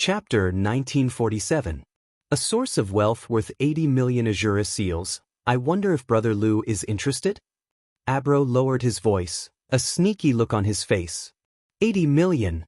Chapter 1947. A source of wealth worth 80 million Azura seals. I wonder if Brother Lu is interested? Abro lowered his voice, a sneaky look on his face. 80 million?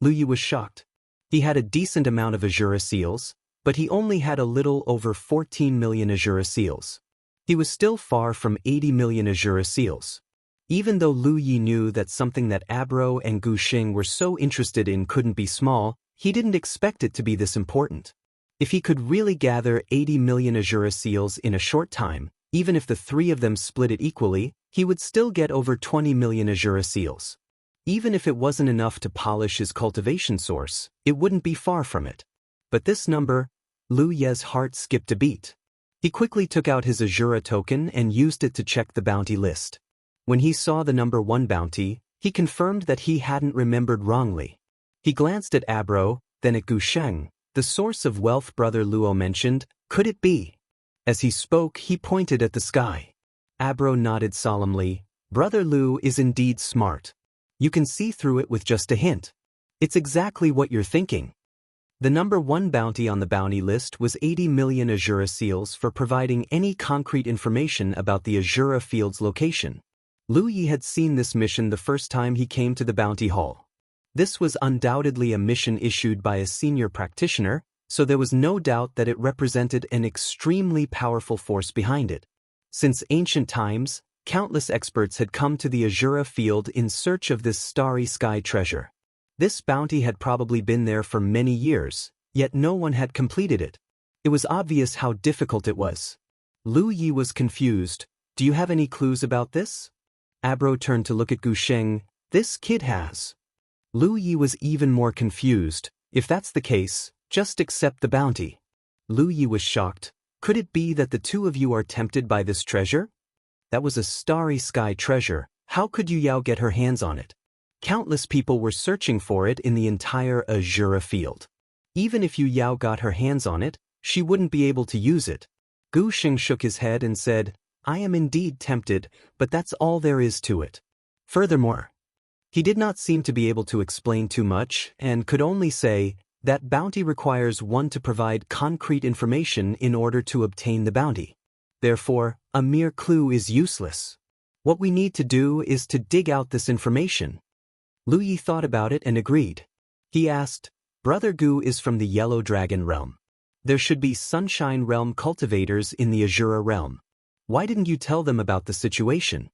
Lu Yi was shocked. He had a decent amount of Azura seals, but he only had a little over 14 million Azura seals. He was still far from 80 million Azura seals. Even though Lu Yi knew that something that Abro and Gu Xing were so interested in couldn't be small, he didn't expect it to be this important. If he could really gather 80 million Azura seals in a short time, even if the three of them split it equally, he would still get over 20 million Azura seals. Even if it wasn't enough to polish his cultivation source, it wouldn't be far from it. But this number, Lu Ye's heart skipped a beat. He quickly took out his Azura token and used it to check the bounty list. When he saw the number 1 bounty, he confirmed that he hadn't remembered wrongly. He glanced at Abro, then at Gu Sheng. The source of wealth Brother Luo mentioned, could it be? As he spoke, he pointed at the sky. Abro nodded solemnly. Brother Lu is indeed smart. You can see through it with just a hint. It's exactly what you're thinking. The number 1 bounty on the bounty list was 80 million Azura seals for providing any concrete information about the Azura field's location. Lu Yi had seen this mission the first time he came to the bounty hall. This was undoubtedly a mission issued by a senior practitioner, so there was no doubt that it represented an extremely powerful force behind it. Since ancient times, countless experts had come to the Azura field in search of this starry sky treasure. This bounty had probably been there for many years, yet no one had completed it. It was obvious how difficult it was. Lu Yi was confused. Do you have any clues about this? Abro turned to look at Gu Sheng. This kid has. Lu Yi was even more confused. If that's the case, just accept the bounty. Lu Yi was shocked. Could it be that the two of you are tempted by this treasure? That was a starry sky treasure. How could Yu Yao get her hands on it? Countless people were searching for it in the entire Azura field. Even if Yu Yao got her hands on it, she wouldn't be able to use it. Gu Xing shook his head and said, I am indeed tempted, but that's all there is to it. Furthermore, he did not seem to be able to explain too much and could only say that bounty requires one to provide concrete information in order to obtain the bounty. Therefore, a mere clue is useless. What we need to do is to dig out this information. Lu Yi thought about it and agreed. He asked, Brother Gu is from the Yellow Dragon realm. There should be Sunshine Realm cultivators in the Azura realm. Why didn't you tell them about the situation?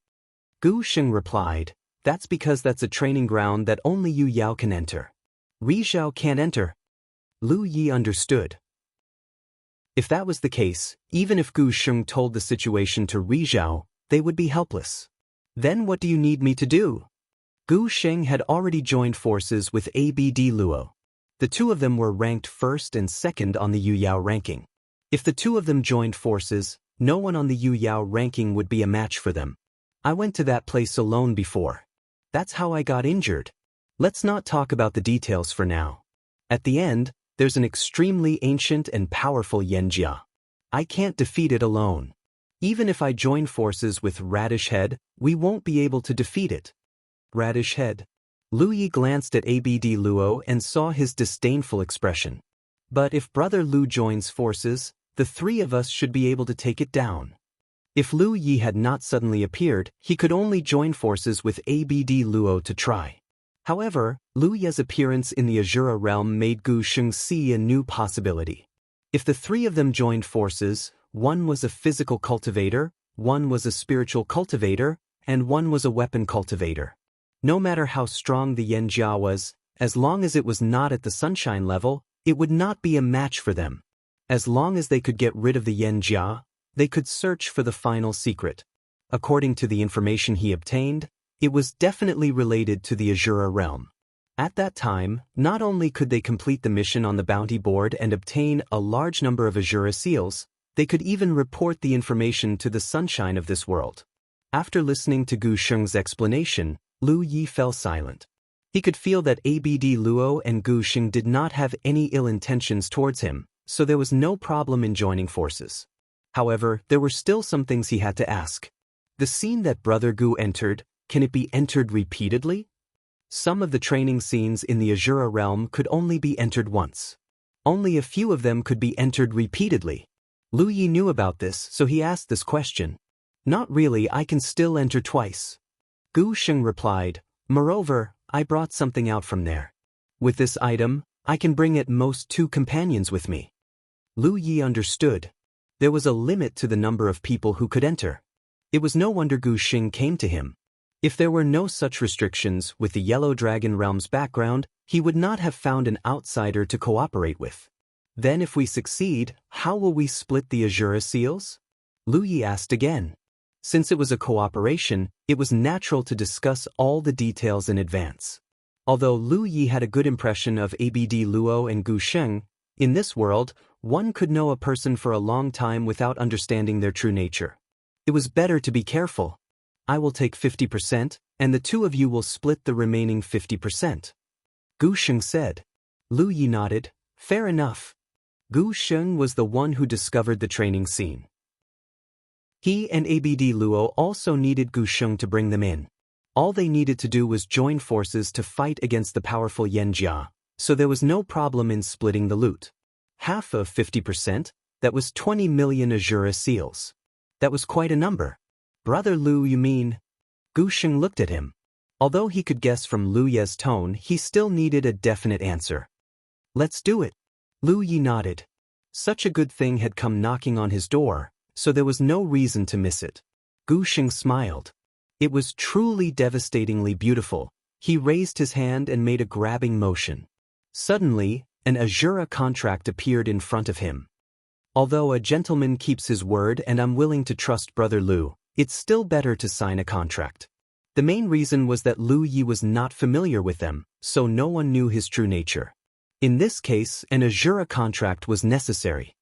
Gu Sheng replied, That's because that's a training ground that only Yu Yao can enter. Ri Zhao can't enter. Lu Yi understood. If that was the case, even if Gu Sheng told the situation to Ri Zhao, they would be helpless. Then what do you need me to do? Gu Sheng had already joined forces with ABD Luo. The two of them were ranked first and second on the Yu Yao ranking. If the two of them joined forces, no one on the Yu Yao ranking would be a match for them. I went to that place alone before. That's how I got injured. Let's not talk about the details for now. At the end, there's an extremely ancient and powerful Yanjia. I can't defeat it alone. Even if I join forces with Radish Head, we won't be able to defeat it. Radish Head. Lu Yi glanced at ABD Luo and saw his disdainful expression. But if Brother Lu joins forces, the three of us should be able to take it down. If Lu Yi had not suddenly appeared, he could only join forces with ABD Luo to try. However, Lu Yi's appearance in the Azura realm made Gu Sheng see a new possibility. If the three of them joined forces, one was a physical cultivator, one was a spiritual cultivator, and one was a weapon cultivator. No matter how strong the Yanjia was, as long as it was not at the sunshine level, it would not be a match for them. As long as they could get rid of the Yanjia, they could search for the final secret. According to the information he obtained, it was definitely related to the Azura realm. At that time, not only could they complete the mission on the bounty board and obtain a large number of Azura seals, they could even report the information to the sunshine of this world. After listening to Gu Sheng's explanation, Lu Yi fell silent. He could feel that ABD Luo and Gu Sheng did not have any ill intentions towards him, so there was no problem in joining forces. However, there were still some things he had to ask. The scene that Brother Gu entered, can it be entered repeatedly? Some of the training scenes in the Azura realm could only be entered once. Only a few of them could be entered repeatedly. Lu Yi knew about this, so he asked this question. Not really, I can still enter twice. Gu Sheng replied, moreover, I brought something out from there. With this item, I can bring at most 2 companions with me. Lu Yi understood. There was a limit to the number of people who could enter. It was no wonder Gu Sheng came to him. If there were no such restrictions with the Yellow Dragon Realm's background, he would not have found an outsider to cooperate with. Then if we succeed, how will we split the Azura seals? Lu Yi asked again. Since it was a cooperation, it was natural to discuss all the details in advance. Although Lu Yi had a good impression of Abd Luo and Gu Sheng, in this world, one could know a person for a long time without understanding their true nature. It was better to be careful. I will take 50%, and the 2 of you will split the remaining 50%. Gu Sheng said. Lu Yi nodded. Fair enough. Gu Sheng was the one who discovered the training scene. He and Abd Luo also needed Gu Sheng to bring them in. All they needed to do was join forces to fight against the powerful Yan Jia, so there was no problem in splitting the loot. Half of 50%, that was 20 million Azura seals. That was quite a number. Brother Lu, you mean? Gu Sheng looked at him. Although he could guess from Lu Ye's tone, he still needed a definite answer. Let's do it. Lu Yi nodded. Such a good thing had come knocking on his door, so there was no reason to miss it. Gu Sheng smiled. It was truly devastatingly beautiful. He raised his hand and made a grabbing motion. Suddenly, an Azura contract appeared in front of him. Although a gentleman keeps his word and I'm willing to trust Brother Lu, it's still better to sign a contract. The main reason was that Lu Yi was not familiar with them, so no one knew his true nature. In this case, an Azura contract was necessary.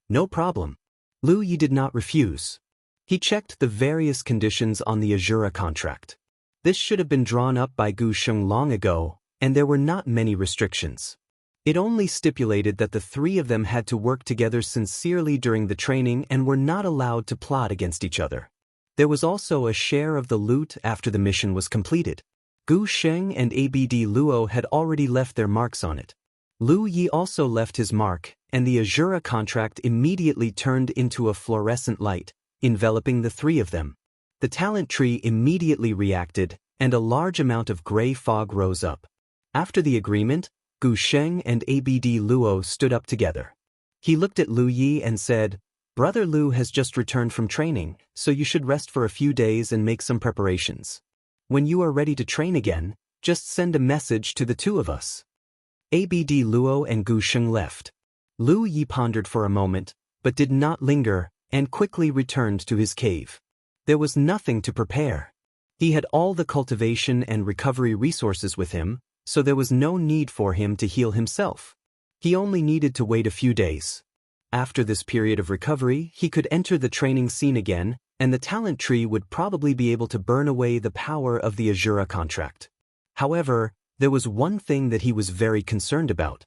No problem. Lu Yi did not refuse. He checked the various conditions on the Azura contract. This should have been drawn up by Gu Sheng long ago, and there were not many restrictions. It only stipulated that the 3 of them had to work together sincerely during the training and were not allowed to plot against each other. There was also a share of the loot after the mission was completed. Gu Sheng and Abd Luo had already left their marks on it. Lu Yi also left his mark, and the Azura contract immediately turned into a fluorescent light, enveloping the 3 of them. The talent tree immediately reacted, and a large amount of gray fog rose up. After the agreement, Gu Sheng and Abd Luo stood up together. He looked at Lu Yi and said, Brother Lu has just returned from training, so you should rest for a few days and make some preparations. When you are ready to train again, just send a message to the 2 of us. Abd Luo and Gu Sheng left. Lu Yi pondered for a moment, but did not linger, and quickly returned to his cave. There was nothing to prepare. He had all the cultivation and recovery resources with him, so there was no need for him to heal himself. He only needed to wait a few days. After this period of recovery, he could enter the training scene again, and the talent tree would probably be able to burn away the power of the Azura contract. However, there was one thing that he was very concerned about.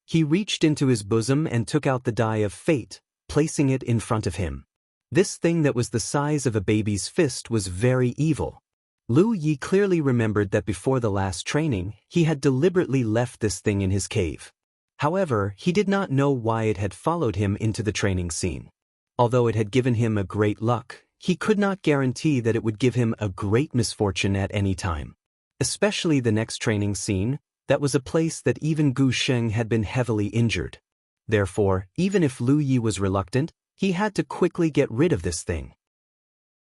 He reached into his bosom and took out the die of fate, placing it in front of him. This thing that was the size of a baby's fist was very evil. Lu Yi clearly remembered that before the last training, he had deliberately left this thing in his cave. However, he did not know why it had followed him into the training scene. Although it had given him a great luck, he could not guarantee that it would give him a great misfortune at any time. Especially the next training scene, that was a place that even Gu Sheng had been heavily injured. Therefore, even if Lu Yi was reluctant, he had to quickly get rid of this thing.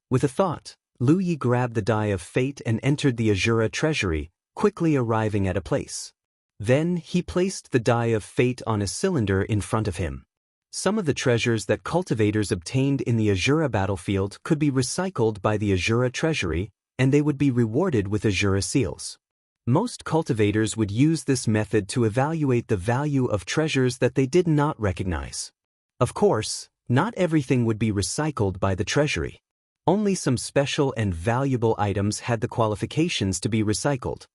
With a thought, Lu Yi grabbed the die of fate and entered the Azura treasury, quickly arriving at a place. Then he placed the die of fate on a cylinder in front of him. Some of the treasures that cultivators obtained in the Azura battlefield could be recycled by the Azura treasury, and they would be rewarded with Azura seals. Most cultivators would use this method to evaluate the value of treasures that they did not recognize. Of course, not everything would be recycled by the treasury. Only some special and valuable items had the qualifications to be recycled.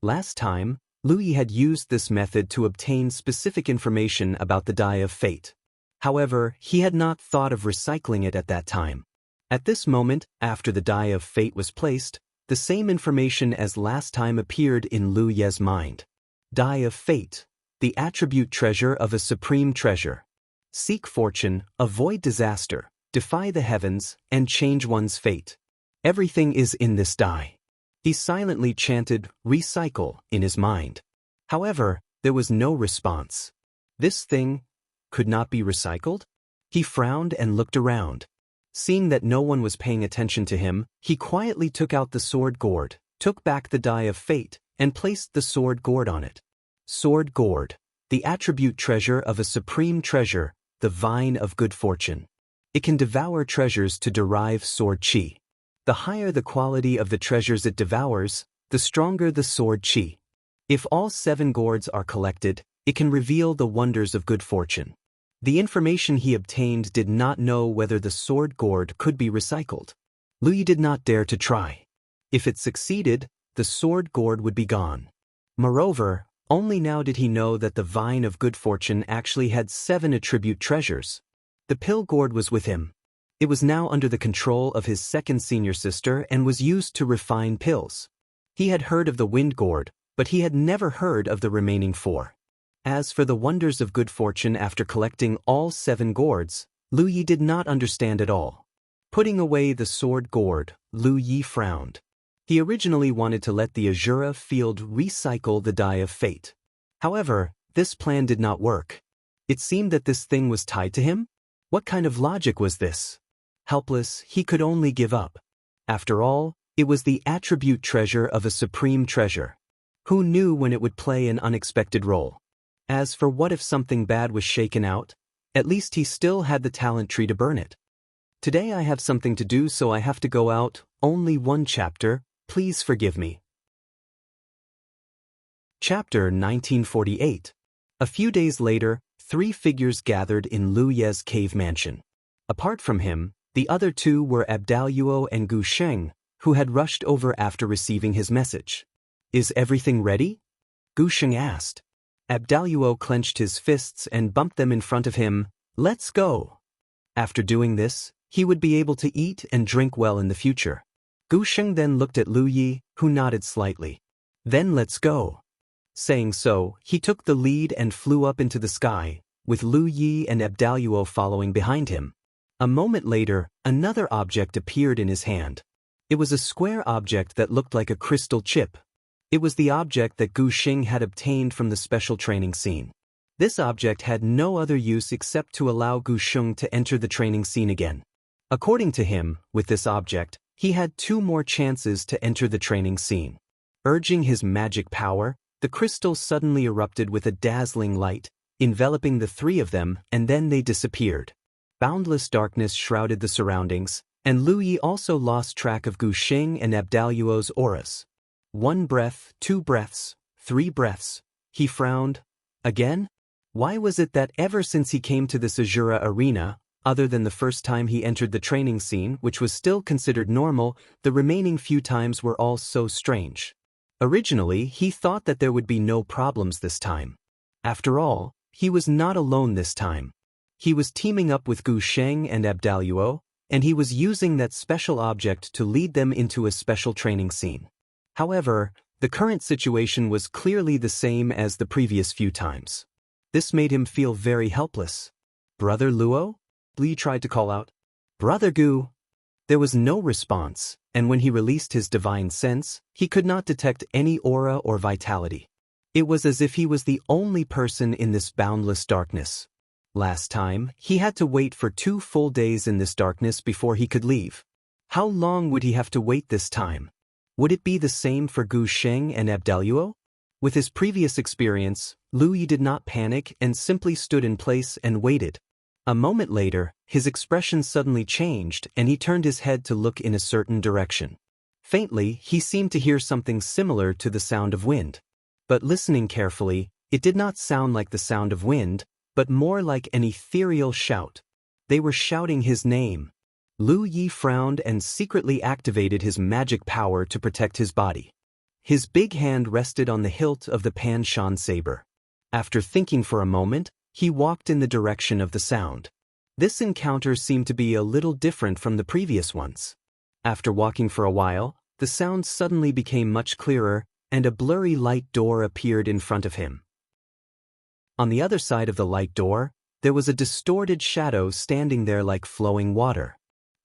Last time, Lu Yi had used this method to obtain specific information about the die of fate. However, he had not thought of recycling it at that time. At this moment, after the die of fate was placed, The same information as last time appeared in Lu Ye's mind. Die of Fate, the attribute treasure of a supreme treasure. Seek fortune, avoid disaster, defy the heavens, and change one's fate. Everything is in this die. He silently chanted, recycle, in his mind. However, there was no response. This thing could not be recycled? He frowned and looked around. Seeing that no one was paying attention to him, he quietly took out the sword gourd, took back the die of fate, and placed the sword gourd on it. Sword gourd, the attribute treasure of a supreme treasure, the vine of good fortune. It can devour treasures to derive sword chi. The higher the quality of the treasures it devours, the stronger the sword chi. If all 7 gourds are collected, it can reveal the wonders of good fortune. The information he obtained did not know whether the sword gourd could be recycled. Lu Yi did not dare to try. If it succeeded, the sword gourd would be gone. Moreover, only now did he know that the vine of good fortune actually had 7 attribute treasures. The pill gourd was with him. It was now under the control of his second senior sister and was used to refine pills. He had heard of the wind gourd, but he had never heard of the remaining 4. As for the wonders of good fortune after collecting all 7 gourds, Lu Yi did not understand at all. Putting away the sword gourd, Lu Yi frowned. He originally wanted to let the Azura field recycle the die of fate. However, this plan did not work. It seemed that this thing was tied to him? What kind of logic was this? Helpless, he could only give up. After all, it was the attribute treasure of a supreme treasure. Who knew when it would play an unexpected role? As for what if something bad was shaken out, at least he still had the talent tree to burn it. Today I have something to do, so I have to go out. Only 1 chapter, please forgive me. Chapter 1948. A few days later, 3 figures gathered in Lu Ye's cave mansion. Apart from him, the other 2 were Abdaluo and Gu Sheng, who had rushed over after receiving his message. Is everything ready? Gu Sheng asked. Abdaluo clenched his fists and bumped them in front of him. Let's go. After doing this, he would be able to eat and drink well in the future. Gu Sheng then looked at Lu Yi, who nodded slightly. Then let's go. Saying so, he took the lead and flew up into the sky, with Lu Yi and Abdaluo following behind him. A moment later, another object appeared in his hand. It was a square object that looked like a crystal chip. It was the object that Gu Sheng had obtained from the special training scene. This object had no other use except to allow Gu Sheng to enter the training scene again. According to him, with this object, he had 2 more chances to enter the training scene. Urging his magic power, the crystal suddenly erupted with a dazzling light, enveloping the 3 of them, and then they disappeared. Boundless darkness shrouded the surroundings, and Lu Yi also lost track of Gu Sheng and Abdaluo's auras. 1 breath, 2 breaths, 3 breaths. He frowned. Again? Why was it that ever since he came to this Azura arena, other than the first time he entered the training scene, which was still considered normal, the remaining few times were all so strange? Originally, he thought that there would be no problems this time. After all, he was not alone this time. He was teaming up with Gu Sheng and Abdaluo, and he was using that special object to lead them into a special training scene. However, the current situation was clearly the same as the previous few times. This made him feel very helpless. Brother Luo? Li tried to call out. Brother Gu? There was no response, and when he released his divine sense, he could not detect any aura or vitality. It was as if he was the only person in this boundless darkness. Last time, he had to wait for 2 full days in this darkness before he could leave. How long would he have to wait this time? Would it be the same for Gu Sheng and Abdaluo? With his previous experience, Lu Yi did not panic and simply stood in place and waited. A moment later, his expression suddenly changed and he turned his head to look in a certain direction. Faintly, he seemed to hear something similar to the sound of wind. But listening carefully, it did not sound like the sound of wind, but more like an ethereal shout. They were shouting his name. Lu Yi frowned and secretly activated his magic power to protect his body. His big hand rested on the hilt of the Pan Shan saber. After thinking for a moment, he walked in the direction of the sound. This encounter seemed to be a little different from the previous ones. After walking for a while, the sound suddenly became much clearer, and a blurry light door appeared in front of him. On the other side of the light door, there was a distorted shadow standing there like flowing water.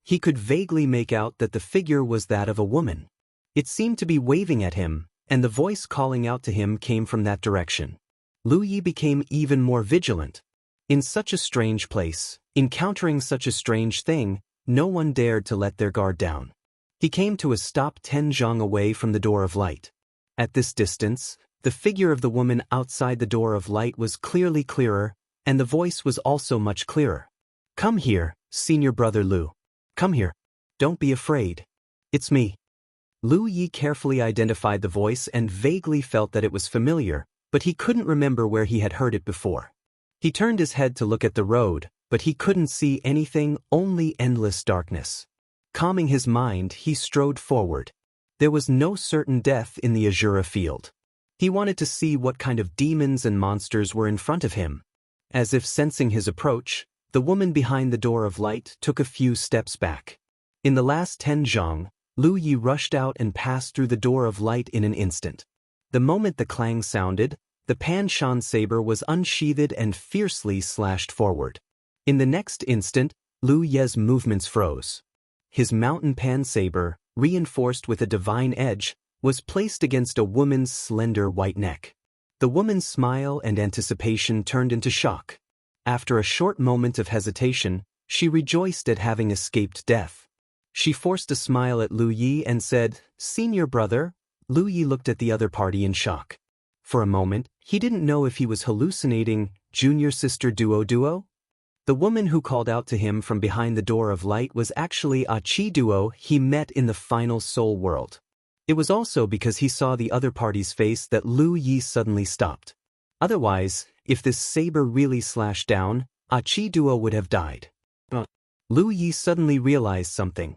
He could vaguely make out that the figure was that of a woman. It seemed to be waving at him, and the voice calling out to him came from that direction. Lu Yi became even more vigilant. In such a strange place, encountering such a strange thing, no one dared to let their guard down. He came to a stop 10 zhang away from the door of light. At this distance, the figure of the woman outside the door of light was clearly clearer, and the voice was also much clearer. "Come here, senior brother Lu. Come here. Don't be afraid. It's me." Lu Yi carefully identified the voice and vaguely felt that it was familiar, but he couldn't remember where he had heard it before. He turned his head to look at the road, but he couldn't see anything, only endless darkness. Calming his mind, he strode forward. There was no certain death in the Azura field. He wanted to see what kind of demons and monsters were in front of him. As if sensing his approach, the woman behind the door of light took a few steps back. In the last 10 zhang, Lu Yi rushed out and passed through the door of light in an instant. The moment the clang sounded, the Pan Shan saber was unsheathed and fiercely slashed forward. In the next instant, Lu Ye's movements froze. His mountain pan saber, reinforced with a divine edge, was placed against a woman's slender white neck. The woman's smile and anticipation turned into shock. After a short moment of hesitation, she rejoiced at having escaped death. She forced a smile at Lu Yi and said, "Senior brother." Lu Yi looked at the other party in shock. For a moment, he didn't know if he was hallucinating. Junior sister duo. The woman who called out to him from behind the door of light was actually a Qi duo he met in the final soul world. It was also because he saw the other party's face that Lu Yi suddenly stopped. Otherwise, if this saber really slashed down, a Qi duo would have died. Lu Yi suddenly realized something.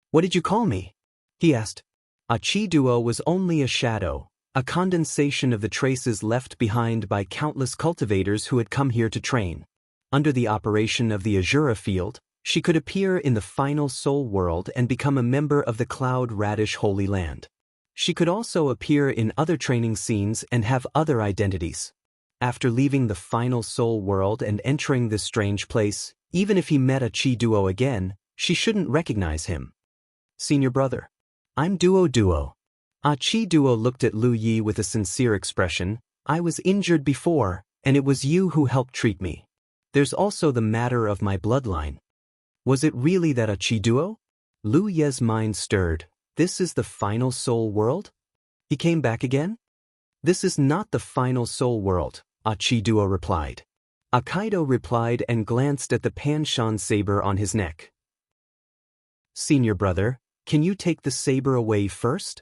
"What did you call me?" he asked. A Qi duo was only a shadow, a condensation of the traces left behind by countless cultivators who had come here to train. Under the operation of the Azura field, she could appear in the final soul world and become a member of the Cloud Radish Holy Land. She could also appear in other training scenes and have other identities. After leaving the final soul world and entering this strange place, even if he met a Qi duo again, she shouldn't recognize him. "Senior brother. I'm duo. A Qi duo looked at Lu Yi with a sincere expression. "I was injured before, and it was you who helped treat me. There's also the matter of my bloodline." Was it really that a Qi duo? Lu Ye's mind stirred. This is the final soul world? He came back again? "This is not the final soul world," a Qi duo replied. Kaido replied and glanced at the Pan Shan saber on his neck. "Senior brother, can you take the saber away first?"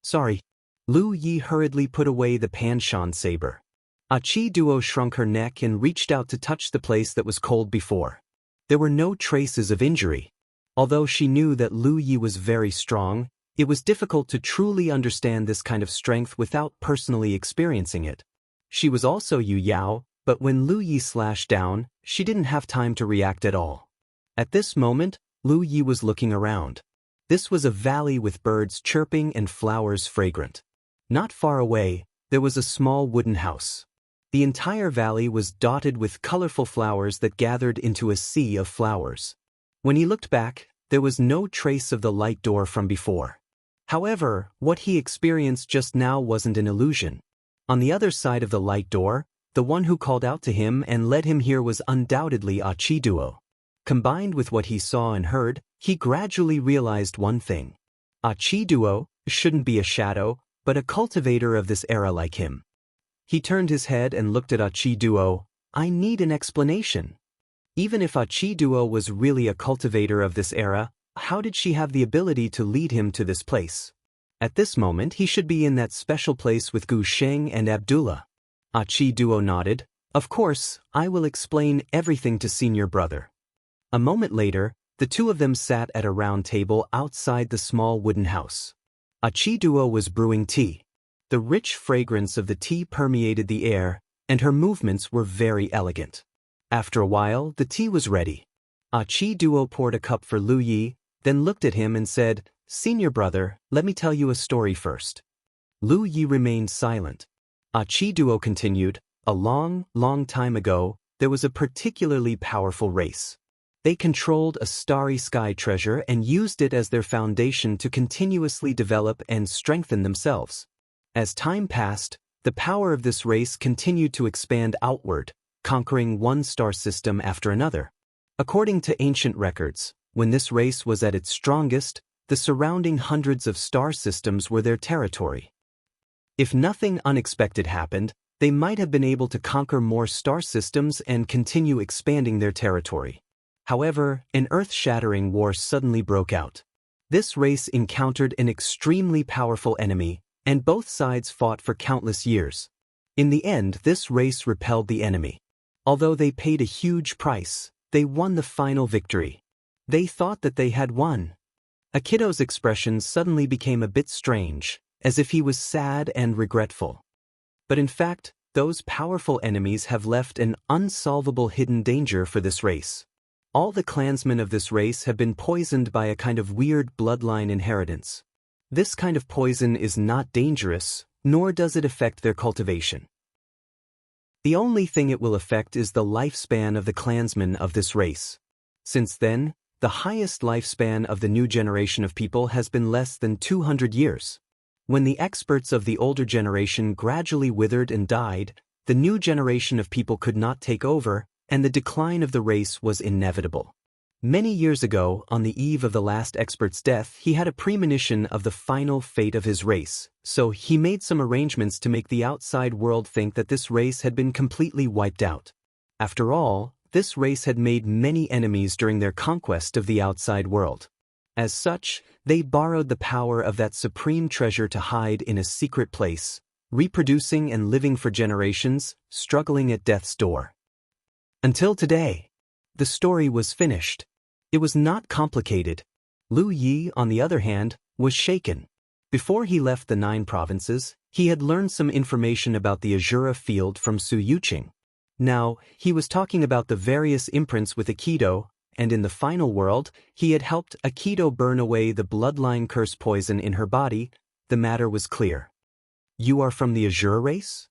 "Sorry." Lu Yi hurriedly put away the Pan Shan saber. A Qi duo shrunk her neck and reached out to touch the place that was cold before. There were no traces of injury. Although she knew that Lu Yi was very strong, it was difficult to truly understand this kind of strength without personally experiencing it. She was also Yu Yao, but when Lu Yi slashed down, she didn't have time to react at all. At this moment, Lu Yi was looking around. This was a valley with birds chirping and flowers fragrant. Not far away, there was a small wooden house. The entire valley was dotted with colorful flowers that gathered into a sea of flowers. When he looked back, there was no trace of the light door from before. However, what he experienced just now wasn't an illusion. On the other side of the light door, the one who called out to him and led him here was undoubtedly a Qi duo. Combined with what he saw and heard, he gradually realized one thing. A Qi duo shouldn't be a shadow, but a cultivator of this era like him. He turned his head and looked at a Qi duo. "I need an explanation. Even if a Qi duo was really a cultivator of this era, how did she have the ability to lead him to this place? At this moment he should be in that special place with Gu Sheng and Abdullah." A Qi duo nodded. "Of course, I will explain everything to senior brother." A moment later, the two of them sat at a round table outside the small wooden house. A Qi duo was brewing tea. The rich fragrance of the tea permeated the air, and her movements were very elegant. After a while, the tea was ready. A Qi duo poured a cup for Lu Yi, then looked at him and said, Senior brother, let me tell you a story first. Lu Yi remained silent. Qi Duo continued, a long time ago, there was a particularly powerful race. They controlled a starry sky treasure and used it as their foundation to continuously develop and strengthen themselves. As time passed, the power of this race continued to expand outward, conquering one star system after another. According to ancient records, when this race was at its strongest, the surrounding hundreds of star systems were their territory. If nothing unexpected happened, they might have been able to conquer more star systems and continue expanding their territory. However, an earth-shattering war suddenly broke out. This race encountered an extremely powerful enemy, and both sides fought for countless years. In the end, this race repelled the enemy. Although they paid a huge price, they won the final victory. They thought that they had won. Akido's expression suddenly became a bit strange, as if he was sad and regretful. But in fact, those powerful enemies have left an unsolvable hidden danger for this race. All the clansmen of this race have been poisoned by a kind of weird bloodline inheritance. This kind of poison is not dangerous, nor does it affect their cultivation. The only thing it will affect is the lifespan of the clansmen of this race. Since then, the highest lifespan of the new generation of people has been less than 200 years. When the experts of the older generation gradually withered and died, the new generation of people could not take over, and the decline of the race was inevitable. Many years ago, on the eve of the last expert's death, he had a premonition of the final fate of his race, so he made some arrangements to make the outside world think that this race had been completely wiped out. After all, this race had made many enemies during their conquest of the outside world. As such, they borrowed the power of that supreme treasure to hide in a secret place, reproducing and living for generations, struggling at death's door. Until today, the story was finished. It was not complicated. Lu Yi, on the other hand, was shaken. Before he left the 9 provinces, he had learned some information about the Azura field from Su Yuqing. Now, he was talking about the various imprints with Aikido, and in the final world, he had helped Aikido burn away the bloodline curse poison in her body. The matter was clear. You are from the Azura race?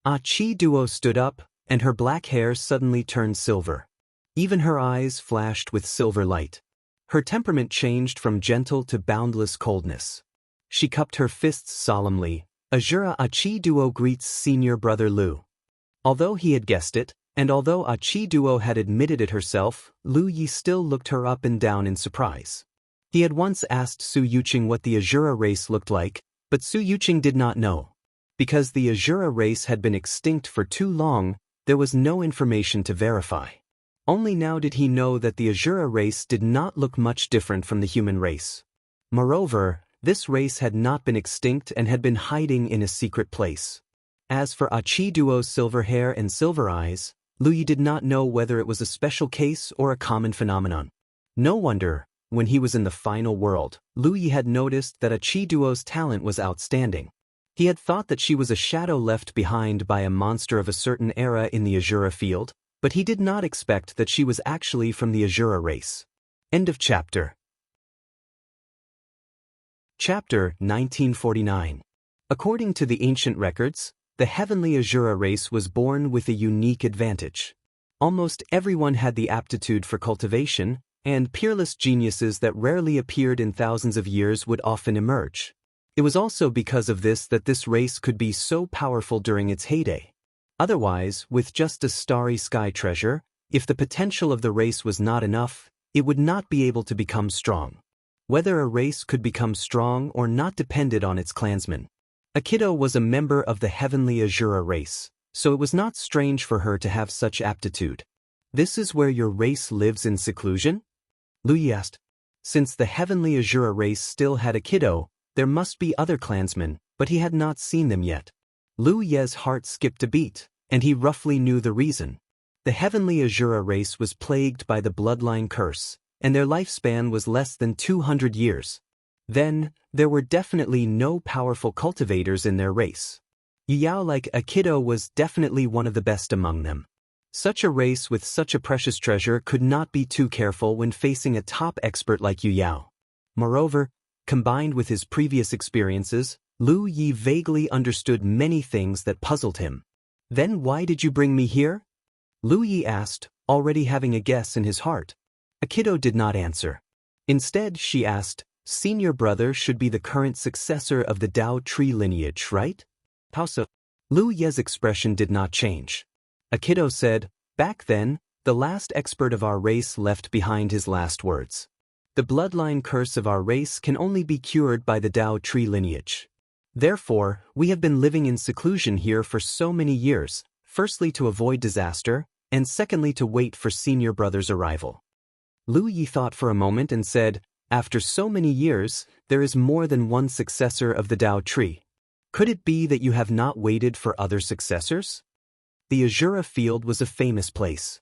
Qi Duo stood up, and her black hair suddenly turned silver. Even her eyes flashed with silver light. Her temperament changed from gentle to boundless coldness. She cupped her fists solemnly. Azura Qi Duo greets senior brother Lu. Although he had guessed it, and although Qi Duo had admitted it herself, Lu Yi still looked her up and down in surprise. He had once asked Su Yuqing what the Azura race looked like, but Su Yuqing did not know. Because the Azura race had been extinct for too long, there was no information to verify. Only now did he know that the Azura race did not look much different from the human race. Moreover, this race had not been extinct and had been hiding in a secret place. As for Qi Duo's silver hair and silver eyes, Lu Yi did not know whether it was a special case or a common phenomenon. No wonder, when he was in the final world, Lu Yi had noticed that Qi Duo's talent was outstanding. He had thought that she was a shadow left behind by a monster of a certain era in the Azura field, but he did not expect that she was actually from the Azura race. End of chapter. Chapter 1949. According to the ancient records, the heavenly Azura race was born with a unique advantage. Almost everyone had the aptitude for cultivation, and peerless geniuses that rarely appeared in thousands of years would often emerge. It was also because of this that this race could be so powerful during its heyday. Otherwise, with just a starry sky treasure, if the potential of the race was not enough, it would not be able to become strong. Whether a race could become strong or not depended on its clansmen. Aikido was a member of the heavenly Azura race, so it was not strange for her to have such aptitude. This is where your race lives in seclusion? Lu Yi asked. Since the heavenly Azura race still had Aikido, there must be other clansmen, but he had not seen them yet. Lu Ye's heart skipped a beat, and he roughly knew the reason. The heavenly Azura race was plagued by the bloodline curse, and their lifespan was less than 200 years. Then, there were definitely no powerful cultivators in their race. Yuyao-like Aikido was definitely one of the best among them. Such a race with such a precious treasure could not be too careful when facing a top expert like Yuyao. Moreover, combined with his previous experiences, Lu Yi vaguely understood many things that puzzled him. Then why did you bring me here? Lu Yi asked, already having a guess in his heart. Aikido did not answer. Instead, she asked, Senior brother should be the current successor of the Dao tree lineage, right? How so? Lu Ye's expression did not change. Aikido said, back then, the last expert of our race left behind his last words. The bloodline curse of our race can only be cured by the Dao tree lineage. Therefore, we have been living in seclusion here for so many years, firstly to avoid disaster, and secondly to wait for senior brother's arrival. Lu Yi thought for a moment and said, after so many years, there is more than one successor of the Dao tree. Could it be that you have not waited for other successors? The Azura field was a famous place.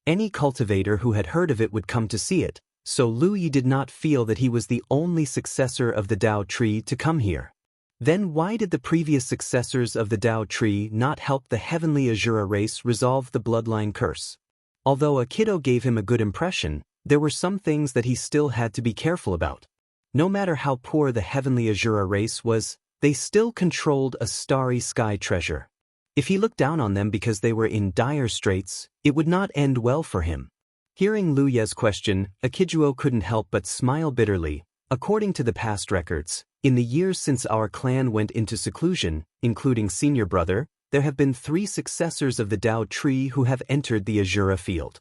Any cultivator who had heard of it would come to see it, so Lu Yi did not feel that he was the only successor of the Dao tree to come here. Then why did the previous successors of the Dao tree not help the heavenly Azura race resolve the bloodline curse? Although Aikido gave him a good impression, there were some things that he still had to be careful about. No matter how poor the heavenly Azura race was, they still controlled a starry sky treasure. If he looked down on them because they were in dire straits, it would not end well for him. Hearing Lu Ye's question, Akijuo couldn't help but smile bitterly. According to the past records, in the years since our clan went into seclusion, including senior brother, there have been 3 successors of the Dao tree who have entered the Azura field.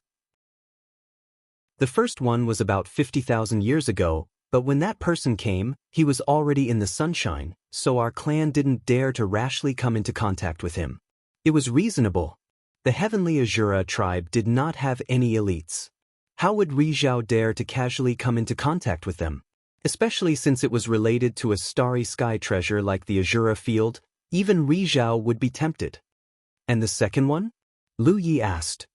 The first one was about 50,000 years ago, but when that person came, he was already in the sunshine, so our clan didn't dare to rashly come into contact with him. It was reasonable. The heavenly Azura tribe did not have any elites. How would Rizhao dare to casually come into contact with them? Especially since it was related to a starry sky treasure like the Azura field, even Rizhao would be tempted. And the second one? Lu Yi asked.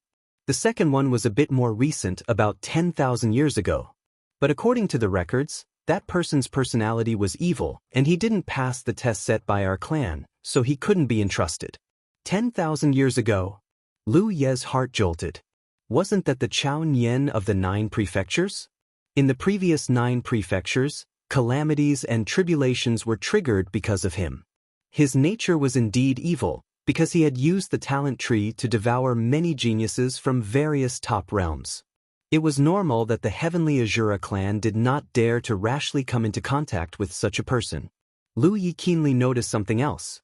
The second one was a bit more recent, about 10,000 years ago. But according to the records, that person's personality was evil, and he didn't pass the test set by our clan, so he couldn't be entrusted. 10,000 years ago? Lu Ye's heart jolted. Wasn't that the Chao Nian of the 9 prefectures? In the previous 9 prefectures, calamities and tribulations were triggered because of him. His nature was indeed evil, because he had used the talent tree to devour many geniuses from various top realms. It was normal that the heavenly Azura clan did not dare to rashly come into contact with such a person. Lu Yi keenly noticed something else.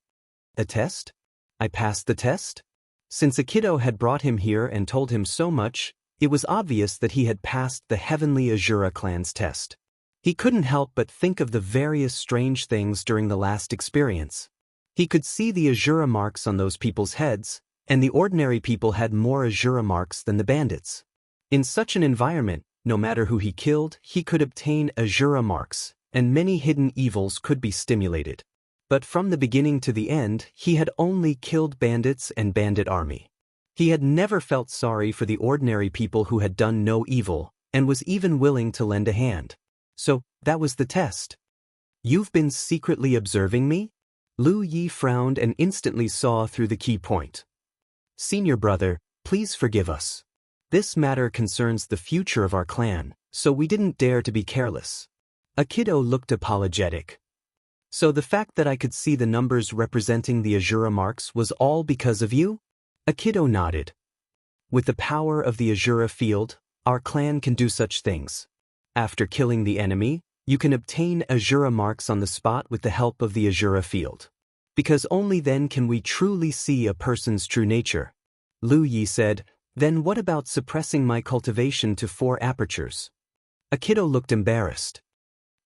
A test? I passed the test? Since Aikido had brought him here and told him so much, it was obvious that he had passed the heavenly Azura clan's test. He couldn't help but think of the various strange things during the last experience. He could see the Azura marks on those people's heads, and the ordinary people had more Azura marks than the bandits. In such an environment, no matter who he killed, he could obtain Azura marks, and many hidden evils could be stimulated. But from the beginning to the end, he had only killed bandits and bandit army. He had never felt sorry for the ordinary people who had done no evil, and was even willing to lend a hand. So, that was the test. You've been secretly observing me? Lu Yi frowned and instantly saw through the key point. Senior brother, please forgive us. This matter concerns the future of our clan, so we didn't dare to be careless. Aikido looked apologetic. So the fact that I could see the numbers representing the Azura marks was all because of you? Aikido nodded. With the power of the Azura field, our clan can do such things. After killing the enemy, you can obtain Azura marks on the spot with the help of the Azura field. Because only then can we truly see a person's true nature. Lu Yi said, then what about suppressing my cultivation to 4 apertures? Aikido looked embarrassed.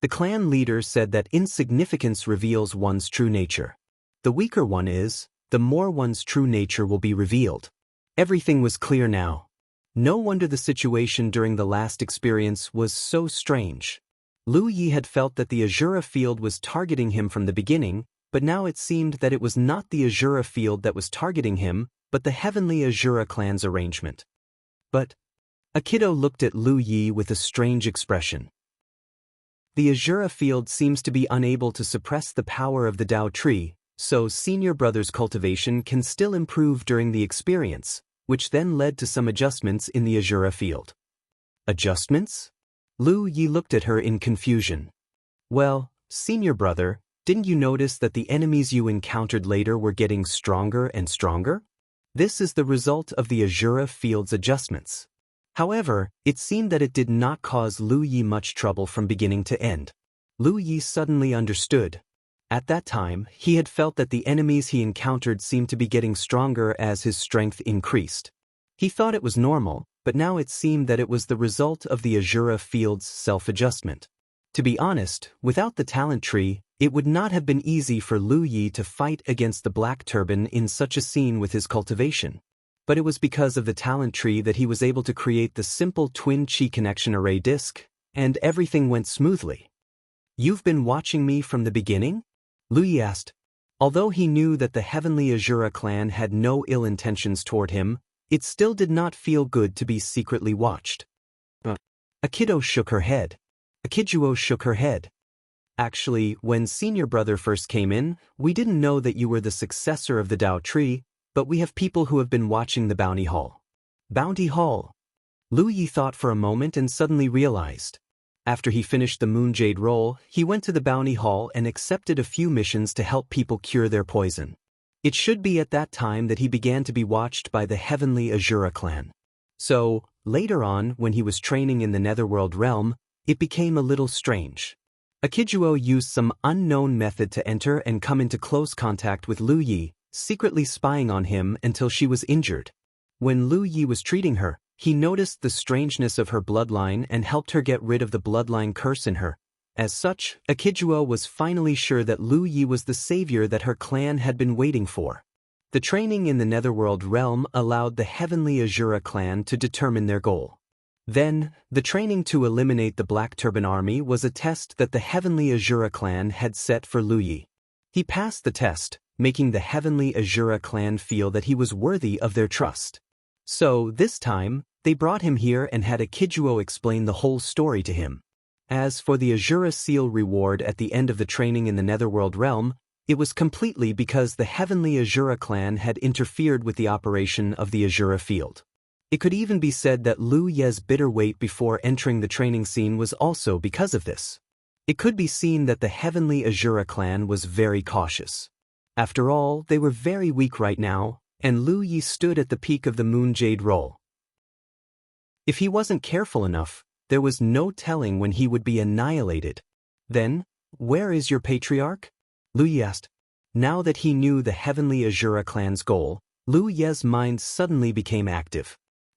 The clan leader said that insignificance reveals one's true nature. The weaker one is, the more one's true nature will be revealed. Everything was clear now. No wonder the situation during the last experience was so strange. Lu Yi had felt that the Azura field was targeting him from the beginning, but now it seemed that it was not the Azura field that was targeting him, but the heavenly Azura clan's arrangement. But Aikido looked at Lu Yi with a strange expression. The Azura field seems to be unable to suppress the power of the Dao tree, so senior brother's cultivation can still improve during the experience, which then led to some adjustments in the Azura field. Adjustments? Lu Yi looked at her in confusion. Well, senior brother, didn't you notice that the enemies you encountered later were getting stronger and stronger? This is the result of the Azura field's adjustments. However, it seemed that it did not cause Lu Yi much trouble from beginning to end. Lu Yi suddenly understood. At that time, he had felt that the enemies he encountered seemed to be getting stronger as his strength increased. He thought it was normal, but now it seemed that it was the result of the Azura field's self-adjustment. To be honest, without the talent tree, it would not have been easy for Lu Yi to fight against the Black Turban in such a scene with his cultivation. But it was because of the talent tree that he was able to create the simple twin chi connection array disk, and everything went smoothly. You've been watching me from the beginning? Lu Yi asked. Although he knew that the Heavenly Azura clan had no ill intentions toward him, it still did not feel good to be secretly watched. Akido shook her head. Akijuo shook her head. Actually, when senior brother first came in, we didn't know that you were the successor of the Dao tree, but we have people who have been watching the Bounty Hall. Bounty Hall? Lu Yi thought for a moment and suddenly realized. After he finished the Moon Jade role, he went to the Bounty Hall and accepted a few missions to help people cure their poison. It should be at that time that he began to be watched by the Heavenly Azura clan. So, later on, when he was training in the Netherworld realm, it became a little strange. Akijuo used some unknown method to enter and come into close contact with Lu Yi, secretly spying on him until she was injured. When Lu Yi was treating her, he noticed the strangeness of her bloodline and helped her get rid of the bloodline curse in her. As such, Akijuo was finally sure that Lu Yi was the savior that her clan had been waiting for. The training in the Netherworld realm allowed the Heavenly Azura clan to determine their goal. Then, the training to eliminate the Black Turban army was a test that the Heavenly Azura clan had set for Lu Yi. He passed the test, making the Heavenly Azura clan feel that he was worthy of their trust. So, this time, they brought him here and had Akijuo explain the whole story to him. As for the Azura Seal reward at the end of the training in the Netherworld realm, it was completely because the Heavenly Azura clan had interfered with the operation of the Azura field. It could even be said that Lu Ye's bitter wait before entering the training scene was also because of this. It could be seen that the Heavenly Azura clan was very cautious. After all, they were very weak right now, and Lu Yi stood at the peak of the Moon Jade role. If he wasn't careful enough, there was no telling when he would be annihilated. Then, where is your patriarch? Lu Yi asked. Now that he knew the Heavenly Azura clan's goal, Lu Ye's mind suddenly became active.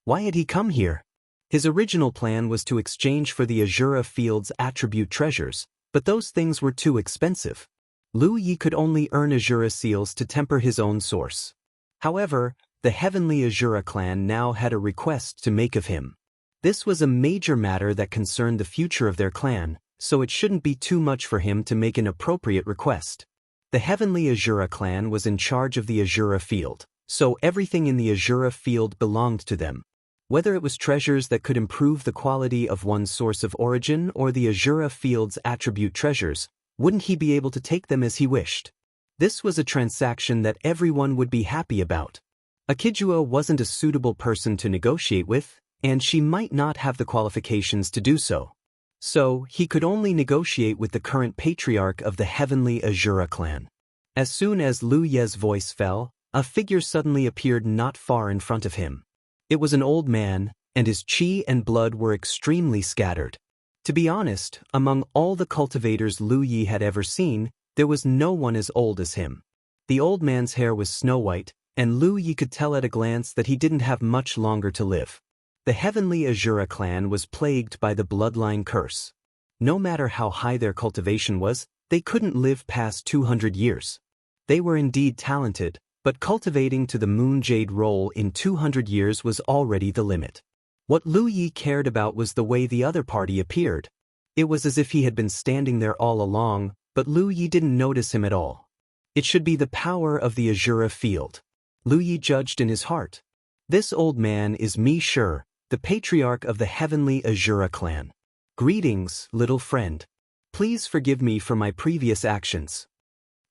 Why had he come here? His original plan was to exchange for the Azura field's attribute treasures, but those things were too expensive. Lu Yi could only earn Azura seals to temper his own source. However, the Heavenly Azura clan now had a request to make of him. This was a major matter that concerned the future of their clan, so it shouldn't be too much for him to make an appropriate request. The Heavenly Azura clan was in charge of the Azura field, so everything in the Azura field belonged to them. Whether it was treasures that could improve the quality of one's source of origin or the Azura field's attribute treasures, wouldn't he be able to take them as he wished? This was a transaction that everyone would be happy about. Akijuo wasn't a suitable person to negotiate with, and she might not have the qualifications to do so. So, he could only negotiate with the current patriarch of the Heavenly Azura clan. As soon as Lu Ye's voice fell, a figure suddenly appeared not far in front of him. It was an old man, and his chi and blood were extremely scattered. To be honest, among all the cultivators Lu Yi had ever seen, there was no one as old as him. The old man's hair was snow-white, and Lu Yi could tell at a glance that he didn't have much longer to live. The Heavenly Azura clan was plagued by the bloodline curse. No matter how high their cultivation was, they couldn't live past 200 years. They were indeed talented, but cultivating to the Moon Jade role in 200 years was already the limit. What Lu Yi cared about was the way the other party appeared. It was as if he had been standing there all along, but Lu Yi didn't notice him at all. It should be the power of the Azura field. Lu Yi judged in his heart. This old man is Mi Shi, the patriarch of the Heavenly Azura clan. Greetings, little friend. Please forgive me for my previous actions.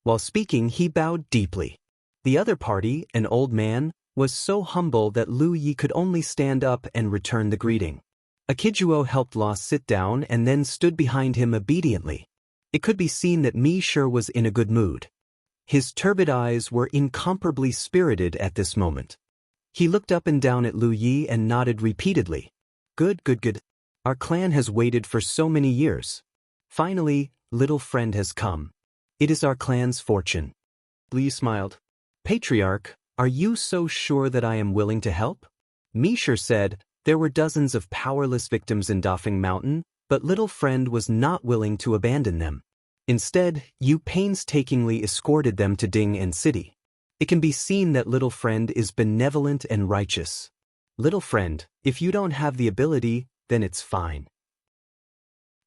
While speaking, he bowed deeply. The other party, an old man, was so humble that Lu Yi could only stand up and return the greeting. Akijuo helped Law sit down and then stood behind him obediently. It could be seen that Mi Shi was in a good mood. His turbid eyes were incomparably spirited at this moment. He looked up and down at Lu Yi and nodded repeatedly. Good, good, good. Our clan has waited for so many years. Finally, little friend has come. It is our clan's fortune. Lu Yi smiled. Patriarch, are you so sure that I am willing to help? Mi Shi said, there were dozens of powerless victims in Dafeng Mountain, but little friend was not willing to abandon them. Instead, you painstakingly escorted them to Ding and City. It can be seen that little friend is benevolent and righteous. Little friend, if you don't have the ability, then it's fine.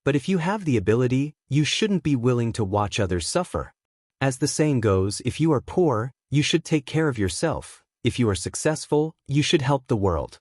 But if you have the ability, you shouldn't be willing to watch others suffer. As the saying goes, if you are poor, you should take care of yourself. If you are successful, you should help the world.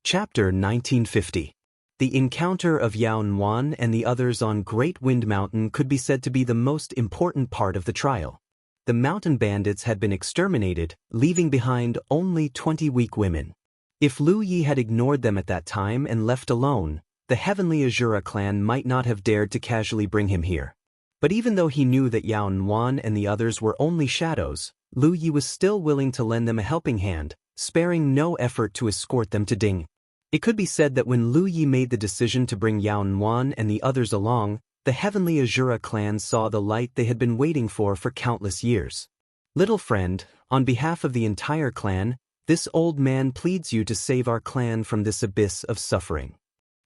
Chapter 1950. The encounter of Yao Nuan and the others on Great Wind Mountain could be said to be the most important part of the trial. The mountain bandits had been exterminated, leaving behind only 20 weak women. If Lu Yi had ignored them at that time and left alone, the Heavenly Azura clan might not have dared to casually bring him here. But even though he knew that Yao Nuan and the others were only shadows, Lu Yi was still willing to lend them a helping hand, sparing no effort to escort them to Ding. It could be said that when Lu Yi made the decision to bring Yao Nuan and the others along, the Heavenly Azura clan saw the light they had been waiting for countless years. Little friend, on behalf of the entire clan, this old man pleads you to save our clan from this abyss of suffering.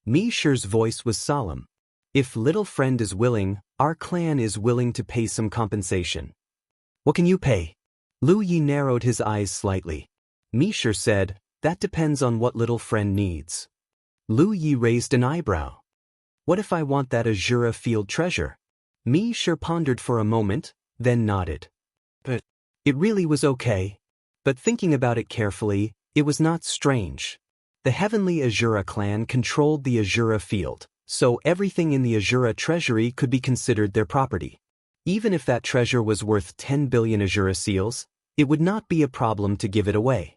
Mi Shi's voice was solemn. If little friend is willing, our clan is willing to pay some compensation. What can you pay? Lu Yi narrowed his eyes slightly. Mi Shi said, that depends on what little friend needs. Lu Yi raised an eyebrow. What if I want that Azura field treasure? Mi Shi pondered for a moment, then nodded. But it really was okay. But thinking about it carefully, it was not strange. The Heavenly Azura clan controlled the Azura field, so everything in the Azura treasury could be considered their property. Even if that treasure was worth 10 billion Azura seals, it would not be a problem to give it away.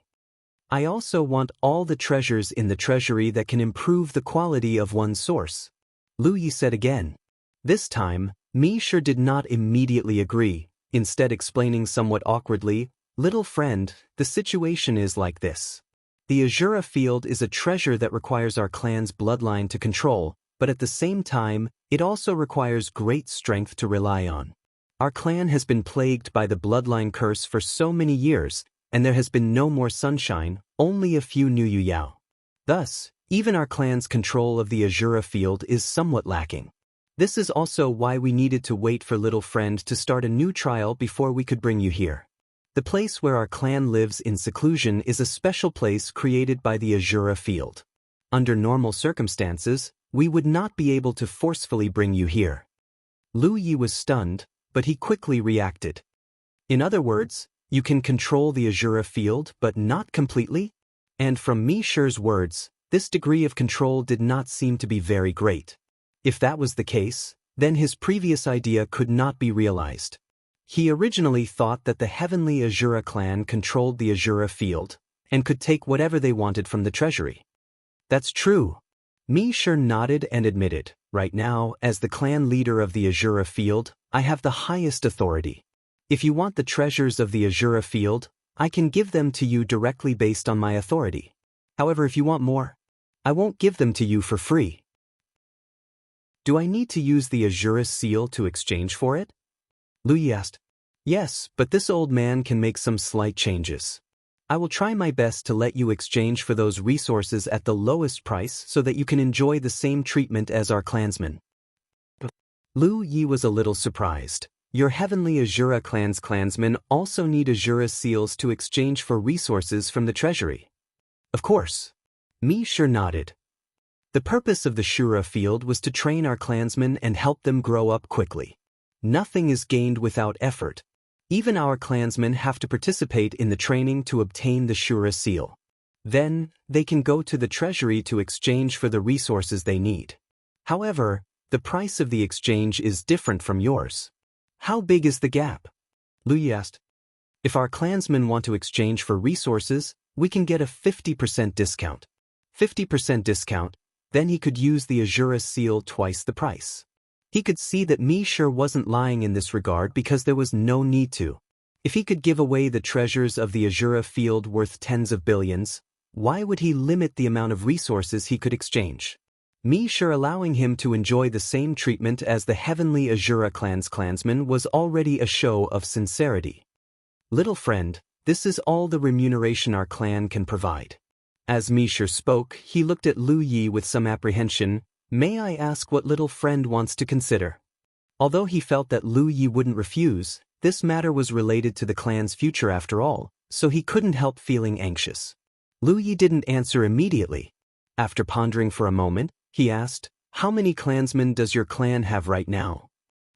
I also want all the treasures in the treasury that can improve the quality of one's source. Lu Yi said again. This time, Mi Shi did not immediately agree, instead explaining somewhat awkwardly, little friend, the situation is like this. The Azura field is a treasure that requires our clan's bloodline to control, but at the same time, it also requires great strength to rely on. Our clan has been plagued by the bloodline curse for so many years, and there has been no more sunshine, only a few new Yuyao. Thus, even our clan's control of the Azura field is somewhat lacking. This is also why we needed to wait for little friend to start a new trial before we could bring you here. The place where our clan lives in seclusion is a special place created by the Azura field. Under normal circumstances, we would not be able to forcefully bring you here. Lu Yi was stunned, but he quickly reacted. In other words, you can control the Azura field but not completely? And from Mi Shi's words, this degree of control did not seem to be very great. If that was the case, then his previous idea could not be realized. He originally thought that the Heavenly Azura clan controlled the Azura field and could take whatever they wanted from the treasury. That's true. Mi Shi nodded and admitted, right now, as the clan leader of the Azura field, I have the highest authority. If you want the treasures of the Azura field, I can give them to you directly based on my authority. However, if you want more, I won't give them to you for free. Do I need to use the Azura seal to exchange for it? Lu Yi asked. Yes, but this old man can make some slight changes. I will try my best to let you exchange for those resources at the lowest price so that you can enjoy the same treatment as our clansmen. Lu Yi was a little surprised. Your Heavenly Azura clan's clansmen also need Azura seals to exchange for resources from the treasury. Of course. Mi Shi nodded. The purpose of the Shura field was to train our clansmen and help them grow up quickly. Nothing is gained without effort. Even our clansmen have to participate in the training to obtain the Shura seal. Then, they can go to the treasury to exchange for the resources they need. However, the price of the exchange is different from yours. How big is the gap? Lu Yi asked. If our clansmen want to exchange for resources, we can get a 50% discount. 50% discount, Then he could use the Azura seal twice the price. He could see that Mi sure wasn't lying in this regard because there was no need to. If he could give away the treasures of the Azura field worth tens of billions, why would he limit the amount of resources he could exchange? Mi sure allowing him to enjoy the same treatment as the heavenly Azura clan's clansmen was already a show of sincerity. Little friend, this is all the remuneration our clan can provide. As Mi sure spoke, he looked at Lu Yi with some apprehension. May I ask what little friend wants to consider? Although he felt that Lu Yi wouldn't refuse, this matter was related to the clan's future after all, so he couldn't help feeling anxious. Lu Yi didn't answer immediately. After pondering for a moment, he asked, "How many clansmen does your clan have right now?"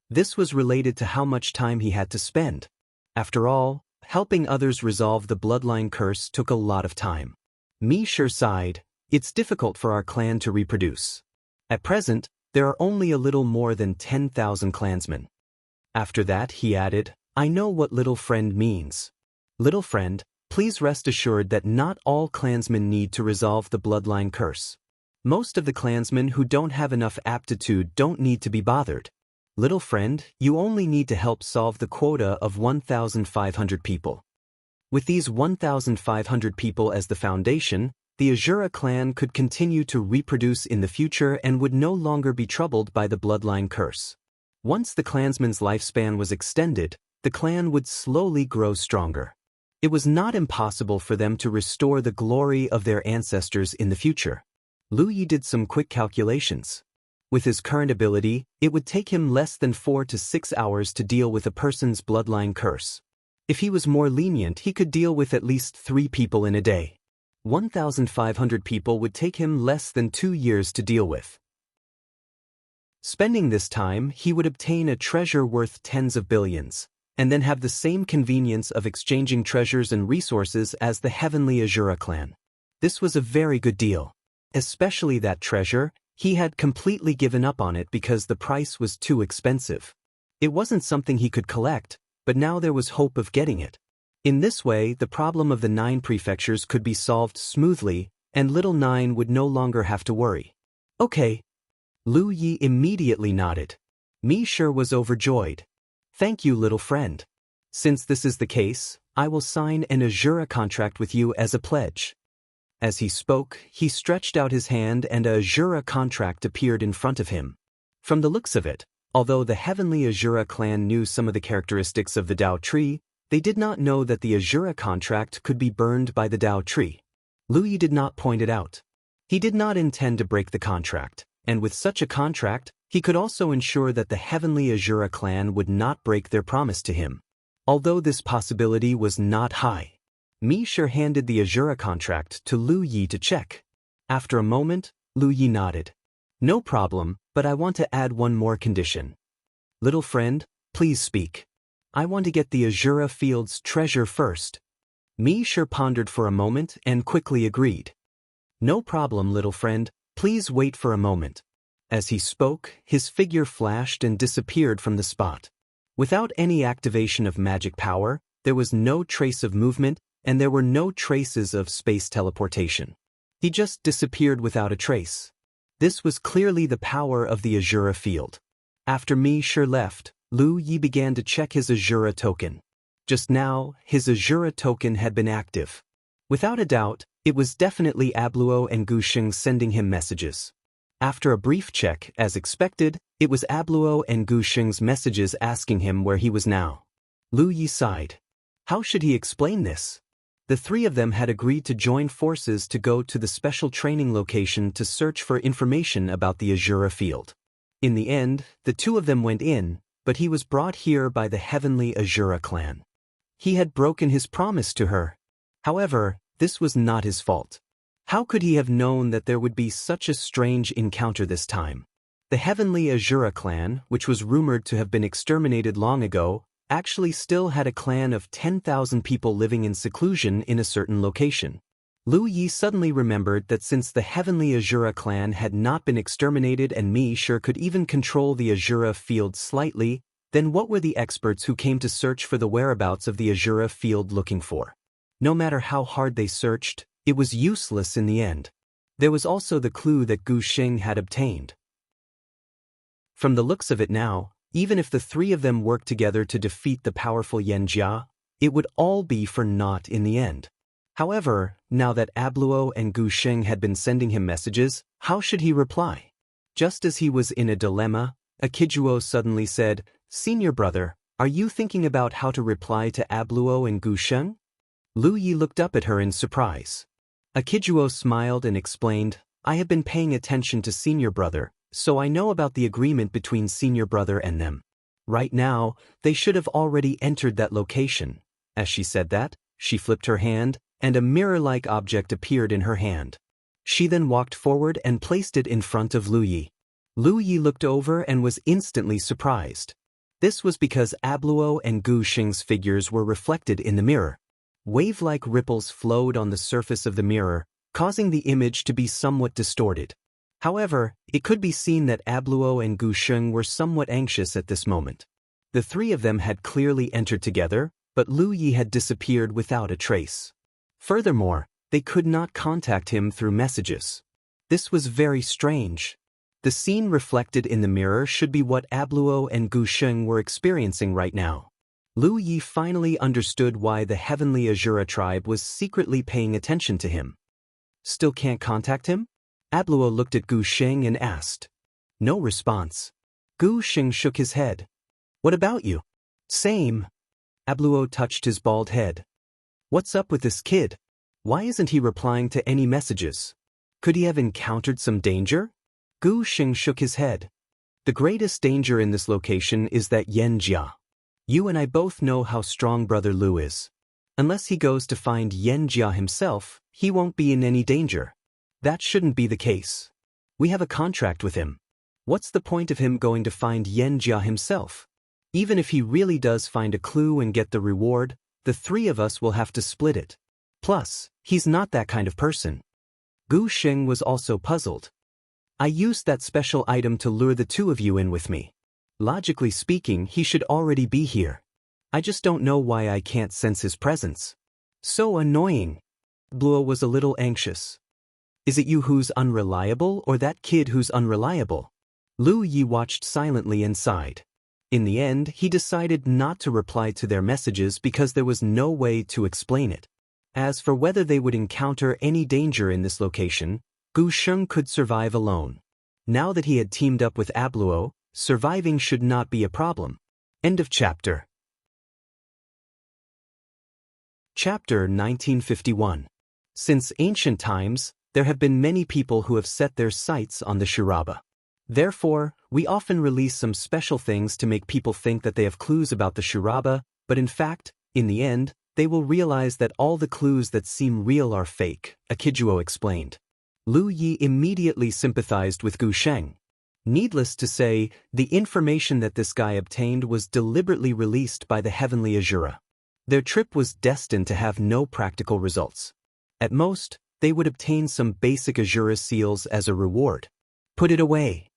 This was related to how much time he had to spend. After all, helping others resolve the bloodline curse took a lot of time. Mi sure sighed. It's difficult for our clan to reproduce. At present, there are only a little more than 10,000 clansmen. After that, he added, I know what little friend means. Little friend, please rest assured that not all clansmen need to resolve the bloodline curse. Most of the clansmen who don't have enough aptitude don't need to be bothered. Little friend, you only need to help solve the quota of 1,500 people. With these 1,500 people as the foundation, the Azura clan could continue to reproduce in the future and would no longer be troubled by the bloodline curse. Once the clansman's lifespan was extended, the clan would slowly grow stronger. It was not impossible for them to restore the glory of their ancestors in the future. Lu Yi did some quick calculations. With his current ability, it would take him less than 4 to 6 hours to deal with a person's bloodline curse. If he was more lenient, he could deal with at least 3 people in a day. 1,500 people would take him less than 2 years to deal with. Spending this time, he would obtain a treasure worth tens of billions, and then have the same convenience of exchanging treasures and resources as the heavenly Azura clan. This was a very good deal. Especially that treasure, he had completely given up on it because the price was too expensive. It wasn't something he could collect, but now there was hope of getting it. In this way, the problem of the 9 prefectures could be solved smoothly, and little 9 would no longer have to worry. Okay. Lu Yi immediately nodded. Mi sure was overjoyed. Thank you, little friend. Since this is the case, I will sign an Azura contract with you as a pledge. As he spoke, he stretched out his hand and a Azura contract appeared in front of him. From the looks of it, although the heavenly Azura clan knew some of the characteristics of the Dao tree, they did not know that the Azura contract could be burned by the Dao tree. Lu Yi did not point it out. He did not intend to break the contract, and with such a contract, he could also ensure that the heavenly Azura clan would not break their promise to him. Although this possibility was not high. Mi sure handed the Azura contract to Lu Yi to check. After a moment, Lu Yi nodded. No problem, but I want to add one more condition. Little friend, please speak. I want to get the Azura field's treasure first. Mi sure pondered for a moment and quickly agreed. No problem, little friend, please wait for a moment. As he spoke, his figure flashed and disappeared from the spot. Without any activation of magic power, there was no trace of movement, and there were no traces of space teleportation. He just disappeared without a trace. This was clearly the power of the Azura field. After Mi sure left, Lu Yi began to check his Azura token. Just now, his Azura token had been active. Without a doubt, it was definitely Abluo and Gusheng sending him messages. After a brief check, as expected, it was Abluo and Gusheng's messages asking him where he was now. Lu Yi sighed. How should he explain this? The 3 of them had agreed to join forces to go to the special training location to search for information about the Azura field. In the end, the 2 of them went in, but he was brought here by the heavenly Azura clan. He had broken his promise to her. However, this was not his fault. How could he have known that there would be such a strange encounter this time? The heavenly Azura clan, which was rumored to have been exterminated long ago, actually still had a clan of 10,000 people living in seclusion in a certain location. Lu Yi suddenly remembered that since the heavenly Azura clan had not been exterminated and Mi sure could even control the Azura field slightly, then what were the experts who came to search for the whereabouts of the Azura field looking for? No matter how hard they searched, it was useless in the end. There was also the clue that Gu Xing had obtained. From the looks of it now, even if the three of them worked together to defeat the powerful Yan Jia, it would all be for naught in the end. However, now that Abluo and Gu Xing had been sending him messages, how should he reply? Just as he was in a dilemma, Akijuo suddenly said, "Senior brother, are you thinking about how to reply to Abluo and Gu Xing?" Lu Yi looked up at her in surprise. Akijuo smiled and explained, "I have been paying attention to senior brother, so I know about the agreement between senior brother and them. Right now, they should have already entered that location." As she said that, she flipped her hand, and a mirror-like object appeared in her hand. She then walked forward and placed it in front of Lu Yi. Lu Yi looked over and was instantly surprised. This was because Abluo and Gu Xing's figures were reflected in the mirror. Wave-like ripples flowed on the surface of the mirror, causing the image to be somewhat distorted. However, it could be seen that Abluo and Gu Xing were somewhat anxious at this moment. The three of them had clearly entered together, but Lu Yi had disappeared without a trace. Furthermore, they could not contact him through messages. This was very strange. The scene reflected in the mirror should be what Abluo and Gu Xing were experiencing right now. Lu Yi finally understood why the Heavenly Azura tribe was secretly paying attention to him. Still can't contact him? Abluo looked at Gu Xing and asked. No response. Gu Xing shook his head. What about you? Same. Abluo touched his bald head. What's up with this kid? Why isn't he replying to any messages? Could he have encountered some danger? Gu Xing shook his head. The greatest danger in this location is that Yan Jia. You and I both know how strong Brother Lu is. Unless he goes to find Yan Jia himself, he won't be in any danger. That shouldn't be the case. We have a contract with him. What's the point of him going to find Yan Jia himself? Even if he really does find a clue and get the reward, the three of us will have to split it. Plus, he's not that kind of person. Gu Xing was also puzzled. I used that special item to lure the two of you in with me. Logically speaking, he should already be here. I just don't know why I can't sense his presence. So annoying. Bluo was a little anxious. Is it you who's unreliable or that kid who's unreliable? Lu Yi watched silently and sighed. In the end, he decided not to reply to their messages because there was no way to explain it. As for whether they would encounter any danger in this location, Gu Xing could survive alone. Now that he had teamed up with Abluo, surviving should not be a problem. End of chapter. Chapter 1951. Since ancient times, there have been many people who have set their sights on the Shiraba. Therefore, we often release some special things to make people think that they have clues about the Shiraba, but in fact, in the end, they will realize that all the clues that seem real are fake, Akijuo explained. Lu Yi immediately sympathized with Gu Xing. Needless to say, the information that this guy obtained was deliberately released by the Heavenly Azura. Their trip was destined to have no practical results. At most, they would obtain some basic Azura seals as a reward. Put it away.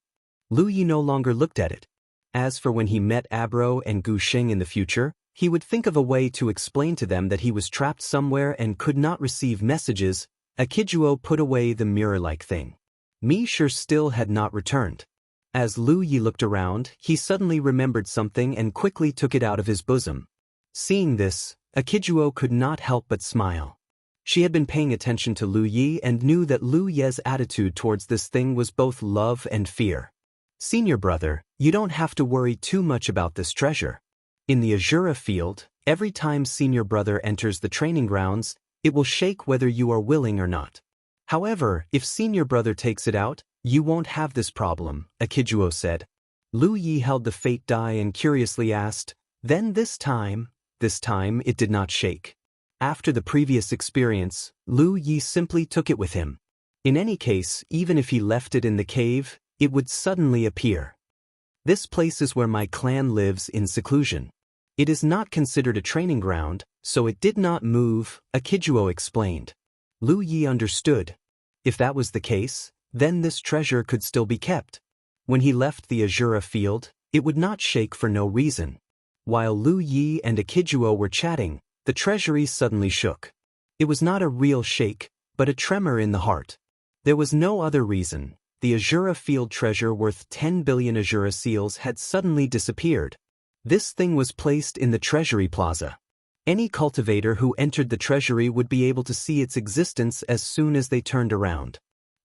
Lu Yi no longer looked at it. As for when he met Abro and Gu Xing in the future, he would think of a way to explain to them that he was trapped somewhere and could not receive messages. Akijuo put away the mirror-like thing. Mi Shi still had not returned. As Lu Yi looked around, he suddenly remembered something and quickly took it out of his bosom. Seeing this, Akijuo could not help but smile. She had been paying attention to Lu Yi and knew that Lu Ye's attitude towards this thing was both love and fear. Senior brother, you don't have to worry too much about this treasure. In the Azura field, every time senior brother enters the training grounds, it will shake whether you are willing or not. However, if senior brother takes it out, you won't have this problem, Akijuo said. Lu Yi held the fate die and curiously asked, then this time it did not shake. After the previous experience, Lu Yi simply took it with him. In any case, even if he left it in the cave, it would suddenly appear. This place is where my clan lives in seclusion. It is not considered a training ground, so it did not move, Akijuo explained. Lu Yi understood. If that was the case, then this treasure could still be kept. When he left the Azura field, it would not shake for no reason. While Lu Yi and Akijuo were chatting, the treasury suddenly shook. It was not a real shake, but a tremor in the heart. There was no other reason. The Azura field treasure worth 10 billion Azura seals had suddenly disappeared. This thing was placed in the treasury plaza. Any cultivator who entered the treasury would be able to see its existence as soon as they turned around.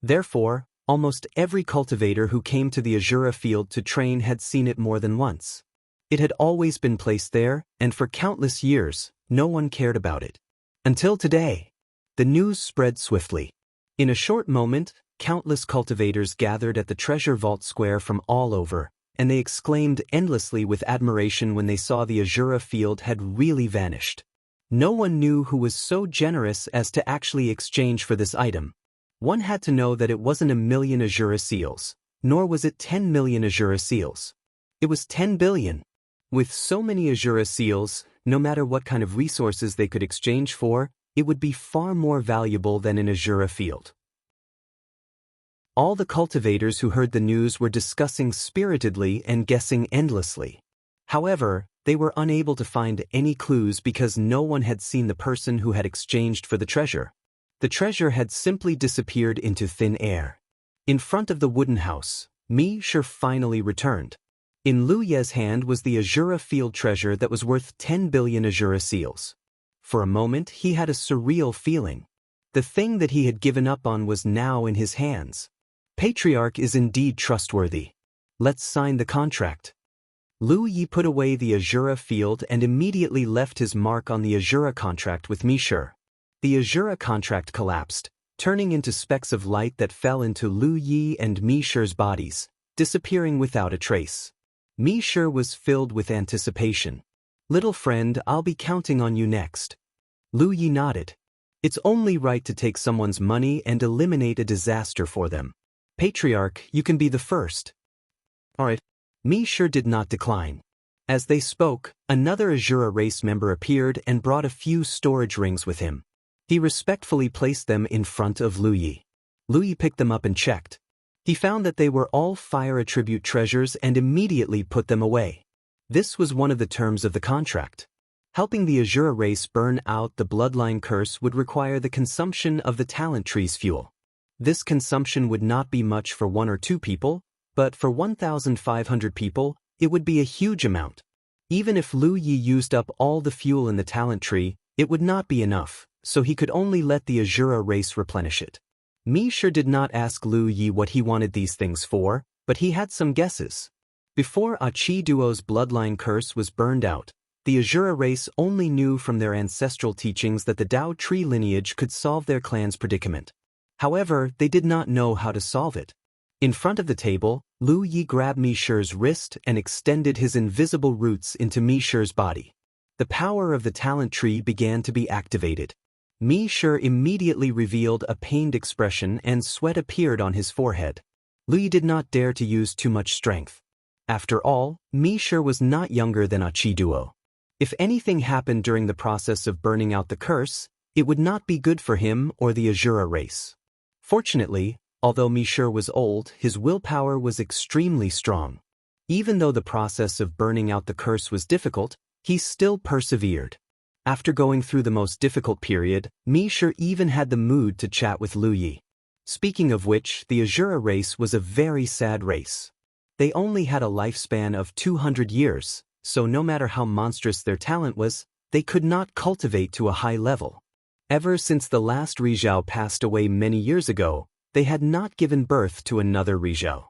Therefore, almost every cultivator who came to the Azura field to train had seen it more than once. It had always been placed there, and for countless years, no one cared about it. Until today. The news spread swiftly. In a short moment, countless cultivators gathered at the treasure vault square from all over, and they exclaimed endlessly with admiration when they saw the Azura field had really vanished. No one knew who was so generous as to actually exchange for this item. One had to know that it wasn't 1,000,000 Azura seals, nor was it 10 million Azura seals. It was 10 billion. With so many Azura seals, no matter what kind of resources they could exchange for, it would be far more valuable than an Azura field. All the cultivators who heard the news were discussing spiritedly and guessing endlessly. However, they were unable to find any clues because no one had seen the person who had exchanged for the treasure. The treasure had simply disappeared into thin air. In front of the wooden house, Mi-Shi finally returned. In Lu Ye's hand was the Azura field treasure that was worth 10 billion Azura seals. For a moment he had a surreal feeling. The thing that he had given up on was now in his hands. Patriarch is indeed trustworthy. Let's sign the contract. Lu Yi put away the Azura field and immediately left his mark on the Azura contract with Mi-Shi. The Azura contract collapsed, turning into specks of light that fell into Lu Yi and Mi-Shi's bodies, disappearing without a trace. Mi-Shi was filled with anticipation. Little friend, I'll be counting on you next. Lu Yi nodded. It's only right to take someone's money and eliminate a disaster for them. Patriarch, you can be the first. Alright. Mi-Shi did not decline. As they spoke, another Azura race member appeared and brought a few storage rings with him. He respectfully placed them in front of Lu Yi. Lu Yi picked them up and checked. He found that they were all fire attribute treasures and immediately put them away. This was one of the terms of the contract. Helping the Azura race burn out the bloodline curse would require the consumption of the talent tree's fuel. This consumption would not be much for 1 or 2 people, but for 1,500 people, it would be a huge amount. Even if Lu Yi used up all the fuel in the talent tree, it would not be enough, so he could only let the Azura race replenish it. Mi-Shi did not ask Lu Yi what he wanted these things for, but he had some guesses. Before Achi Duo's bloodline curse was burned out, the Azura race only knew from their ancestral teachings that the Dao tree lineage could solve their clan's predicament. However, they did not know how to solve it. In front of the table, Lu Yi grabbed Mi-Shi's wrist and extended his invisible roots into Mi-Shi's body. The power of the talent tree began to be activated. Mi-Shi immediately revealed a pained expression and sweat appeared on his forehead. Lu Yi did not dare to use too much strength. After all, Mi-Shi was not younger than Achi Duo. If anything happened during the process of burning out the curse, it would not be good for him or the Azura race. Fortunately, although Mi-Shi was old, his willpower was extremely strong. Even though the process of burning out the curse was difficult, he still persevered. After going through the most difficult period, Mi-Shi even had the mood to chat with Lu Yi. Speaking of which, the Azura race was a very sad race. They only had a lifespan of 200 years, so no matter how monstrous their talent was, they could not cultivate to a high level. Ever since the last Rizhao passed away many years ago, they had not given birth to another Rizhao.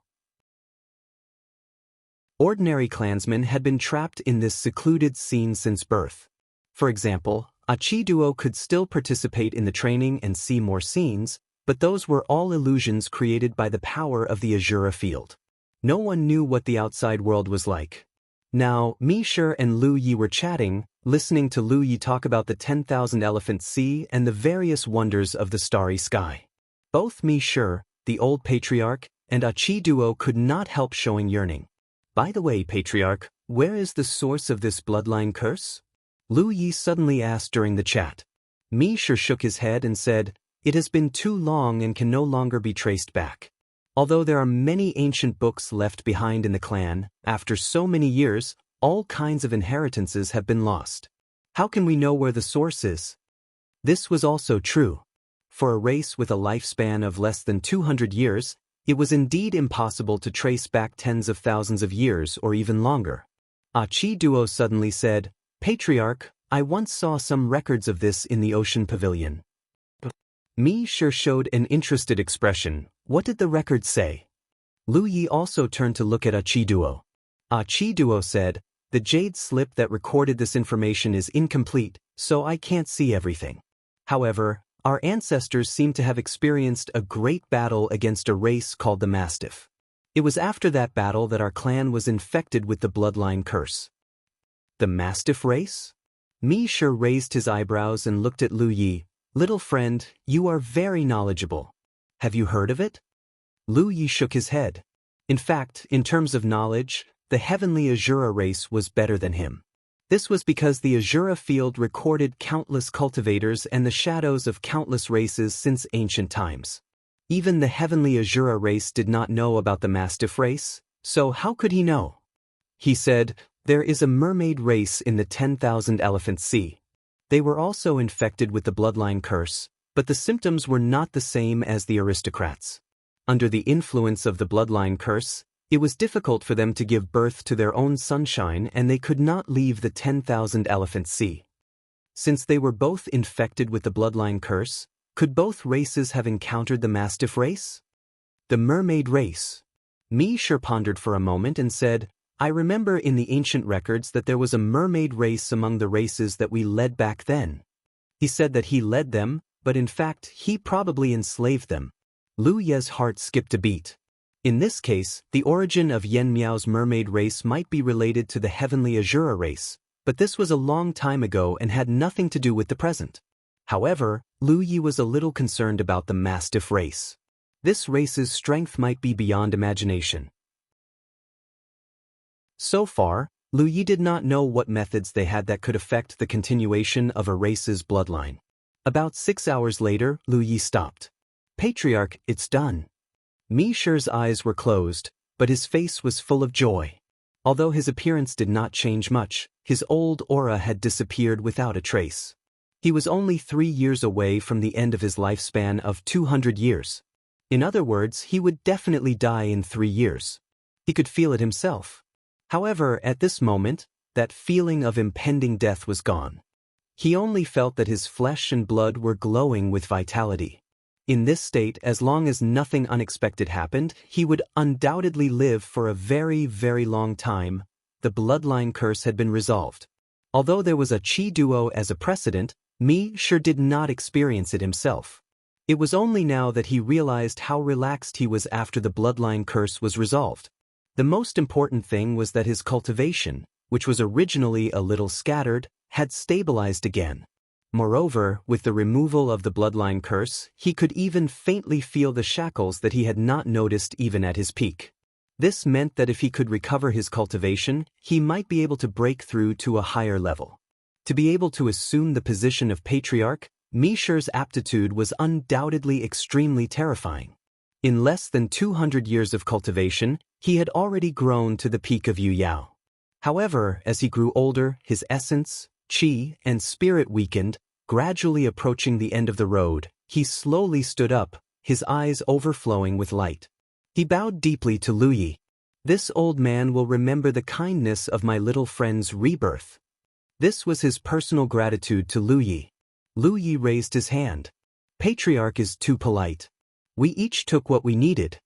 Ordinary clansmen had been trapped in this secluded scene since birth. For example, Achi Duo could still participate in the training and see more scenes, but those were all illusions created by the power of the Azura field. No one knew what the outside world was like. Now, Mi-Shi and Lu Yi were chatting, listening to Lu Yi talk about the 10,000 elephant sea and the various wonders of the starry sky. Both Mi-Shi, the old patriarch, and Achi Duo could not help showing yearning. By the way, patriarch, where is the source of this bloodline curse? Lu Yi suddenly asked during the chat. Mi-Shi shook his head and said, "It has been too long and can no longer be traced back. Although there are many ancient books left behind in the clan, after so many years, all kinds of inheritances have been lost. How can we know where the source is?" This was also true. for a race with a lifespan of less than 200 years, it was indeed impossible to trace back tens of thousands of years or even longer. Qi Duo suddenly said, "Patriarch, I once saw some records of this in the ocean pavilion." Mi Shi showed an interested expression. What did the records say? Lu Yi also turned to look at Qi Duo. Qi Duo said, "The jade slip that recorded this information is incomplete, so I can't see everything. However, our ancestors seem to have experienced a great battle against a race called the Mastiff. It was after that battle that our clan was infected with the bloodline curse." The Mastiff race? Mi Shi raised his eyebrows and looked at Lu Yi. "Little friend, you are very knowledgeable. Have you heard of it?" Lu Yi shook his head. In fact, in terms of knowledge, the heavenly Azura race was better than him. This was because the Azura field recorded countless cultivators and the shadows of countless races since ancient times. Even the heavenly Azura race did not know about the Mastiff race, so how could he know? He said, "There is a mermaid race in the 10,000 Elephant Sea. They were also infected with the bloodline curse, but the symptoms were not the same as the aristocrats. Under the influence of the bloodline curse, it was difficult for them to give birth to their own sunshine and they could not leave the 10,000 Elephant Sea. Since they were both infected with the bloodline curse, could both races have encountered the Mastiff race? The mermaid race." Mi Shi pondered for a moment and said, "I remember in the ancient records that there was a mermaid race among the races that we led back then." He said that he led them, but in fact he probably enslaved them. Lu Ye's heart skipped a beat. In this case, the origin of Yen Miao's mermaid race might be related to the heavenly Azura race, but this was a long time ago and had nothing to do with the present. However, Lu Yi was a little concerned about the Mastiff race. This race's strength might be beyond imagination. So far, Lu Yi did not know what methods they had that could affect the continuation of a race's bloodline. About 6 hours later, Lu Yi stopped. "Patriarch, it's done." Mi Shi's eyes were closed, but his face was full of joy. Although his appearance did not change much, his old aura had disappeared without a trace. He was only 3 years away from the end of his lifespan of 200 years. In other words, he would definitely die in 3 years. He could feel it himself. However, at this moment, that feeling of impending death was gone. He only felt that his flesh and blood were glowing with vitality. In this state, as long as nothing unexpected happened, he would undoubtedly live for a very, very long time. The bloodline curse had been resolved. Although there was a Qi Duo as a precedent, Mi Shi did not experience it himself. It was only now that he realized how relaxed he was after the bloodline curse was resolved. The most important thing was that his cultivation, which was originally a little scattered, had stabilized again. Moreover, with the removal of the bloodline curse, he could even faintly feel the shackles that he had not noticed even at his peak. This meant that if he could recover his cultivation, he might be able to break through to a higher level. To be able to assume the position of patriarch, Mi Shi's aptitude was undoubtedly extremely terrifying. In less than 200 years of cultivation, he had already grown to the peak of Yu Yao. However, as he grew older, his essence, qi, and spirit weakened, gradually approaching the end of the road. He slowly stood up, his eyes overflowing with light. He bowed deeply to Lu Yi. "This old man will remember the kindness of my little friend's rebirth." This was his personal gratitude to Lu Yi. Lu Yi raised his hand. "Patriarch is too polite. We each took what we needed."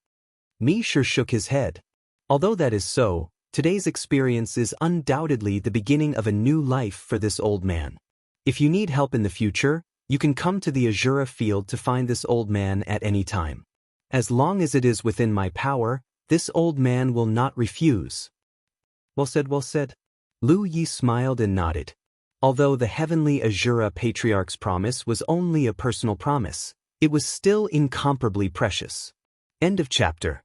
Mi Shi shook his head. "Although that is so, today's experience is undoubtedly the beginning of a new life for this old man. If you need help in the future, you can come to the Azura field to find this old man at any time. As long as it is within my power, this old man will not refuse." Well said, well said. Lu Yi smiled and nodded. Although the heavenly Azura patriarch's promise was only a personal promise, it was still incomparably precious. End of chapter.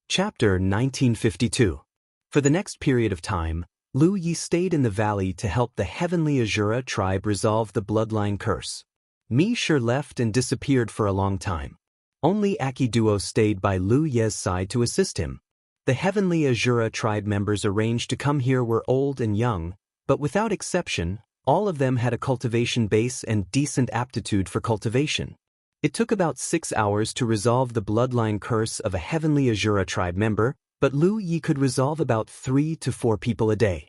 Chapter 1952. For the next period of time, Lu Yi stayed in the valley to help the heavenly Azura tribe resolve the bloodline curse. Mi Shi left and disappeared for a long time. Only Aki Duo stayed by Lu Ye's side to assist him. The heavenly Azura tribe members arranged to come here were old and young, but without exception, All of them had a cultivation base and decent aptitude for cultivation. It took about 6 hours to resolve the bloodline curse of a heavenly Azura tribe member, but Lu Yi could resolve about 3 to 4 people a day.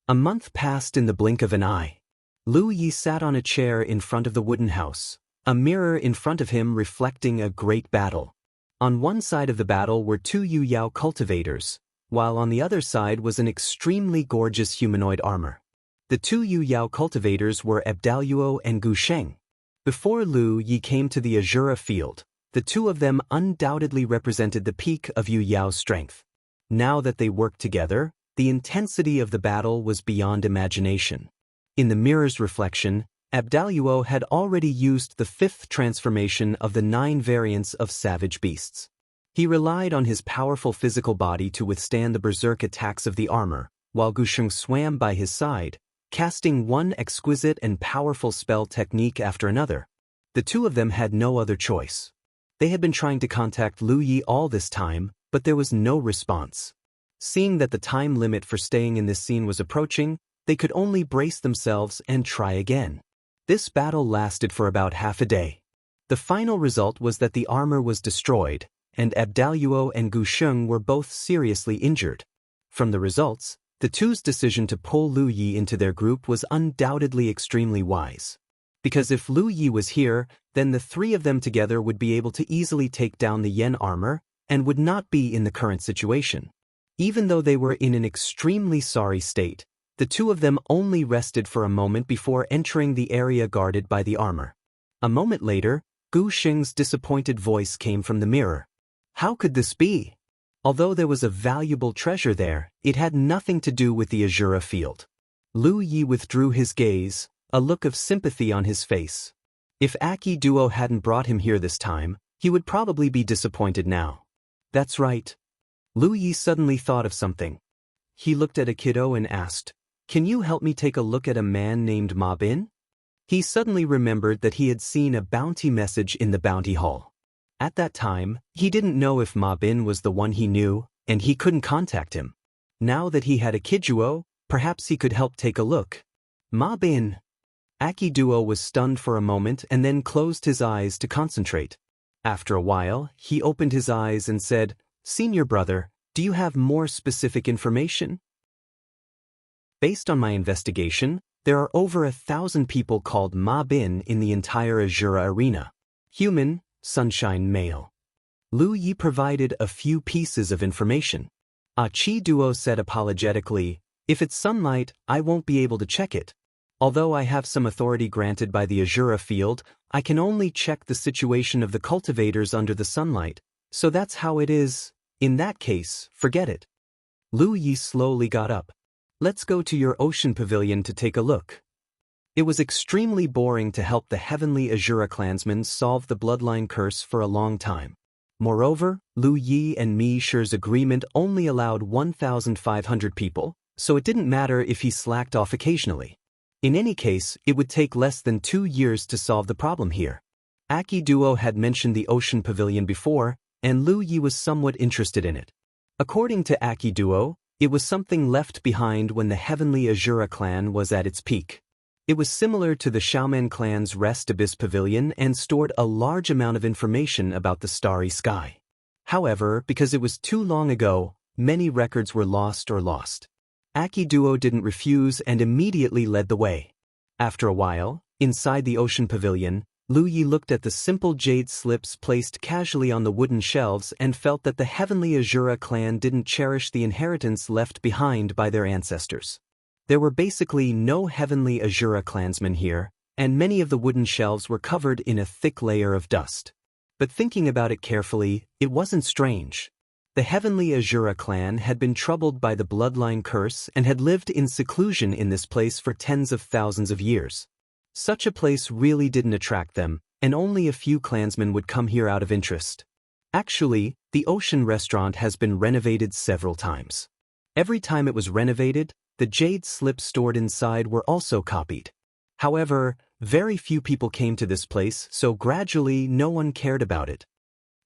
A month passed in the blink of an eye. Lu Yi sat on a chair in front of the wooden house, a mirror in front of him reflecting a great battle. On one side of the battle were 2 Yu Yao cultivators, while on the other side was an extremely gorgeous humanoid armor. The 2 Yu Yao cultivators were Abdaluo and Gu Sheng. Before Lu Yi came to the Azura field, the two of them undoubtedly represented the peak of Yu Yao's strength. Now that they worked together, the intensity of the battle was beyond imagination. In the mirror's reflection, Abdaluo had already used the 5th transformation of the 9 variants of savage beasts. He relied on his powerful physical body to withstand the berserk attacks of the armor, while Gu Sheng swam by his side, casting one exquisite and powerful spell technique after another. The two of them had no other choice. They had been trying to contact Lu Yi all this time, but there was no response. Seeing that the time limit for staying in this scene was approaching, they could only brace themselves and try again. This battle lasted for about half a day. The final result was that the armor was destroyed, and Abdaluo and Gu Sheng were both seriously injured. From the results, the two's decision to pull Lu Yi into their group was undoubtedly extremely wise. Because if Lu Yi was here, then the 3 of them together would be able to easily take down the Yen armor and would not be in the current situation. Even though they were in an extremely sorry state, the 2 of them only rested for a moment before entering the area guarded by the armor. A moment later, Gu Sheng's disappointed voice came from the mirror. How could this be? Although there was a valuable treasure there, it had nothing to do with the Azura field. Lu Yi withdrew his gaze, a look of sympathy on his face. If Aki Duo hadn't brought him here this time, he would probably be disappointed now. That's right. Lu Yi suddenly thought of something. He looked at Akido and asked, "Can you help me take a look at a man named Ma Bin?" He suddenly remembered that he had seen a bounty message in the bounty hall. At that time, he didn't know if Ma Bin was the one he knew, and he couldn't contact him. Now that he had a Kijuo, perhaps he could help take a look. Ma Bin. Aki Duo was stunned for a moment and then closed his eyes to concentrate. After a while, he opened his eyes and said, "Senior brother, do you have more specific information?" Based on my investigation, there are over 1,000 people called Ma Bin in the entire Azura arena. Human, sunshine male. Lu Yi provided a few pieces of information. Chi Duo said apologetically, "If it's sunlight, I won't be able to check it. Although I have some authority granted by the Azura field, I can only check the situation of the cultivators under the sunlight, so that's how it is. In that case, forget it." Lu Yi slowly got up. "Let's go to your ocean pavilion to take a look." It was extremely boring to help the heavenly Azura clansmen solve the bloodline curse for a long time. Moreover, Lu Yi and Mi Shi's agreement only allowed 1,500 people, so it didn't matter if he slacked off occasionally. In any case, it would take less than 2 years to solve the problem here. Aki Duo had mentioned the ocean pavilion before, and Lu Yi was somewhat interested in it. According to Aki Duo, it was something left behind when the heavenly Azura clan was at its peak. It was similar to the Xiaomen clan's Rest Abyss Pavilion and stored a large amount of information about the starry sky. However, because it was too long ago, many records were lost. Aki Duo didn't refuse and immediately led the way. After a while, inside the ocean pavilion, Lu Yi looked at the simple jade slips placed casually on the wooden shelves and felt that the heavenly Azura clan didn't cherish the inheritance left behind by their ancestors. There were basically no heavenly Azura clansmen here, and many of the wooden shelves were covered in a thick layer of dust. But thinking about it carefully, it wasn't strange. The heavenly Azura clan had been troubled by the bloodline curse and had lived in seclusion in this place for tens of thousands of years. Such a place really didn't attract them, and only a few clansmen would come here out of interest. Actually, the ocean restaurant has been renovated several times. Every time it was renovated, the jade slips stored inside were also copied. However, very few people came to this place, so gradually no one cared about it.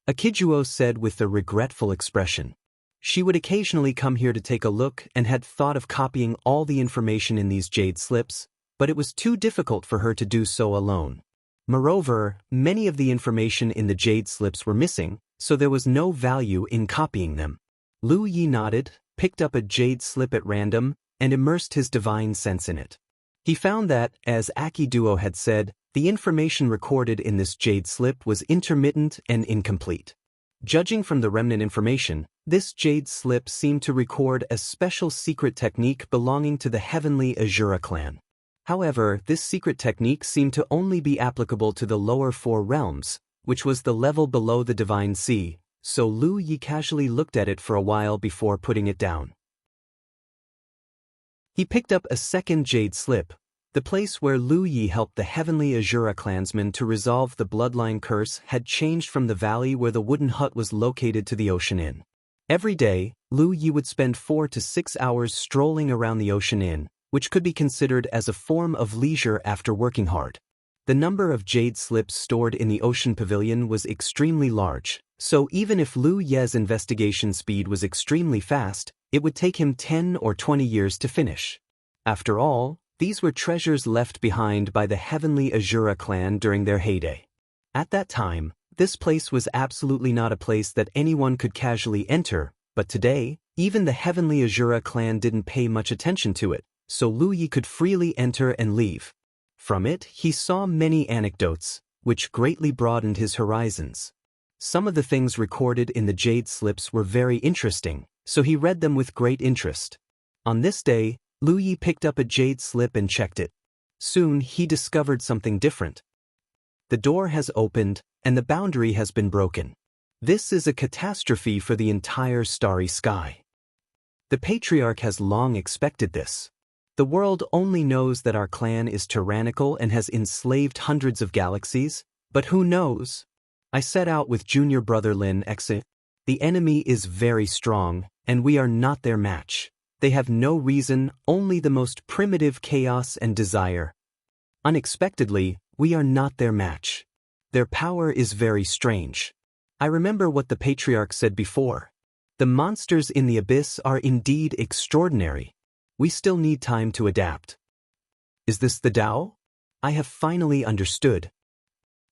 Akijuo said with a regretful expression. She would occasionally come here to take a look and had thought of copying all the information in these jade slips, but it was too difficult for her to do so alone. Moreover, many of the information in the jade slips were missing, so there was no value in copying them. Lu Yi nodded, picked up a jade slip at random, and immersed his divine sense in it. He found that, as Akiduo had said, the information recorded in this jade slip was intermittent and incomplete. Judging from the remnant information, this jade slip seemed to record a special secret technique belonging to the heavenly Azura clan. However, this secret technique seemed to only be applicable to the lower 4 realms, which was the level below the Divine Sea, so Lu Yi casually looked at it for a while before putting it down. He picked up a second jade slip, the place where Lu Yi helped the heavenly Azura clansmen to resolve the bloodline curse had changed from the valley where the wooden hut was located to the Ocean Inn. Every day, Lu Yi would spend 4 to 6 hours strolling around the Ocean Inn, which could be considered as a form of leisure after working hard. The number of jade slips stored in the Ocean Pavilion was extremely large, so even if Lu Ye's investigation speed was extremely fast, it would take him 10 or 20 years to finish. After all, these were treasures left behind by the heavenly Azura clan during their heyday. At that time, this place was absolutely not a place that anyone could casually enter, but today, even the heavenly Azura clan didn't pay much attention to it, so Lu Yi could freely enter and leave. From it, he saw many anecdotes, which greatly broadened his horizons. Some of the things recorded in the jade slips were very interesting, so he read them with great interest. On this day, Lu Yi picked up a jade slip and checked it. Soon, he discovered something different. The door has opened, and the boundary has been broken. This is a catastrophe for the entire starry sky. The patriarch has long expected this. The world only knows that our clan is tyrannical and has enslaved hundreds of galaxies, but who knows? I set out with junior brother Lin Xe. The enemy is very strong, and we are not their match. They have no reason, only the most primitive chaos and desire. Unexpectedly, we are not their match. Their power is very strange. I remember what the patriarch said before. The monsters in the abyss are indeed extraordinary. We still need time to adapt. Is this the Tao? I have finally understood.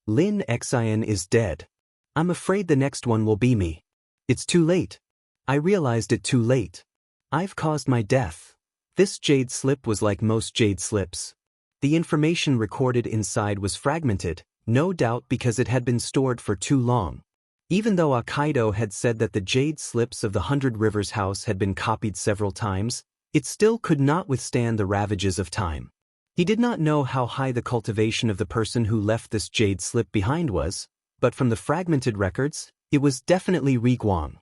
Lin Xian is dead. I'm afraid the next one will be me. It's too late. I realized it too late. I've caused my death. This jade slip was like most jade slips. The information recorded inside was fragmented, no doubt because it had been stored for too long. Even though Akaido had said that the jade slips of the 100 Rivers house had been copied several times, it still could not withstand the ravages of time. He did not know how high the cultivation of the person who left this jade slip behind was, but from the fragmented records, it was definitely Ri Guang.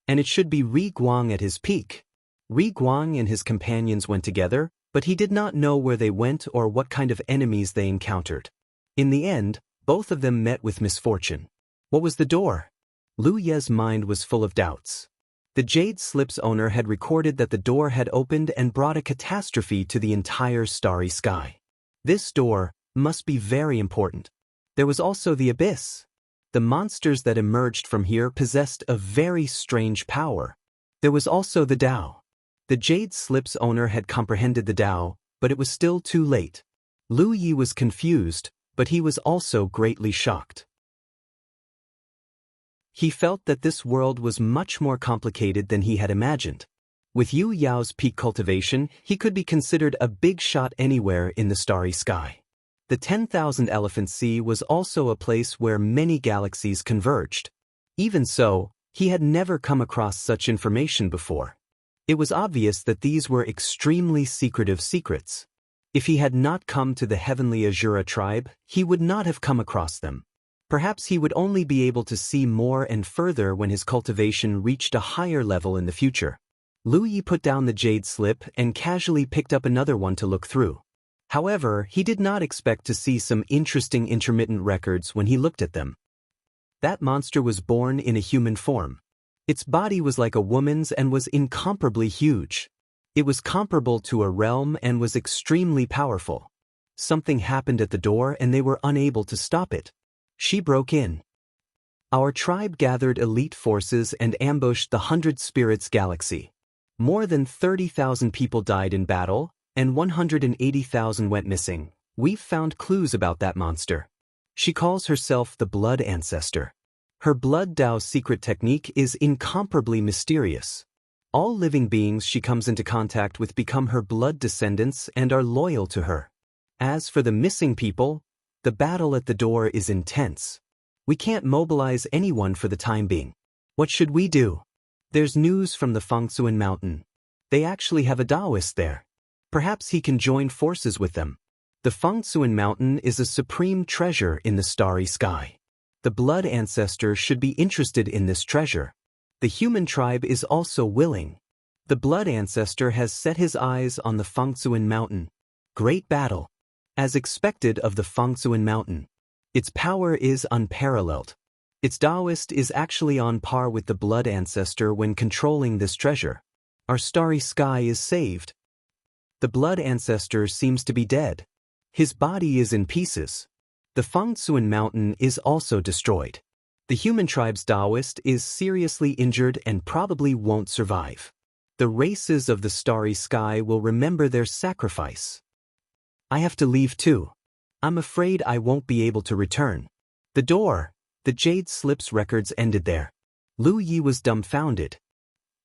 And it should be Ri Guang at his peak. Ri Guang and his companions went together, but he did not know where they went or what kind of enemies they encountered. In the end, both of them met with misfortune. What was the door? Lu Ye's mind was full of doubts. The jade slip's owner had recorded that the door had opened and brought a catastrophe to the entire starry sky. This door must be very important. There was also the abyss. The monsters that emerged from here possessed a very strange power. There was also the Tao. The jade slip's owner had comprehended the Tao, but it was still too late. Lu Yi was confused, but he was also greatly shocked. He felt that this world was much more complicated than he had imagined. With Yu Yao's peak cultivation, he could be considered a big shot anywhere in the starry sky. The 10,000 Elephant Sea was also a place where many galaxies converged. Even so, he had never come across such information before. It was obvious that these were extremely secretive secrets. If he had not come to the heavenly Azura tribe, he would not have come across them. Perhaps he would only be able to see more and further when his cultivation reached a higher level in the future. Lu Yi put down the jade slip and casually picked up another one to look through. However, he did not expect to see some interesting intermittent records when he looked at them. That monster was born in a human form. Its body was like a woman's and was incomparably huge. It was comparable to a realm and was extremely powerful. Something happened at the door and they were unable to stop it. She broke in. Our tribe gathered elite forces and ambushed the 100 Spirits galaxy. More than 30,000 people died in battle, and 180,000 went missing. We've found clues about that monster. She calls herself the Blood Ancestor. Her Blood Dao's secret technique is incomparably mysterious. All living beings she comes into contact with become her blood descendants and are loyal to her. As for the missing people, the battle at the door is intense. We can't mobilize anyone for the time being. What should we do? There's news from the Fangsuan Mountain. They actually have a Taoist there. Perhaps he can join forces with them. The Fangsuan Mountain is a supreme treasure in the starry sky. The Blood Ancestor should be interested in this treasure. The human tribe is also willing. The Blood Ancestor has set his eyes on the Fangsuan Mountain. Great battle. As expected of the Fangsuan Mountain. Its power is unparalleled. Its Taoist is actually on par with the Blood Ancestor when controlling this treasure. Our starry sky is saved. The Blood Ancestor seems to be dead. His body is in pieces. The Fangsuan Mountain is also destroyed. The human tribe's Taoist is seriously injured and probably won't survive. The races of the starry sky will remember their sacrifice. I have to leave too. I'm afraid I won't be able to return. The door, the Jade Slip's records ended there. Lu Yi was dumbfounded.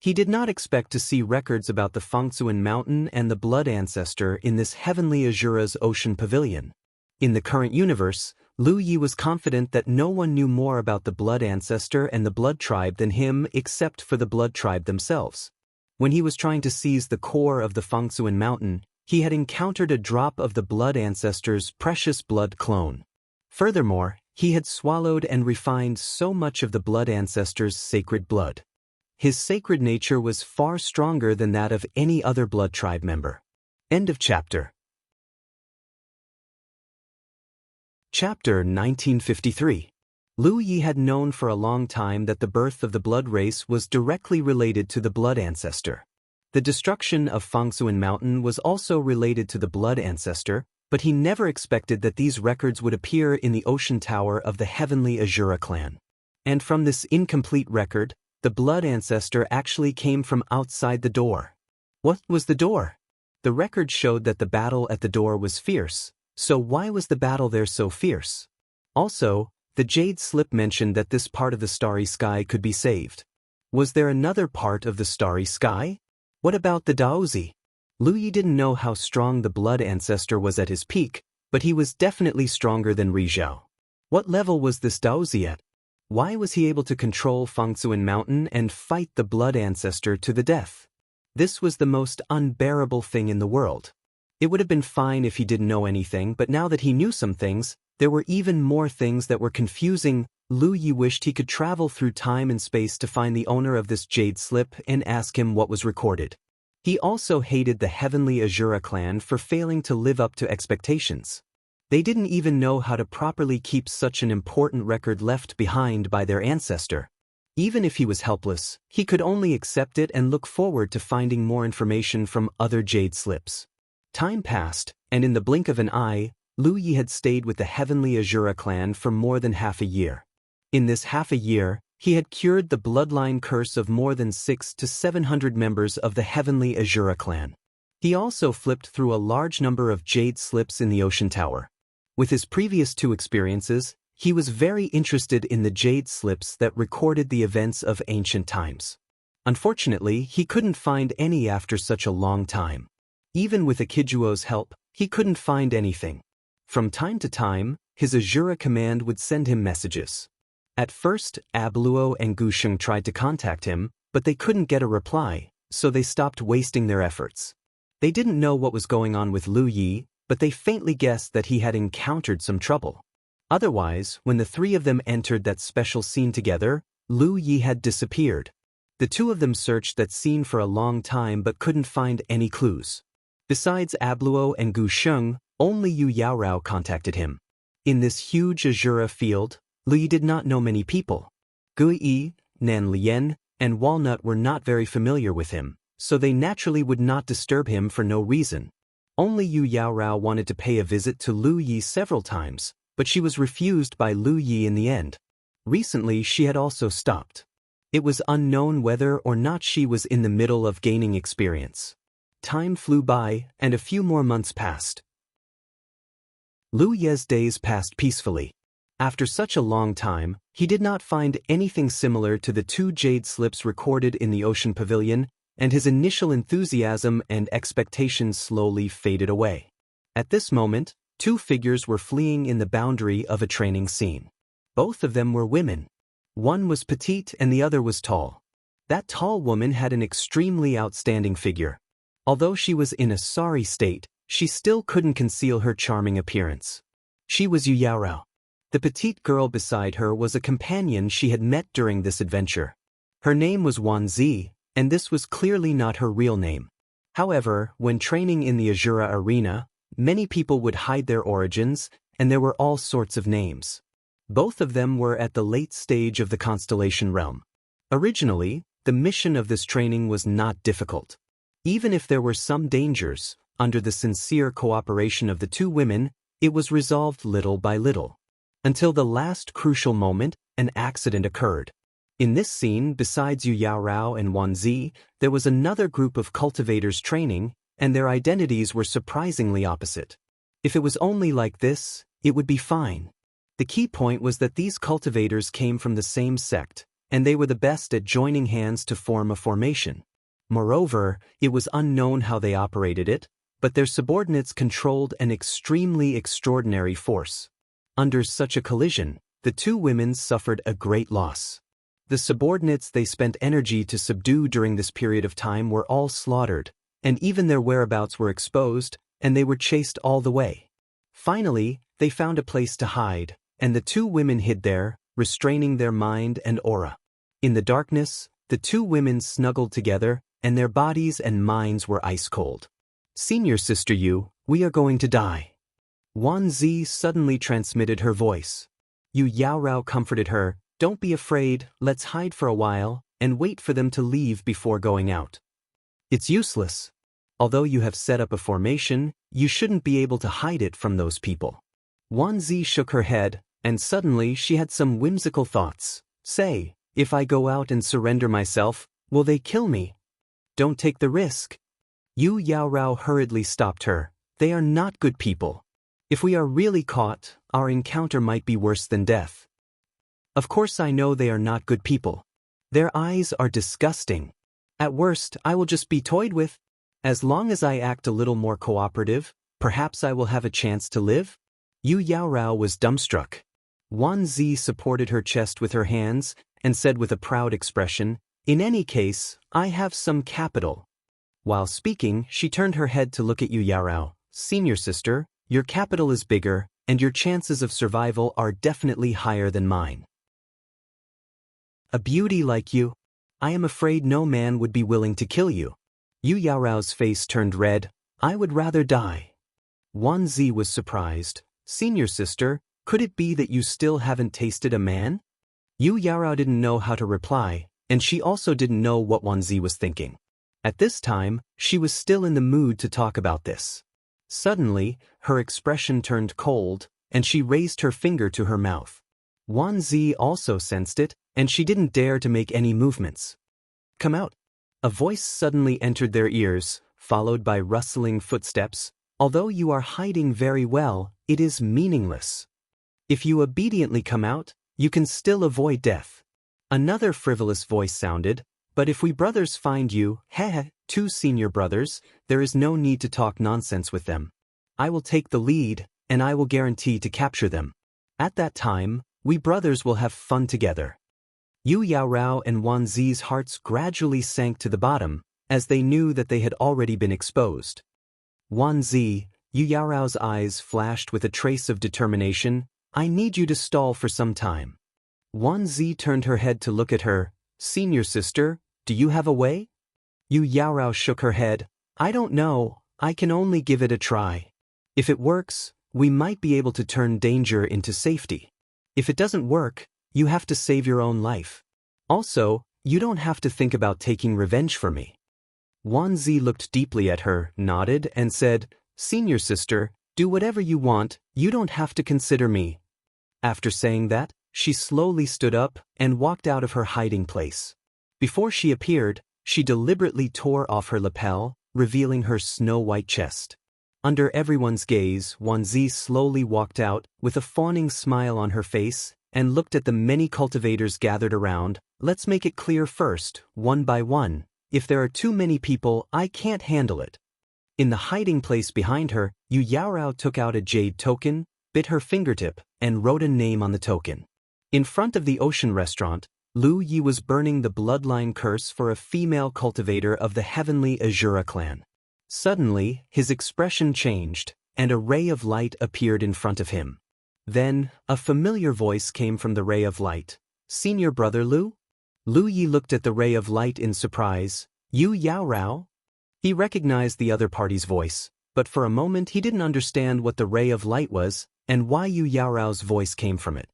He did not expect to see records about the Fangsuan Mountain and the Blood Ancestor in this heavenly Azura's ocean pavilion. In the current universe, Lu Yi was confident that no one knew more about the Blood Ancestor and the Blood Tribe than him except for the Blood Tribe themselves. When he was trying to seize the core of the Fangsuan Mountain, he had encountered a drop of the Blood Ancestor's precious blood clone. Furthermore, he had swallowed and refined so much of the Blood Ancestor's sacred blood. His sacred nature was far stronger than that of any other Blood Tribe member. End of chapter. Chapter 1953. Lu Yi had known for a long time that the birth of the blood race was directly related to the Blood Ancestor. The destruction of Fangsuan Mountain was also related to the Blood Ancestor, but he never expected that these records would appear in the ocean tower of the heavenly Azura clan. And from this incomplete record, the Blood Ancestor actually came from outside the door. What was the door? The record showed that the battle at the door was fierce. So why was the battle there so fierce? Also, the Jade Slip mentioned that this part of the starry sky could be saved. Was there another part of the starry sky? What about the Daozi? Lu Yi didn't know how strong the Blood Ancestor was at his peak, but he was definitely stronger than Rizhao. What level was this Daozi at? Why was he able to control Fangsuan Mountain and fight the Blood Ancestor to the death? This was the most unbearable thing in the world. It would have been fine if he didn't know anything, but now that he knew some things, there were even more things that were confusing. Lu Yi wished he could travel through time and space to find the owner of this Jade Slip and ask him what was recorded. He also hated the heavenly Azura clan for failing to live up to expectations. They didn't even know how to properly keep such an important record left behind by their ancestor. Even if he was helpless, he could only accept it and look forward to finding more information from other Jade Slips. Time passed, and in the blink of an eye, Lu Yi had stayed with the heavenly Azura clan for more than half a year. In this half a year, he had cured the bloodline curse of more than 600 to 700 members of the heavenly Azura clan. He also flipped through a large number of Jade Slips in the ocean tower. With his previous 2 experiences, he was very interested in the Jade Slips that recorded the events of ancient times. Unfortunately, he couldn't find any after such a long time. Even with Akijuo's help, he couldn't find anything. From time to time, his Azura command would send him messages. At first, Abluo and Gusheng tried to contact him, but they couldn't get a reply, so they stopped wasting their efforts. They didn't know what was going on with Lu Yi, but they faintly guessed that he had encountered some trouble. Otherwise, when the 3 of them entered that special scene together, Lu Yi had disappeared. The 2 of them searched that scene for a long time but couldn't find any clues. Besides Abluo and Gusheng, only Yu Yaorao contacted him. In this huge Azura field, Lu Yi did not know many people. Gui Yi, Nan Lian, and Walnut were not very familiar with him, so they naturally would not disturb him for no reason. Only Yu Yaorao wanted to pay a visit to Lu Yi several times, but she was refused by Lu Yi in the end. Recently she had also stopped. It was unknown whether or not she was in the middle of gaining experience. Time flew by, and a few more months passed. Lu Ye's days passed peacefully. After such a long time, he did not find anything similar to the 2 jade slips recorded in the ocean pavilion, and his initial enthusiasm and expectations slowly faded away. At this moment, 2 figures were fleeing in the boundary of a training scene. Both of them were women. One was petite and the other was tall. That tall woman had an extremely outstanding figure. Although she was in a sorry state, she still couldn't conceal her charming appearance. She was Yu Yaorao. The petite girl beside her was a companion she had met during this adventure. Her name was Wan Zi, and this was clearly not her real name. However, when training in the Azura arena, many people would hide their origins, and there were all sorts of names. Both of them were at the late stage of the constellation realm. Originally, the mission of this training was not difficult. Even if there were some dangers, under the sincere cooperation of the 2 women, it was resolved little by little. Until the last crucial moment, an accident occurred. In this scene, besides Yu Yaorao and Wan Zi, there was another group of cultivators training, and their identities were surprisingly opposite. If it was only like this, it would be fine. The key point was that these cultivators came from the same sect, and they were the best at joining hands to form a formation. Moreover, it was unknown how they operated it, but their subordinates controlled an extremely extraordinary force. Under such a collision, the 2 women suffered a great loss. The subordinates they spent energy to subdue during this period of time were all slaughtered, and even their whereabouts were exposed, and they were chased all the way. Finally, they found a place to hide, and the 2 women hid there, restraining their mind and aura. In the darkness, the 2 women snuggled together, and their bodies and minds were ice cold. "Senior Sister Yu, we are going to die." Wan Zi suddenly transmitted her voice. Yu Yaorao comforted her, "Don't be afraid, let's hide for a while, and wait for them to leave before going out." "It's useless. Although you have set up a formation, you shouldn't be able to hide it from those people." Wan Zi shook her head, and suddenly she had some whimsical thoughts. "Say, if I go out and surrender myself, will they kill me?" "Don't take the risk." Yu Yaorao hurriedly stopped her. "They are not good people. If we are really caught, our encounter might be worse than death." "Of course I know they are not good people. Their eyes are disgusting. At worst, I will just be toyed with. As long as I act a little more cooperative, perhaps I will have a chance to live." Yu Yaorao was dumbstruck. Wan Zi supported her chest with her hands and said with a proud expression, "In any case, I have some capital." While speaking, she turned her head to look at Yu Yaorao. "Senior sister, your capital is bigger, and your chances of survival are definitely higher than mine. A beauty like you, I am afraid no man would be willing to kill you." Yu Yaorao's face turned red. "I would rather die." Wan Zi was surprised. "Senior sister, could it be that you still haven't tasted a man?" Yu Yaorao didn't know how to reply, and she also didn't know what Wan Zi was thinking. At this time, she was still in the mood to talk about this. Suddenly, her expression turned cold, and she raised her finger to her mouth. Wan Zi also sensed it, and she didn't dare to make any movements. "Come out." A voice suddenly entered their ears, followed by rustling footsteps. "Although you are hiding very well, it is meaningless. If you obediently come out, you can still avoid death." Another frivolous voice sounded, "But if we brothers find you, 2 senior brothers, there is no need to talk nonsense with them. I will take the lead, and I will guarantee to capture them. At that time, we brothers will have fun together." Yu Yaorao and Wan Zi's hearts gradually sank to the bottom, as they knew that they had already been exposed. "Wan Zi," Yu Yaorao's eyes flashed with a trace of determination, "I need you to stall for some time." Wan Zi turned her head to look at her. "Senior sister, do you have a way?" Yu Yaorao shook her head. "I don't know, I can only give it a try. If it works, we might be able to turn danger into safety. If it doesn't work, you have to save your own life. Also, you don't have to think about taking revenge for me." Wan Zi looked deeply at her, nodded, and said, "Senior sister, do whatever you want, you don't have to consider me." After saying that, she slowly stood up and walked out of her hiding place. Before she appeared, she deliberately tore off her lapel, revealing her snow-white chest. Under everyone's gaze, Wanzi slowly walked out, with a fawning smile on her face, and looked at the many cultivators gathered around. Let's make it clear first, one by one. If there are too many people, I can't handle it. In the hiding place behind her, Yu Yaorao took out a jade token, bit her fingertip, and wrote a name on the token. In front of the ocean restaurant, Lu Yi was burning the bloodline curse for a female cultivator of the heavenly Azura clan. Suddenly, his expression changed, and a ray of light appeared in front of him. Then, a familiar voice came from the ray of light. "Senior brother Lu?" Lu Yi looked at the ray of light in surprise. "Yu Yaorao?" He recognized the other party's voice, but for a moment he didn't understand what the ray of light was, and why Yu Yaorao's voice came from it.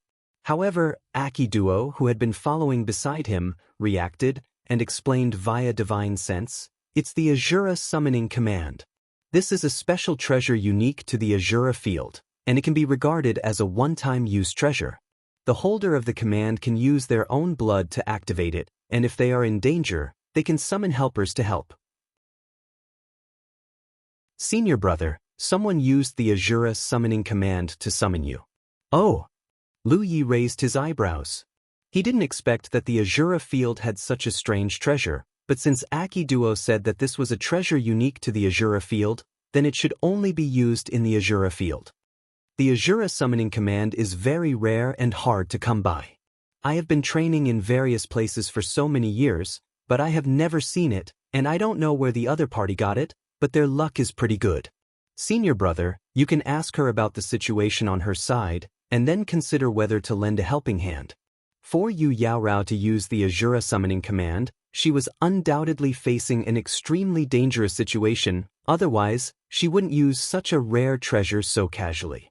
However, Aki Duo, who had been following beside him, reacted, and explained via divine sense, "It's the Azura summoning command. This is a special treasure unique to the Azura field, and it can be regarded as a one-time use treasure. The holder of the command can use their own blood to activate it, and if they are in danger, they can summon helpers to help." "Senior brother, someone used the Azura summoning command to summon you." "Oh." Lu Yi raised his eyebrows. He didn't expect that the Azura field had such a strange treasure, but since Aki Duo said that this was a treasure unique to the Azura field, then it should only be used in the Azura field. The Azura summoning command is very rare and hard to come by. I have been training in various places for so many years, but I have never seen it, and I don't know where the other party got it, but their luck is pretty good. Senior brother, you can ask her about the situation on her side, and then consider whether to lend a helping hand. For Yu Yaorao to use the Azura summoning command, she was undoubtedly facing an extremely dangerous situation, otherwise, she wouldn't use such a rare treasure so casually.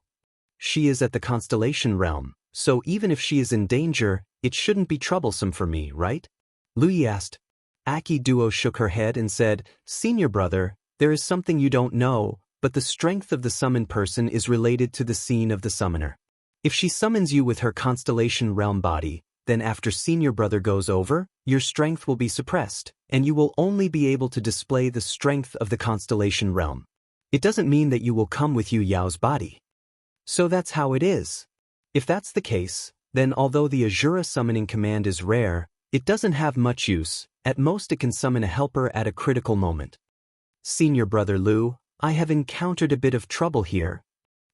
She is at the constellation realm, so even if she is in danger, it shouldn't be troublesome for me, right? Lu Yi asked. Aki Duo shook her head and said, "Senior brother, there is something you don't know, but the strength of the summoned person is related to the scene of the summoner. If she summons you with her constellation realm body, then after senior brother goes over, your strength will be suppressed, and you will only be able to display the strength of the constellation realm. It doesn't mean that you will come with Yu Yao's body. So that's how it is. If that's the case, then although the Azura summoning command is rare, it doesn't have much use. At most it can summon a helper at a critical moment. Senior brother Lu, I have encountered a bit of trouble here."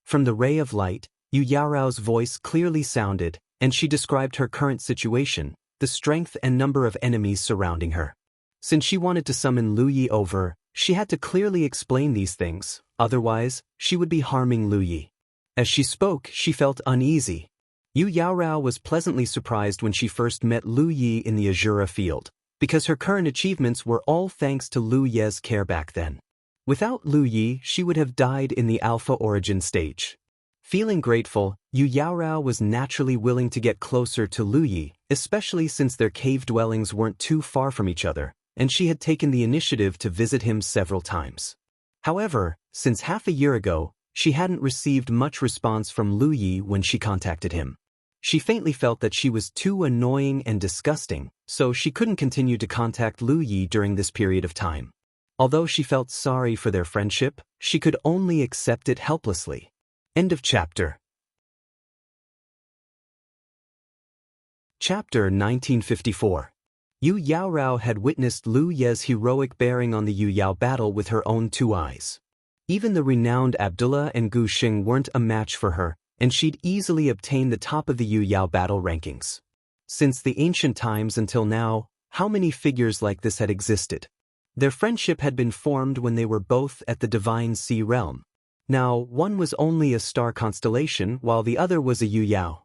From the ray of light, Yu Yaorao's voice clearly sounded, and she described her current situation, the strength and number of enemies surrounding her. Since she wanted to summon Lu Yi over, she had to clearly explain these things, otherwise, she would be harming Lu Yi. As she spoke, she felt uneasy. Yu Yaorao was pleasantly surprised when she first met Lu Yi in the Azura field, because her current achievements were all thanks to Lu Ye's care back then. Without Lu Yi, she would have died in the Alpha Origin stage. Feeling grateful, Yu Yaorao was naturally willing to get closer to Lu Yi, especially since their cave dwellings weren't too far from each other, and she had taken the initiative to visit him several times. However, since half a year ago, she hadn't received much response from Lu Yi when she contacted him. She faintly felt that she was too annoying and disgusting, so she couldn't continue to contact Lu Yi during this period of time. Although she felt sorry for their friendship, she could only accept it helplessly. End of chapter. Chapter 1954. Yu Yaorao had witnessed Lu Ye's heroic bearing on the Yu Yao battle with her own two eyes. Even the renowned Abdullah and Gu Xing weren't a match for her, and she'd easily obtained the top of the Yu Yao battle rankings. Since the ancient times until now, how many figures like this had existed? Their friendship had been formed when they were both at the Divine Sea realm. Now, one was only a star constellation while the other was a Yu Yao.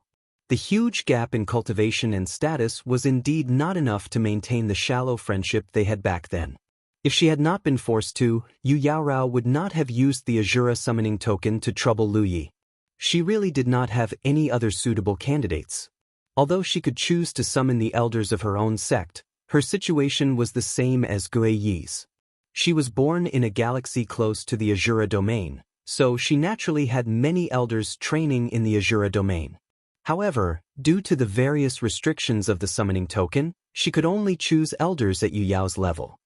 The huge gap in cultivation and status was indeed not enough to maintain the shallow friendship they had back then. If she had not been forced to, Yu Yaorao would not have used the Azura summoning token to trouble Lu Yi. She really did not have any other suitable candidates. Although she could choose to summon the elders of her own sect, her situation was the same as Gui Yi's. She was born in a galaxy close to the Azura domain, so she naturally had many elders training in the Azura domain. However, due to the various restrictions of the summoning token, she could only choose elders at Yu Yao's level.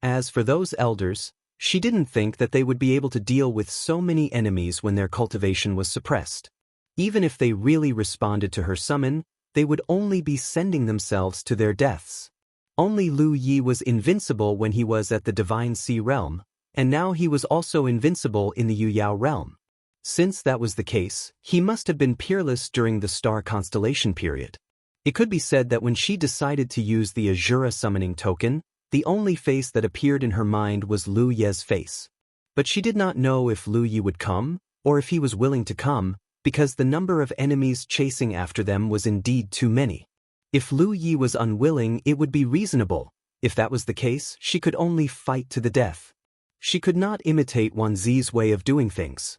As for those elders, She didn't think that they would be able to deal with so many enemies when their cultivation was suppressed. Even if they really responded to her summon, they would only be sending themselves to their deaths. Only Lu Yi was invincible when he was at the Divine Sea realm, and now he was also invincible in the Yu Yao realm. Since that was the case, he must have been peerless during the star constellation period. It could be said that when she decided to use the Azura summoning token, the only face that appeared in her mind was Lu Ye's face. But she did not know if Lu Yi would come, or if he was willing to come, because the number of enemies chasing after them was indeed too many. If Lu Yi was unwilling, it would be reasonable. If that was the case, she could only fight to the death. She could not imitate Wan Zi's way of doing things.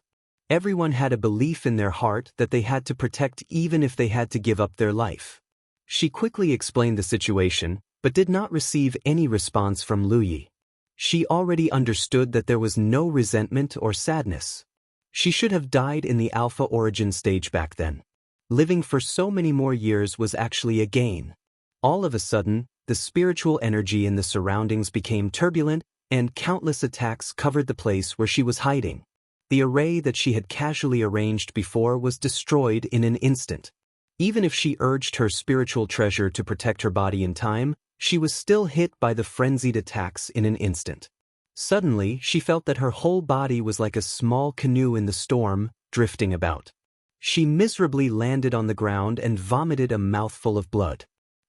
Everyone had a belief in their heart that they had to protect even if they had to give up their life. She quickly explained the situation, but did not receive any response from Lu Yi. She already understood that there was no resentment or sadness. She should have died in the Alpha origin stage back then. Living for so many more years was actually a gain. All of a sudden, the spiritual energy in the surroundings became turbulent, and countless attacks covered the place where she was hiding. The array that she had casually arranged before was destroyed in an instant. Even if she urged her spiritual treasure to protect her body in time, she was still hit by the frenzied attacks in an instant. Suddenly, she felt that her whole body was like a small canoe in the storm, drifting about. She miserably landed on the ground and vomited a mouthful of blood.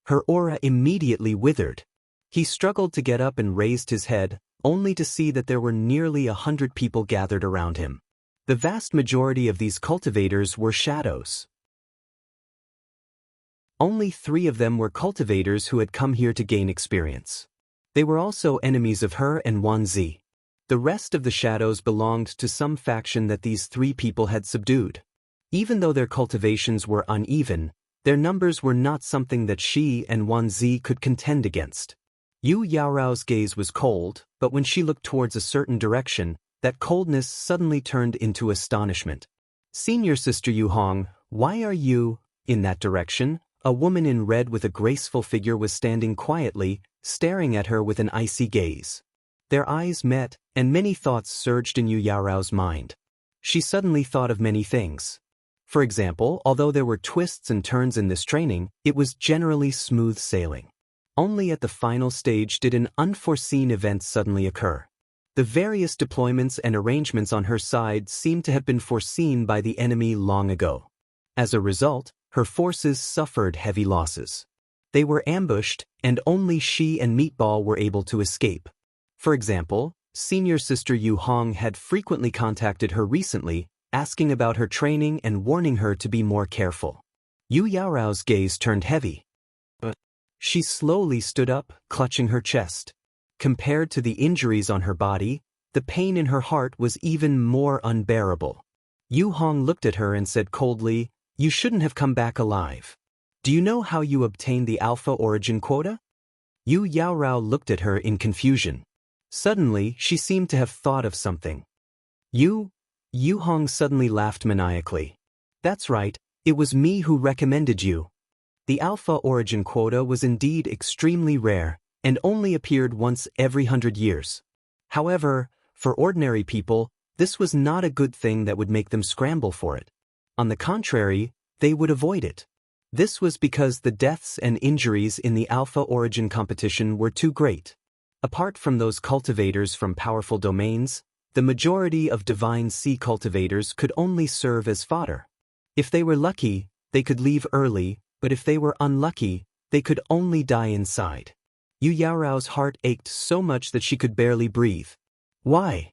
Her aura immediately withered. He struggled to get up and raised his head, only to see that there were nearly 100 people gathered around him. The vast majority of these cultivators were shadows. Only 3 of them were cultivators who had come here to gain experience. They were also enemies of her and Wan Zi. The rest of the shadows belonged to some faction that these 3 people had subdued. Even though their cultivations were uneven, their numbers were not something that she and Wan Zi could contend against. Yu Yaorao's gaze was cold, but when she looked towards a certain direction, that coldness suddenly turned into astonishment. "Senior Sister Yu Hong, why are you in that direction?" A woman in red with a graceful figure was standing quietly, staring at her with an icy gaze. Their eyes met, and many thoughts surged in Yu Yaorao's mind. She suddenly thought of many things. For example, although there were twists and turns in this training, it was generally smooth sailing. Only at the final stage did an unforeseen event suddenly occur. The various deployments and arrangements on her side seemed to have been foreseen by the enemy long ago. As a result, her forces suffered heavy losses. They were ambushed, and only she and Meatball were able to escape. For example, Senior Sister Yu Hong had frequently contacted her recently, asking about her training and warning her to be more careful. Yu Yaorao's gaze turned heavy. But she slowly stood up, clutching her chest. Compared to the injuries on her body, the pain in her heart was even more unbearable. Yu Hong looked at her and said coldly, "You shouldn't have come back alive. Do you know how you obtained the Alpha origin quota?" Yu Yaorao looked at her in confusion. Suddenly, she seemed to have thought of something. Yu Hong suddenly laughed maniacally. "That's right, it was me who recommended you." The Alpha origin quota was indeed extremely rare, and only appeared once every 100 years. However, for ordinary people, this was not a good thing that would make them scramble for it. On the contrary, they would avoid it. This was because the deaths and injuries in the Alpha origin competition were too great. Apart from those cultivators from powerful domains, the majority of Divine Sea cultivators could only serve as fodder. If they were lucky, they could leave early, but if they were unlucky, they could only die inside. Yu Yaorao's heart ached so much that she could barely breathe. Why?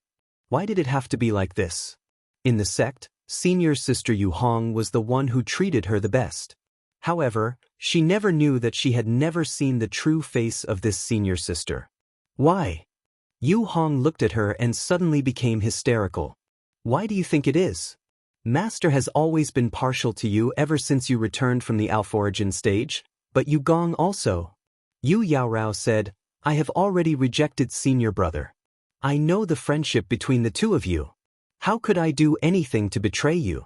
Why did it have to be like this? In the sect, Senior Sister Yu Hong was the one who treated her the best. However, she never knew that she had never seen the true face of this senior sister. Why? Yu Hong looked at her and suddenly became hysterical. "Why do you think it is? Master has always been partial to you ever since you returned from the Alpha origin stage, but Yu Gong also." Yu Yaorao said, "I have already rejected senior brother. I know the friendship between the two of you. How could I do anything to betray you?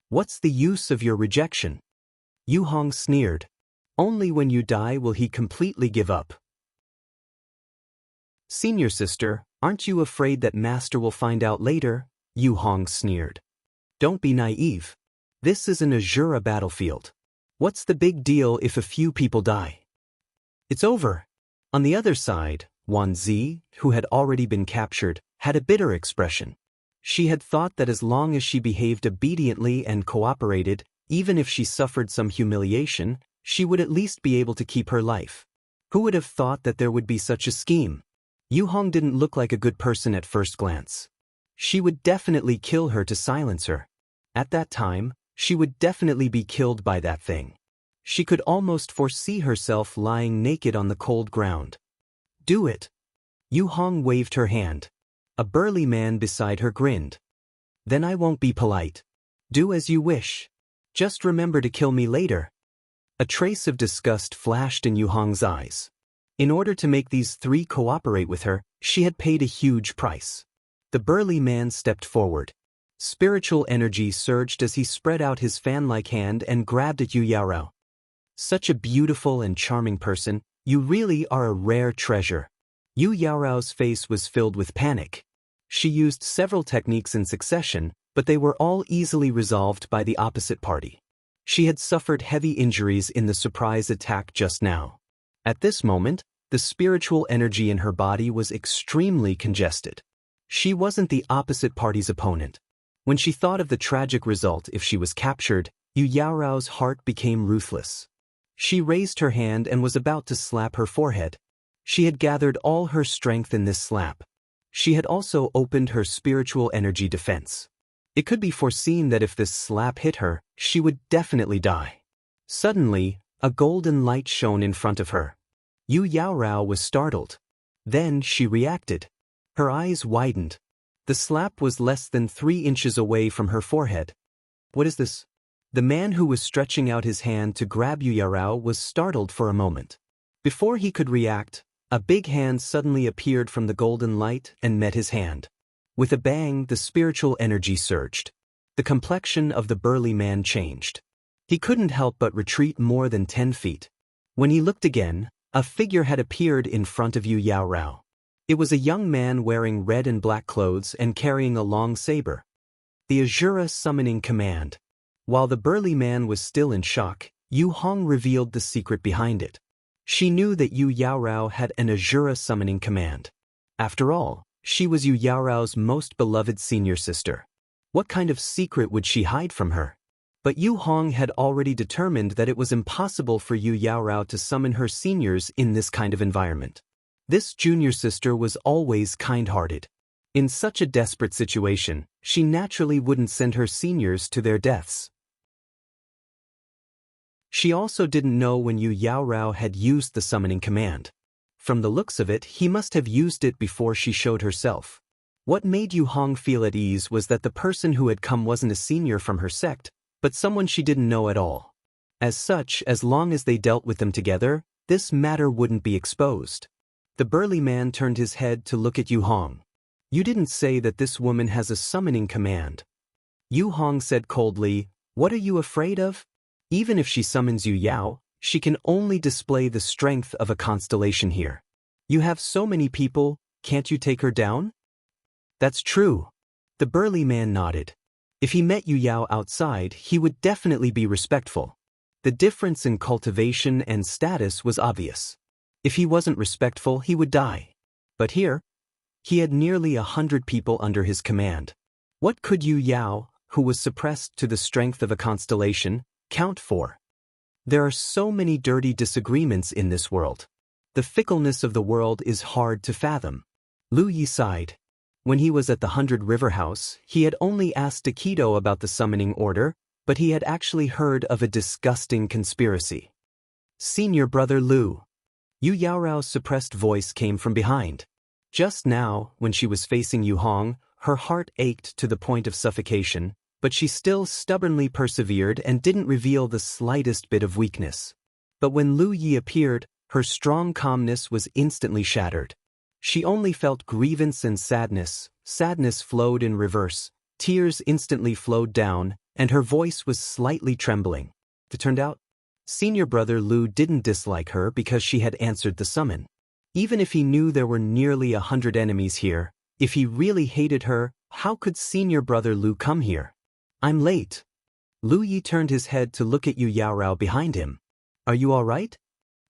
What's the use of your rejection?" Yu Hong sneered. "Only when you die will he completely give up." "Senior sister, Aren't you afraid that Master will find out later? Yu Hong sneered. Don't be naive. This is an Azura battlefield. What's the big deal if a few people die? It's over. On the other side, Wan Zi, who had already been captured, had a bitter expression. She had thought that as long as she behaved obediently and cooperated, even if she suffered some humiliation, she would at least be able to keep her life. Who would have thought that there would be such a scheme? Yu Hong didn't look like a good person at first glance. She would definitely kill her to silence her. At that time, she would definitely be killed by that thing. She could almost foresee herself lying naked on the cold ground. Do it. Yu Hong waved her hand. A burly man beside her grinned. Then I won't be polite. Do as you wish. Just remember to kill me later. A trace of disgust flashed in Yu Hong's eyes. In order to make these three cooperate with her, she had paid a huge price. The burly man stepped forward. Spiritual energy surged as he spread out his fan-like hand and grabbed at Yu Yaorao. Such a beautiful and charming person, you really are a rare treasure. Yu Yaorao's face was filled with panic. She used several techniques in succession, but they were all easily resolved by the opposite party. She had suffered heavy injuries in the surprise attack just now. At this moment, the spiritual energy in her body was extremely congested. She wasn't the opposite party's opponent. When she thought of the tragic result if she was captured, Yu Yaorao's heart became ruthless. She raised her hand and was about to slap her forehead. She had gathered all her strength in this slap. She had also opened her spiritual energy defense. It could be foreseen that if this slap hit her, she would definitely die. Suddenly, a golden light shone in front of her. Yu Yaorao was startled. Then she reacted. Her eyes widened. The slap was less than 3 inches away from her forehead. What is this? The man who was stretching out his hand to grab Yu Yaorao was startled for a moment. Before he could react, a big hand suddenly appeared from the golden light and met his hand. With a bang, the spiritual energy surged. The complexion of the burly man changed. He couldn't help but retreat more than 10 feet. When he looked again, a figure had appeared in front of Yu Yaorao. It was a young man wearing red and black clothes and carrying a long saber. The Azura Summoning Command. While the burly man was still in shock, Yu Hong revealed the secret behind it. She knew that Yu Yaorao had an Azura Summoning Command. After all, she was Yu Yaorao's most beloved senior sister. What kind of secret would she hide from her? But Yu Hong had already determined that it was impossible for Yu Yaorao to summon her seniors in this kind of environment. This junior sister was always kind-hearted. In such a desperate situation, she naturally wouldn't send her seniors to their deaths. She also didn't know when Yu Yaorao had used the summoning command. From the looks of it, he must have used it before she showed herself. What made Yu Hong feel at ease was that the person who had come wasn't a senior from her sect, but someone she didn't know at all. As such, as long as they dealt with them together, this matter wouldn't be exposed. The burly man turned his head to look at Yu Hong. You didn't say that this woman has a summoning command. Yu Hong said coldly, what are you afraid of? Even if she summons Yu Yao, she can only display the strength of a constellation here. You have so many people, can't you take her down? That's true. The burly man nodded. If he met Yu Yao outside, he would definitely be respectful. The difference in cultivation and status was obvious. If he wasn't respectful, he would die. But here, he had nearly 100 people under his command. What could Yu Yao, who was suppressed to the strength of a constellation, count for? There are so many dirty disagreements in this world. The fickleness of the world is hard to fathom. Lu Yi sighed. When he was at the 100 River House, he had only asked Aikido about the summoning order, but he had actually heard of a disgusting conspiracy. Senior brother Lu. Yu Yaorao's suppressed voice came from behind. Just now, when she was facing Yu Hong, her heart ached to the point of suffocation, but she still stubbornly persevered and didn't reveal the slightest bit of weakness. But when Lu Yi appeared, her strong calmness was instantly shattered. She only felt grievance and sadness. Sadness flowed in reverse, tears instantly flowed down, and her voice was slightly trembling. It turned out, senior brother Lu didn't dislike her because she had answered the summon. Even if he knew there were nearly 100 enemies here, if he really hated her, how could senior brother Lu come here? I'm late. Lu Yi turned his head to look at Yu Yaorao behind him. Are you all right?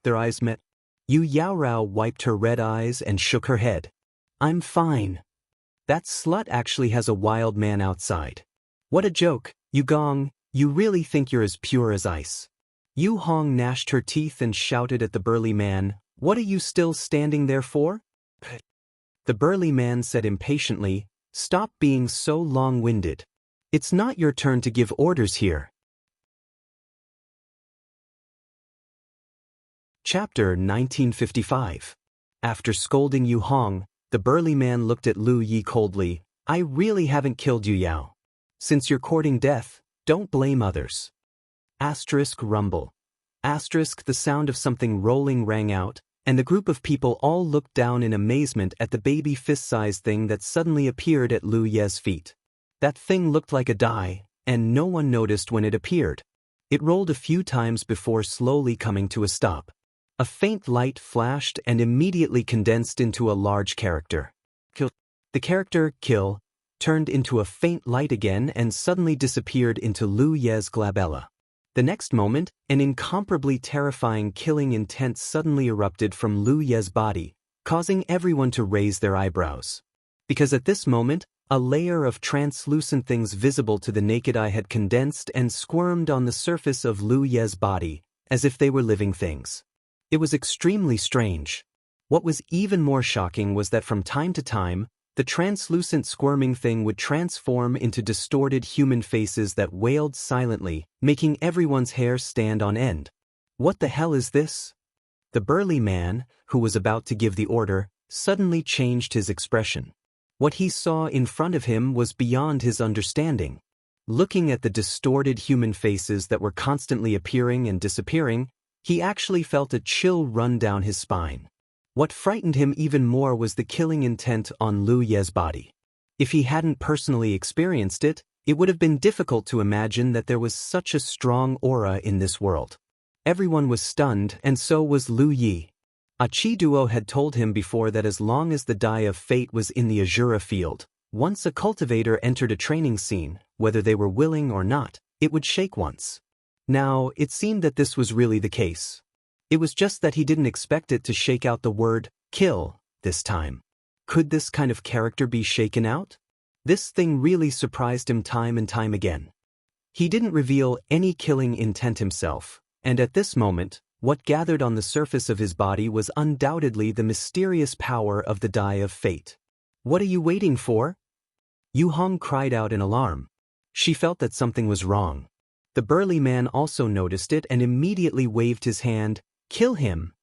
Their eyes met. Yu Yaorao wiped her red eyes and shook her head. I'm fine. That slut actually has a wild man outside. What a joke, Yu Gong, you really think you're as pure as ice. Yu Hong gnashed her teeth and shouted at the burly man, what are you still standing there for? The burly man said impatiently, stop being so long-winded. It's not your turn to give orders here. Chapter 1955. After scolding Yu Hong, the burly man looked at Lu Yi coldly. I really haven't killed Yu Yao. Since you're courting death, don't blame others. Asterisk rumble. Asterisk the sound of something rolling rang out, and the group of people all looked down in amazement at the baby fist-sized thing that suddenly appeared at Lu Ye's feet. That thing looked like a die, and no one noticed when it appeared. It rolled a few times before slowly coming to a stop. A faint light flashed and immediately condensed into a large character. Kill. The character, Kill, turned into a faint light again and suddenly disappeared into Lu Ye's glabella. The next moment, an incomparably terrifying killing intent suddenly erupted from Lu Ye's body, causing everyone to raise their eyebrows. Because at this moment, a layer of translucent things visible to the naked eye had condensed and squirmed on the surface of Lu Ye's body, as if they were living things. It was extremely strange. What was even more shocking was that from time to time, the translucent squirming thing would transform into distorted human faces that wailed silently, making everyone's hair stand on end. What the hell is this? The burly man, who was about to give the order, suddenly changed his expression. What he saw in front of him was beyond his understanding. Looking at the distorted human faces that were constantly appearing and disappearing, he actually felt a chill run down his spine. What frightened him even more was the killing intent on Lu Ye's body. If he hadn't personally experienced it, it would have been difficult to imagine that there was such a strong aura in this world. Everyone was stunned, and so was Lu Yi. A Chi Duo had told him before that as long as the Die of Fate was in the Azura field, once a cultivator entered a training scene, whether they were willing or not, it would shake once. Now, it seemed that this was really the case. It was just that he didn't expect it to shake out the word, kill, this time. Could this kind of character be shaken out? This thing really surprised him time and time again. He didn't reveal any killing intent himself, and at this moment, what gathered on the surface of his body was undoubtedly the mysterious power of the Die of Fate. What are you waiting for? Yu Hong cried out in alarm. She felt that something was wrong. The burly man also noticed it and immediately waved his hand. Kill him.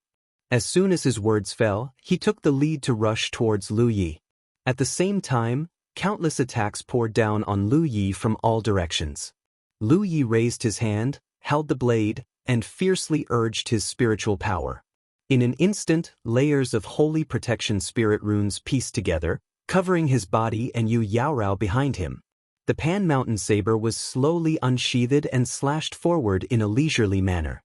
As soon as his words fell, he took the lead to rush towards Lu Yi. At the same time, countless attacks poured down on Lu Yi from all directions. Lu Yi raised his hand, held the blade, and fiercely urged his spiritual power. In an instant, layers of holy protection spirit runes pieced together, covering his body and Yu Yaorao behind him. The Pan Mountain saber was slowly unsheathed and slashed forward in a leisurely manner.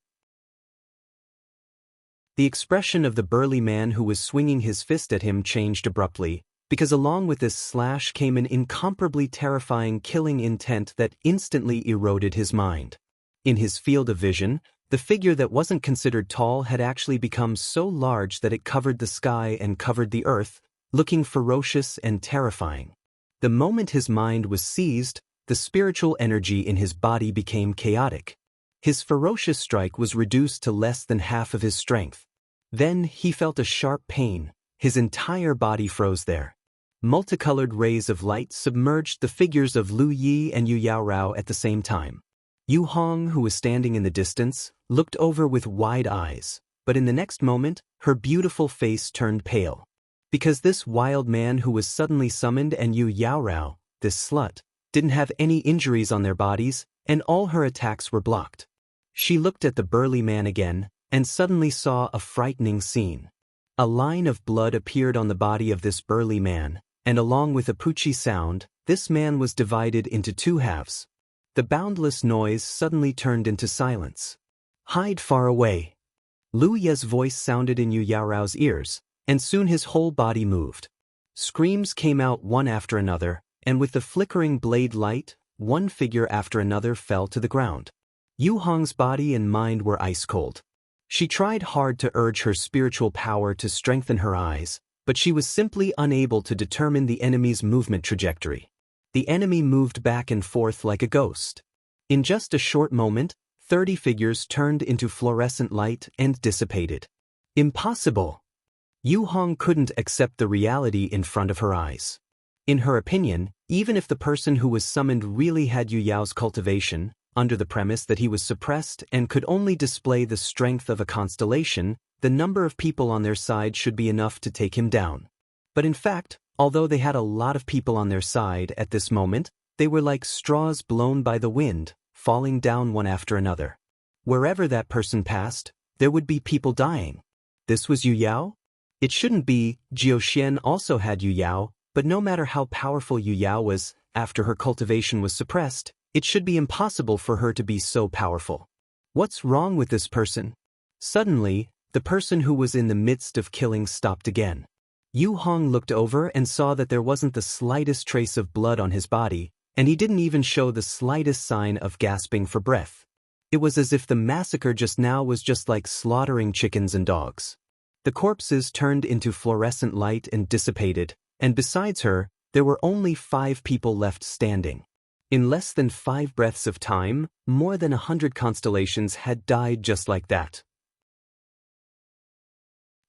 The expression of the burly man who was swinging his fist at him changed abruptly, because along with this slash came an incomparably terrifying killing intent that instantly eroded his mind. In his field of vision, the figure that wasn't considered tall had actually become so large that it covered the sky and covered the earth, looking ferocious and terrifying. The moment his mind was seized, the spiritual energy in his body became chaotic. His ferocious strike was reduced to less than half of his strength. Then he felt a sharp pain. His entire body froze there. Multicolored rays of light submerged the figures of Lu Yi and Yu Yaorao at the same time. Yu Hong, who was standing in the distance, looked over with wide eyes, but in the next moment, her beautiful face turned pale. Because this wild man who was suddenly summoned and Yu Yaorao, this slut, didn't have any injuries on their bodies, and all her attacks were blocked. She looked at the burly man again, and suddenly saw a frightening scene. A line of blood appeared on the body of this burly man, and along with a poochie sound, this man was divided into two halves. The boundless noise suddenly turned into silence. Hide far away. Lu Ye's voice sounded in Yu Yaorao's ears, and soon his whole body moved. Screams came out one after another, and with the flickering blade light, one figure after another fell to the ground. Yu Hong's body and mind were ice cold. She tried hard to urge her spiritual power to strengthen her eyes, but she was simply unable to determine the enemy's movement trajectory. The enemy moved back and forth like a ghost. In just a short moment, 30 figures turned into fluorescent light and dissipated. Impossible! Yu Hong couldn't accept the reality in front of her eyes. In her opinion, even if the person who was summoned really had Yu Yao's cultivation, under the premise that he was suppressed and could only display the strength of a constellation, the number of people on their side should be enough to take him down. But in fact, although they had a lot of people on their side at this moment, they were like straws blown by the wind, falling down one after another. Wherever that person passed, there would be people dying. This was Yu Yao? It shouldn't be. Jiao Xian also had Yu Yao, but no matter how powerful Yu Yao was, after her cultivation was suppressed, it should be impossible for her to be so powerful. What's wrong with this person? Suddenly, the person who was in the midst of killing stopped again. Yu Hong looked over and saw that there wasn't the slightest trace of blood on his body, and he didn't even show the slightest sign of gasping for breath. It was as if the massacre just now was just like slaughtering chickens and dogs. The corpses turned into fluorescent light and dissipated, and besides her, there were only 5 people left standing. In less than 5 breaths of time, more than 100 constellations had died just like that.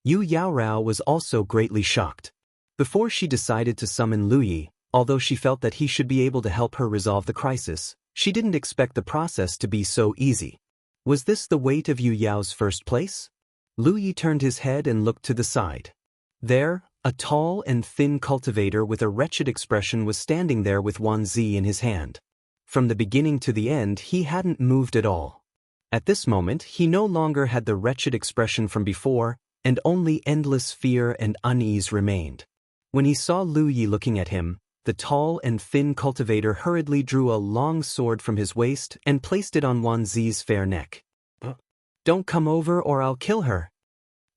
Yu Yaorao was also greatly shocked. Before she decided to summon Lu Yi, although she felt that he should be able to help her resolve the crisis, she didn't expect the process to be so easy. Was this the weight of Yu Yao's first place? Lu Yi turned his head and looked to the side. There, a tall and thin cultivator with a wretched expression was standing there with Wan Zi in his hand. From the beginning to the end, he hadn't moved at all. At this moment, he no longer had the wretched expression from before, and only endless fear and unease remained. When he saw Lu Yi looking at him, the tall and thin cultivator hurriedly drew a long sword from his waist and placed it on Wan Zi's fair neck. "Don't come over or I'll kill her."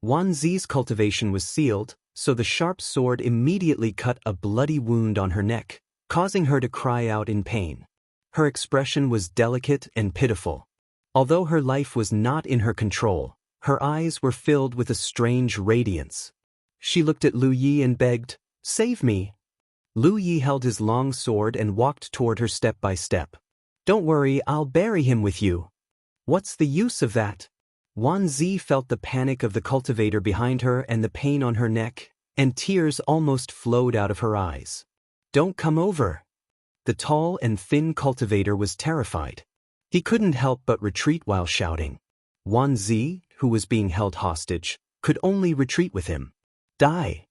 Wan Zi's cultivation was sealed, so the sharp sword immediately cut a bloody wound on her neck, causing her to cry out in pain. Her expression was delicate and pitiful. Although her life was not in her control, her eyes were filled with a strange radiance. She looked at Lu Yi and begged, "Save me." Lu Yi held his long sword and walked toward her step by step. "Don't worry, I'll bury him with you." "What's the use of that?" Wan Zi felt the panic of the cultivator behind her and the pain on her neck, and tears almost flowed out of her eyes. "Don't come over." The tall and thin cultivator was terrified. He couldn't help but retreat while shouting. Wan Zi, who was being held hostage, could only retreat with him. "Die!"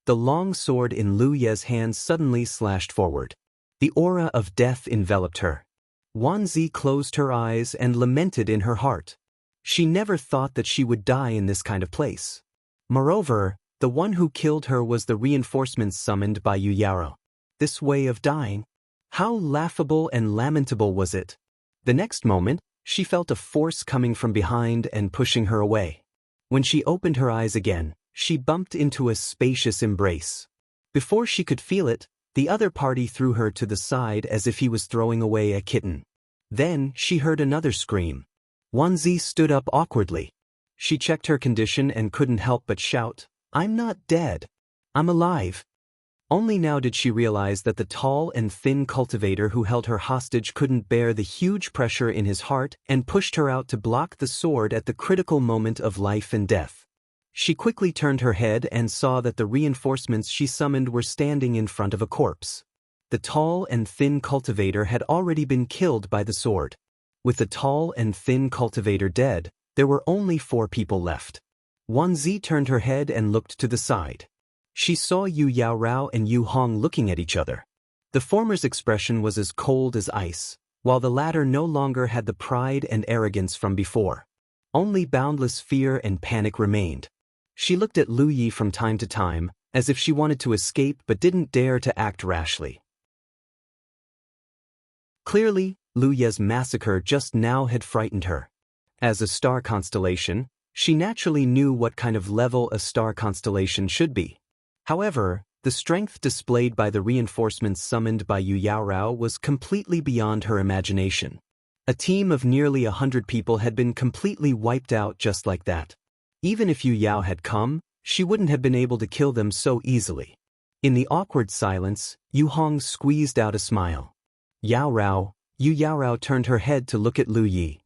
The long sword in Lu Ye's hand suddenly slashed forward. The aura of death enveloped her. Wan Zi closed her eyes and lamented in her heart. She never thought that she would die in this kind of place. Moreover, the one who killed her was the reinforcements summoned by Yu Yao. This way of dying? How laughable and lamentable was it? The next moment, she felt a force coming from behind and pushing her away. When she opened her eyes again, she bumped into a spacious embrace. Before she could feel it, the other party threw her to the side as if he was throwing away a kitten. Then she heard another scream. Wan Zi stood up awkwardly. She checked her condition and couldn't help but shout, "I'm not dead. I'm alive." Only now did she realize that the tall and thin cultivator who held her hostage couldn't bear the huge pressure in his heart and pushed her out to block the sword at the critical moment of life and death. She quickly turned her head and saw that the reinforcements she summoned were standing in front of a corpse. The tall and thin cultivator had already been killed by the sword. With the tall and thin cultivator dead, there were only 4 people left. Wan Zi turned her head and looked to the side. She saw Yu Yaorao and Yu Hong looking at each other. The former's expression was as cold as ice, while the latter no longer had the pride and arrogance from before. Only boundless fear and panic remained. She looked at Lu Yi from time to time, as if she wanted to escape but didn't dare to act rashly. Clearly, Lu Ye's massacre just now had frightened her. As a star constellation, She naturally knew what kind of level a star constellation should be. However, the strength displayed by the reinforcements summoned by Yu Yaorao was completely beyond her imagination. A team of nearly 100 people had been completely wiped out just like that. Even if Yu Yao had come, she wouldn't have been able to kill them so easily. In the awkward silence, Yu Hong squeezed out a smile. Yaorao, Yu Yaorao turned her head to look at Lu Yi.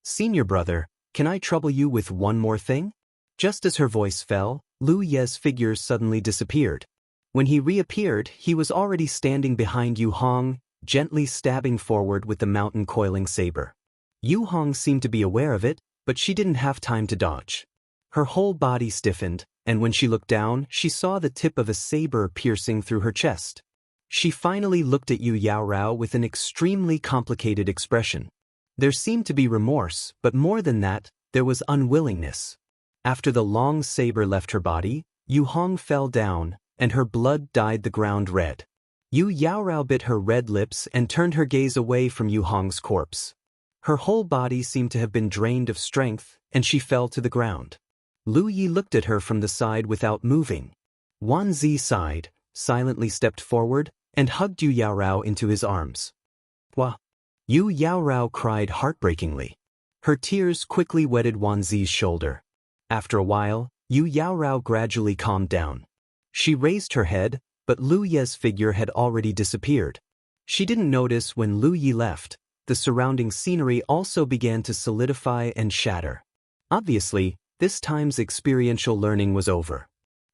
Senior brother, can I trouble you with one more thing? Just as her voice fell, Lu Ye's figure suddenly disappeared. When he reappeared, he was already standing behind Yu Hong, gently stabbing forward with the mountain coiling saber. Yu Hong seemed to be aware of it, but she didn't have time to dodge. Her whole body stiffened, and when she looked down, she saw the tip of a saber piercing through her chest. She finally looked at Yu Yaorao with an extremely complicated expression. There seemed to be remorse, but more than that, there was unwillingness. After the long saber left her body, Yu Hong fell down, and her blood dyed the ground red. Yu Yaorao bit her red lips and turned her gaze away from Yu Hong's corpse. Her whole body seemed to have been drained of strength, and she fell to the ground. Lu Yi looked at her from the side without moving. Wan Zi sighed, silently stepped forward, and hugged Yu Yaorao into his arms. Wah! Yu Yaorao cried heartbreakingly. Her tears quickly wetted Wan Zi's shoulder. After a while, Yu Yaorao gradually calmed down. She raised her head, but Lu Ye's figure had already disappeared. She didn't notice when Lu Yi left. The surrounding scenery also began to solidify and shatter. Obviously, this time's experiential learning was over.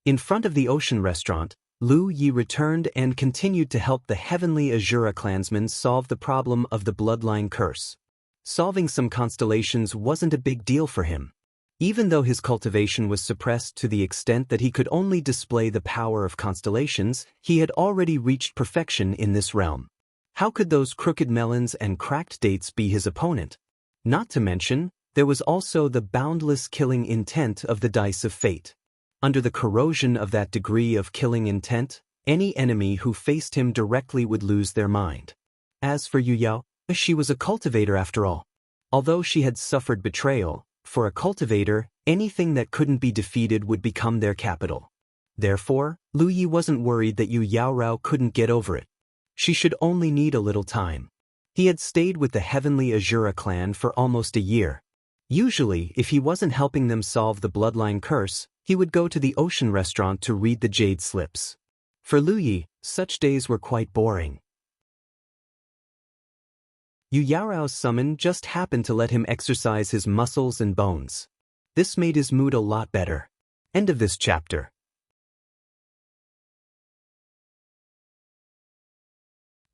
In front of the ocean restaurant, Lu Yi returned and continued to help the Heavenly Azura clansmen solve the problem of the bloodline curse. Solving some constellations wasn't a big deal for him. Even though his cultivation was suppressed to the extent that he could only display the power of constellations, he had already reached perfection in this realm. How could those crooked melons and cracked dates be his opponent? Not to mention, there was also the boundless killing intent of the dice of fate. Under the corrosion of that degree of killing intent, any enemy who faced him directly would lose their mind. As for Yu Yao, she was a cultivator after all. Although she had suffered betrayal, for a cultivator, anything that couldn't be defeated would become their capital. Therefore, Lu Yi wasn't worried that Yu Yaorao couldn't get over it. She should only need a little time. He had stayed with the Heavenly Azura clan for almost a year. Usually, if he wasn't helping them solve the bloodline curse, he would go to the ocean restaurant to read the jade slips. For Lu Yi, such days were quite boring. Yu Yaorao's summon just happened to let him exercise his muscles and bones. This made his mood a lot better. End of this chapter.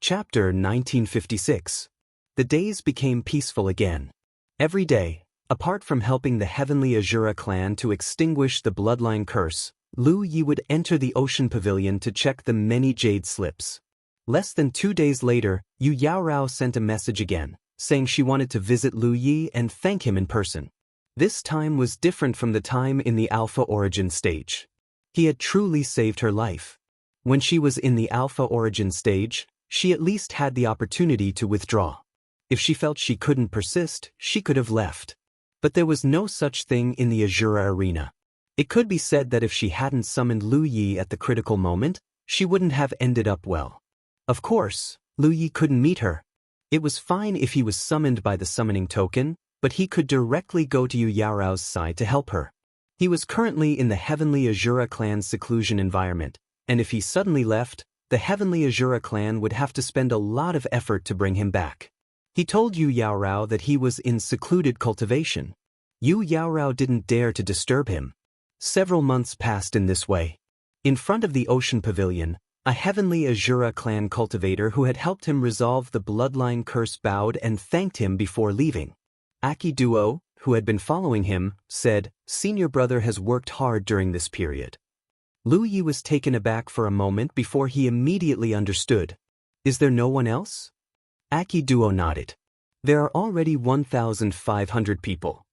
Chapter 1956. The days became peaceful again. Every day, apart from helping the Heavenly Azura clan to extinguish the bloodline curse, Lu Yi would enter the ocean pavilion to check the many jade slips. Less than 2 days later, Yu Yaorao sent a message again, saying she wanted to visit Lu Yi and thank him in person. This time was different from the time in the Alpha Origin stage. He had truly saved her life. When she was in the Alpha Origin stage, she at least had the opportunity to withdraw. If she felt she couldn't persist, she could have left. But there was no such thing in the Azura arena. It could be said that if she hadn't summoned Lu Yi at the critical moment, she wouldn't have ended up well. Of course, Lu Yi couldn't meet her. It was fine if he was summoned by the summoning token, but he could directly go to Yu Yaorao's side to help her. He was currently in the Heavenly Azura clan's seclusion environment, and if he suddenly left, the Heavenly Azura clan would have to spend a lot of effort to bring him back. He told Yu Yaorao that he was in secluded cultivation. Yu Yaorao didn't dare to disturb him. Several months passed in this way. In front of the ocean pavilion, a Heavenly Azura clan cultivator who had helped him resolve the bloodline curse bowed and thanked him before leaving. Aki Duo, who had been following him, said, "Senior brother has worked hard during this period." Lu Yi was taken aback for a moment before he immediately understood. "Is there no one else?" Aki Duo nodded. "There are already 1,500 people."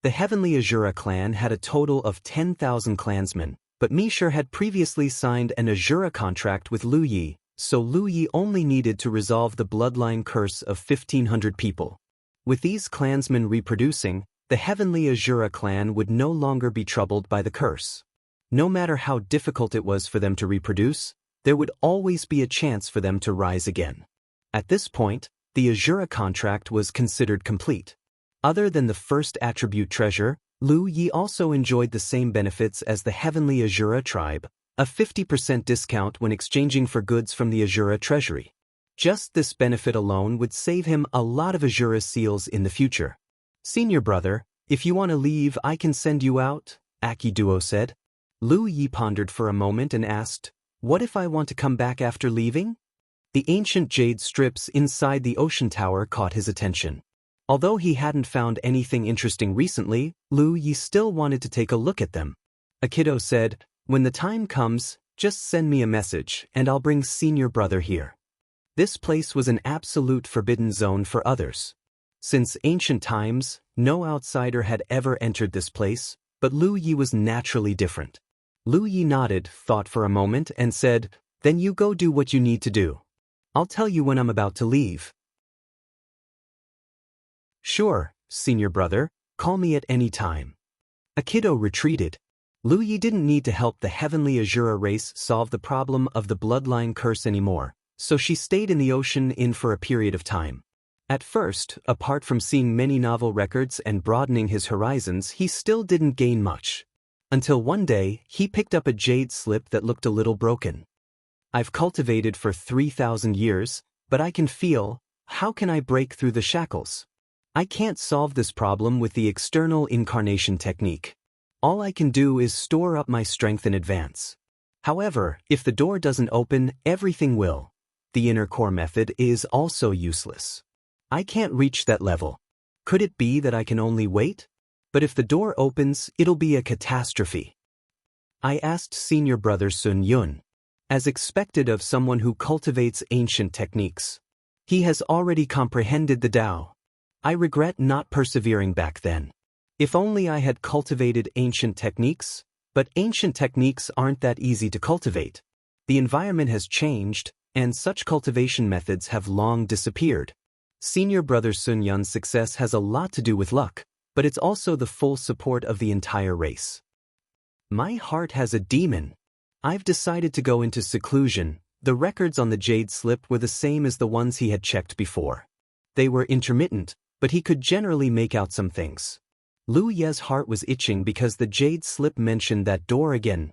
The Heavenly Azura clan had a total of 10,000 clansmen, but Mishir had previously signed an Azura contract with Lu Yi, so Lu Yi only needed to resolve the bloodline curse of 1,500 people. With these clansmen reproducing, the heavenly Azura clan would no longer be troubled by the curse. No matter how difficult it was for them to reproduce, there would always be a chance for them to rise again. At this point, the Azura contract was considered complete. Other than the first attribute treasure, Lu Yi also enjoyed the same benefits as the heavenly Azura tribe, a 50% discount when exchanging for goods from the Azura treasury. Just this benefit alone would save him a lot of Azura seals in the future. Senior brother, if you want to leave, I can send you out, Akiduo said. Lu Yi pondered for a moment and asked, what if I want to come back after leaving? The ancient jade strips inside the ocean tower caught his attention. Although he hadn't found anything interesting recently, Lu Yi still wanted to take a look at them. Akido said, when the time comes, just send me a message and I'll bring senior brother here. This place was an absolute forbidden zone for others. Since ancient times, no outsider had ever entered this place, but Lu Yi was naturally different. Lu Yi nodded, thought for a moment, and said, then you go do what you need to do. I'll tell you when I'm about to leave. Sure, senior brother, call me at any time. Akido retreated. Lu Yi didn't need to help the heavenly Azura race solve the problem of the bloodline curse anymore, so she stayed in the ocean for a period of time. At first, apart from seeing many novel records and broadening his horizons, he still didn't gain much. Until one day, he picked up a jade slip that looked a little broken. I've cultivated for 3,000 years, but I can feel, how can I break through the shackles? I can't solve this problem with the external incarnation technique. All I can do is store up my strength in advance. However, if the door doesn't open, everything will. The inner core method is also useless. I can't reach that level. Could it be that I can only wait? But if the door opens, it'll be a catastrophe. I asked senior brother Sun Yun. As expected of someone who cultivates ancient techniques. He has already comprehended the Tao. I regret not persevering back then. If only I had cultivated ancient techniques, but ancient techniques aren't that easy to cultivate. The environment has changed, and such cultivation methods have long disappeared. Senior brother Sun Yun's success has a lot to do with luck, but it's also the full support of the entire race. My heart has a demon. I've decided to go into seclusion. The records on the jade slip were the same as the ones he had checked before. They were intermittent, but he could generally make out some things. Lu Ye's heart was itching because the jade slip mentioned that door again.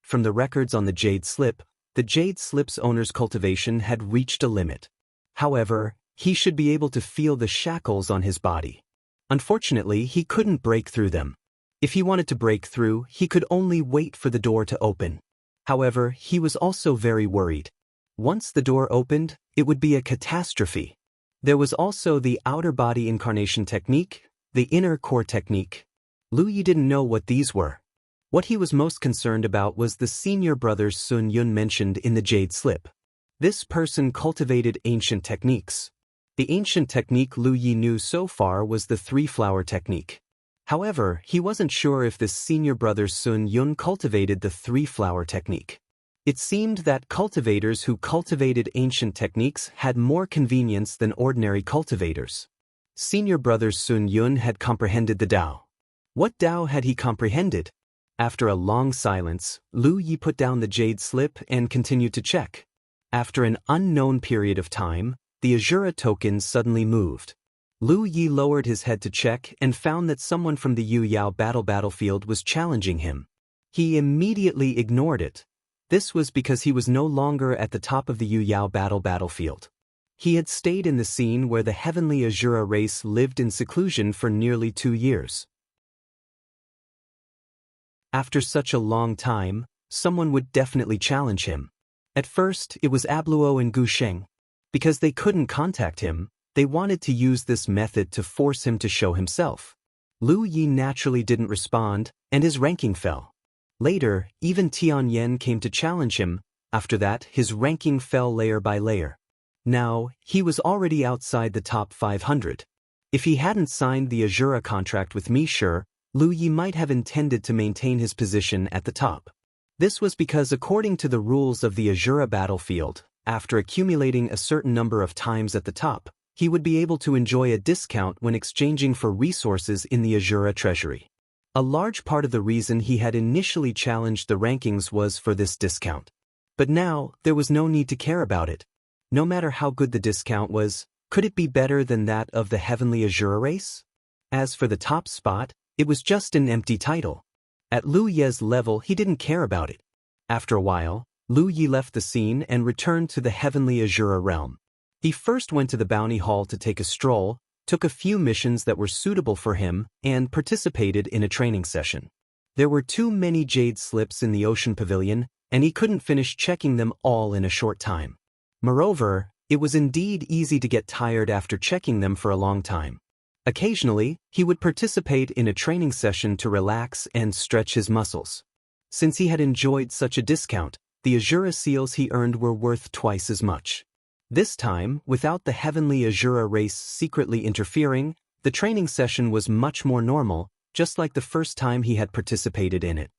From the records on the jade slip's owner's cultivation had reached a limit. However, he should be able to feel the shackles on his body. Unfortunately, he couldn't break through them. If he wanted to break through, he could only wait for the door to open. However, he was also very worried. Once the door opened, it would be a catastrophe. There was also the outer body incarnation technique, the inner core technique. Lu Yi didn't know what these were. What he was most concerned about was the senior brothers Sun Yun mentioned in the jade slip. This person cultivated ancient techniques. The ancient technique Lu Yi knew so far was the three-flower technique. However, he wasn't sure if this senior brother Sun Yun cultivated the three-flower technique. It seemed that cultivators who cultivated ancient techniques had more convenience than ordinary cultivators. Senior brother Sun Yun had comprehended the Tao. What Tao had he comprehended? After a long silence, Lu Yi put down the jade slip and continued to check. After an unknown period of time, the Azura token suddenly moved. Lu Yi lowered his head to check and found that someone from the Yu Yao battlefield was challenging him. He immediately ignored it. This was because he was no longer at the top of the Yu Yao battlefield. He had stayed in the scene where the heavenly Azura race lived in seclusion for nearly 2 years. After such a long time, someone would definitely challenge him. At first, it was Abluo and Gu Sheng. Because they couldn't contact him, they wanted to use this method to force him to show himself. Lu Yi naturally didn't respond, and his ranking fell. Later, even Tianyan came to challenge him. After that, his ranking fell layer by layer. Now, he was already outside the top 500. If he hadn't signed the Azura contract with Mishur, Lu Yi might have intended to maintain his position at the top. This was because according to the rules of the Azura battlefield, after accumulating a certain number of times at the top, he would be able to enjoy a discount when exchanging for resources in the Azura treasury. A large part of the reason he had initially challenged the rankings was for this discount. But now, there was no need to care about it. No matter how good the discount was, could it be better than that of the Heavenly Azura race? As for the top spot, it was just an empty title. At Lu Ye's level, he didn't care about it. After a while, Lu Ye left the scene and returned to the Heavenly Azura realm. He first went to the bounty hall to take a stroll, took a few missions that were suitable for him, and participated in a training session. There were too many jade slips in the ocean pavilion, and he couldn't finish checking them all in a short time. Moreover, it was indeed easy to get tired after checking them for a long time. Occasionally, he would participate in a training session to relax and stretch his muscles. Since he had enjoyed such a discount, the Azura seals he earned were worth twice as much. This time, without the Heavenly Azura race secretly interfering, the training session was much more normal, just like the first time he had participated in it.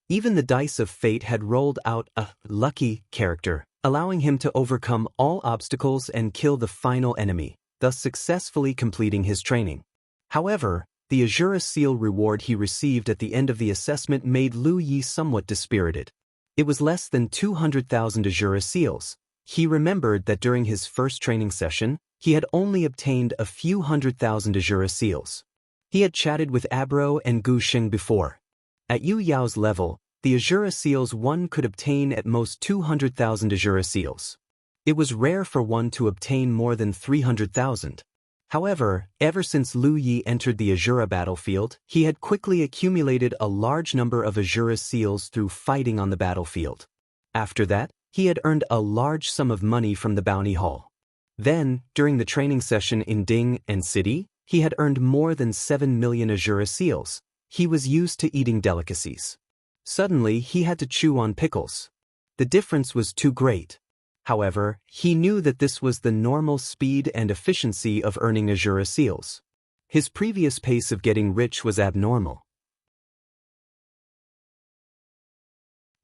Even the dice of fate had rolled out a lucky character, allowing him to overcome all obstacles and kill the final enemy, thus successfully completing his training. However, the Azura seal reward he received at the end of the assessment made Lu Ye somewhat dispirited. It was less than 200,000 Azura seals. He remembered that during his first training session, he had only obtained a few 100,000 Azura seals. He had chatted with Abro and Gu Xing before. At Yu Yao's level, the Azura seals one could obtain at most 200,000 Azura seals. It was rare for one to obtain more than 300,000. However, ever since Lu Ye entered the Azura battlefield, he had quickly accumulated a large number of Azura seals through fighting on the battlefield. After that, he had earned a large sum of money from the bounty hall. Then, during the training session in Ding and City, he had earned more than 7 million Azura seals. He was used to eating delicacies. Suddenly, he had to chew on pickles. The difference was too great. However, he knew that this was the normal speed and efficiency of earning Azura seals. His previous pace of getting rich was abnormal.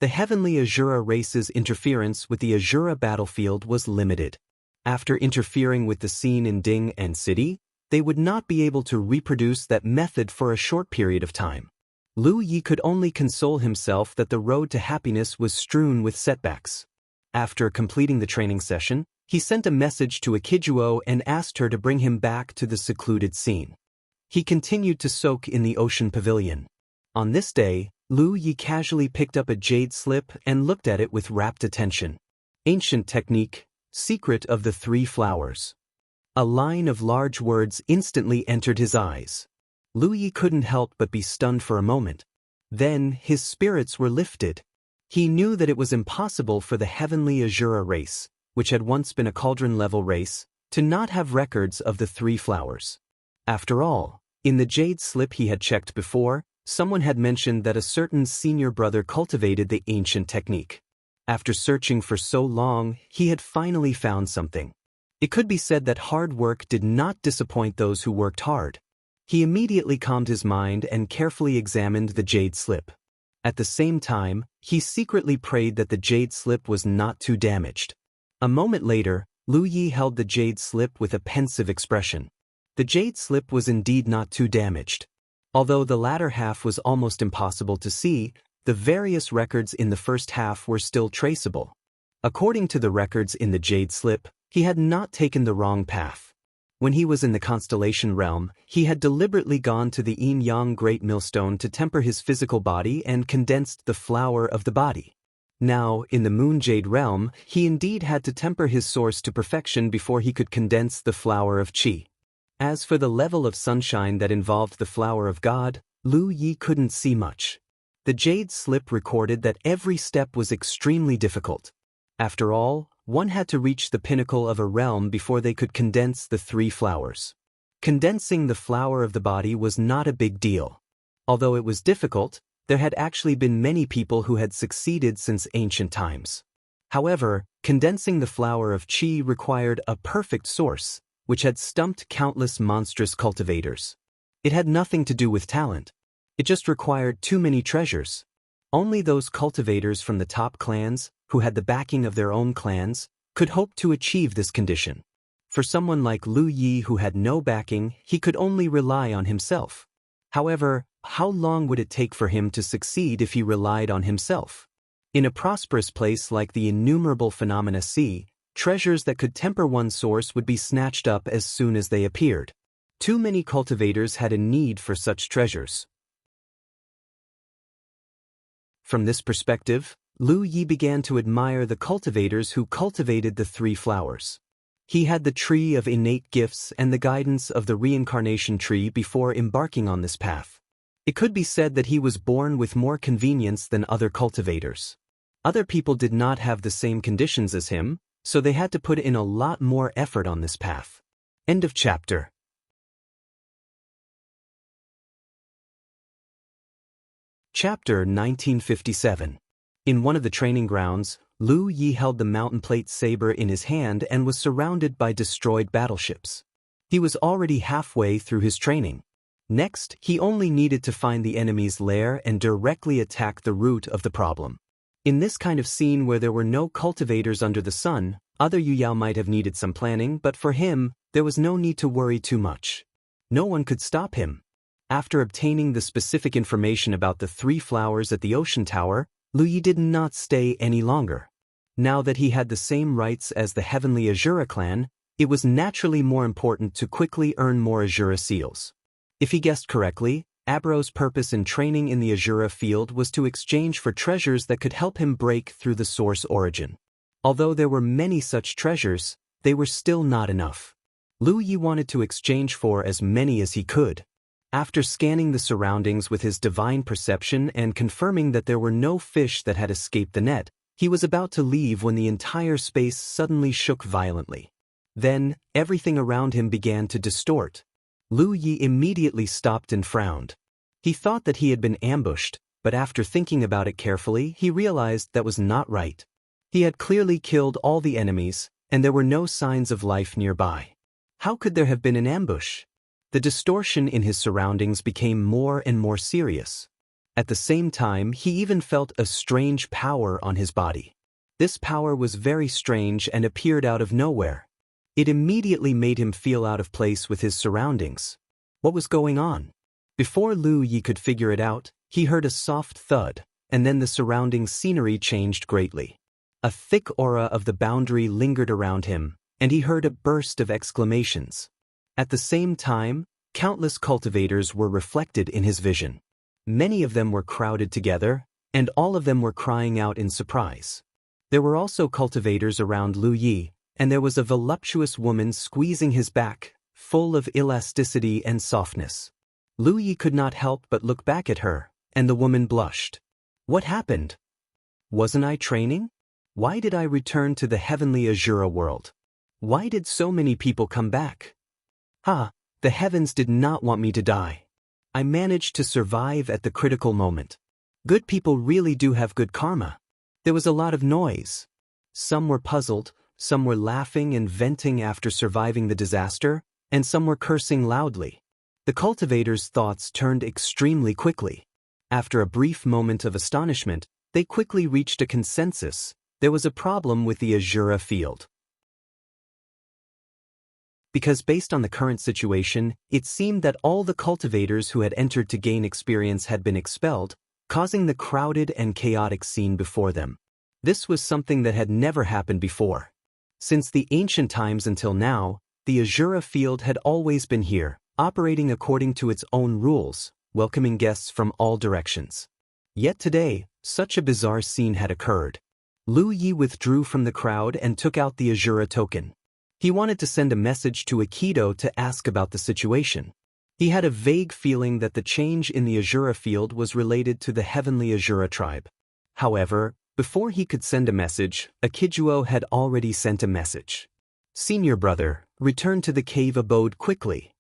The Heavenly Azura race's interference with the Azura battlefield was limited. After interfering with the scene in Ding and City, they would not be able to reproduce that method for a short period of time. Lu Ye could only console himself that the road to happiness was strewn with setbacks. After completing the training session, he sent a message to Akijuo and asked her to bring him back to the secluded scene. He continued to soak in the ocean pavilion. On this day, Lu Ye casually picked up a jade slip and looked at it with rapt attention. Ancient technique, secret of the 3 flowers. A line of large words instantly entered his eyes. Lu Ye couldn't help but be stunned for a moment. Then his spirits were lifted. He knew that it was impossible for the Heavenly Azura race, which had once been a cauldron-level race, to not have records of the 3 flowers. After all, in the jade slip he had checked before, someone had mentioned that a certain senior brother cultivated the ancient technique. After searching for so long, he had finally found something. It could be said that hard work did not disappoint those who worked hard. He immediately calmed his mind and carefully examined the jade slip. At the same time, he secretly prayed that the jade slip was not too damaged. A moment later, Lu Ye held the jade slip with a pensive expression. The jade slip was indeed not too damaged. Although the latter half was almost impossible to see, the various records in the first half were still traceable. According to the records in the jade slip, he had not taken the wrong path. When he was in the constellation realm, he had deliberately gone to the yin-yang great millstone to temper his physical body and condensed the flower of the body. Now, in the moon jade realm, he indeed had to temper his source to perfection before he could condense the flower of qi. As for the level of sunshine that involved the flower of God, Lu Ye couldn't see much. The jade slip recorded that every step was extremely difficult. After all, one had to reach the pinnacle of a realm before they could condense the 3 flowers. Condensing the flower of the body was not a big deal. Although it was difficult, there had actually been many people who had succeeded since ancient times. However, condensing the flower of qi required a perfect source, which had stumped countless monstrous cultivators. It had nothing to do with talent. It just required too many treasures. Only those cultivators from the top clans, who had the backing of their own clans, could hope to achieve this condition. For someone like Lu Yi who had no backing, he could only rely on himself. However, how long would it take for him to succeed if he relied on himself? In a prosperous place like the innumerable phenomena sea, treasures that could temper one's source would be snatched up as soon as they appeared. Too many cultivators had a need for such treasures. From this perspective, Lu Yi began to admire the cultivators who cultivated the three flowers. He had the tree of innate gifts and the guidance of the reincarnation tree before embarking on this path. It could be said that he was born with more convenience than other cultivators. Other people did not have the same conditions as him, so they had to put in a lot more effort on this path. End of chapter. Chapter 1957. In one of the training grounds, Lu Yi held the mountain plate saber in his hand and was surrounded by destroyed battleships. He was already halfway through his training. Next, he only needed to find the enemy's lair and directly attack the root of the problem. In this kind of scene where there were no cultivators under the sun, other Yu Yao might have needed some planning, but for him, there was no need to worry too much. No one could stop him. After obtaining the specific information about the three flowers at the ocean tower, Lu Yi did not stay any longer. Now that he had the same rights as the heavenly Azura clan, it was naturally more important to quickly earn more Azura seals. If he guessed correctly, Abro's purpose in training in the Azura field was to exchange for treasures that could help him break through the source origin. Although there were many such treasures, they were still not enough. Lu Yi wanted to exchange for as many as he could. After scanning the surroundings with his divine perception and confirming that there were no fish that had escaped the net, he was about to leave when the entire space suddenly shook violently. Then, everything around him began to distort. Lu Yi immediately stopped and frowned. He thought that he had been ambushed, but after thinking about it carefully, he realized that was not right. He had clearly killed all the enemies, and there were no signs of life nearby. How could there have been an ambush? The distortion in his surroundings became more and more serious. At the same time, he even felt a strange power on his body. This power was very strange and appeared out of nowhere. It immediately made him feel out of place with his surroundings. What was going on? Before Lu Yi could figure it out, he heard a soft thud, and then the surrounding scenery changed greatly. A thick aura of the boundary lingered around him, and he heard a burst of exclamations. At the same time, countless cultivators were reflected in his vision. Many of them were crowded together, and all of them were crying out in surprise. There were also cultivators around Lu Yi, and there was a voluptuous woman squeezing his back, full of elasticity and softness. Lu Yi could not help but look back at her, and the woman blushed. What happened? Wasn't I training? Why did I return to the heavenly Azura world? Why did so many people come back? The heavens did not want me to die. I managed to survive at the critical moment. Good people really do have good karma. There was a lot of noise. Some were puzzled, some were laughing and venting after surviving the disaster, and some were cursing loudly. The cultivators' thoughts turned extremely quickly. After a brief moment of astonishment, they quickly reached a consensus. There was a problem with the Azura field. Because based on the current situation, it seemed that all the cultivators who had entered to gain experience had been expelled, causing the crowded and chaotic scene before them. This was something that had never happened before. Since the ancient times until now, the Azura field had always been here, operating according to its own rules, welcoming guests from all directions. Yet today, such a bizarre scene had occurred. Lu Yi withdrew from the crowd and took out the Azura token. He wanted to send a message to Aikido to ask about the situation. He had a vague feeling that the change in the Azura field was related to the heavenly Azura tribe. However, before he could send a message, Aikido had already sent a message. Senior brother, return to the cave abode quickly.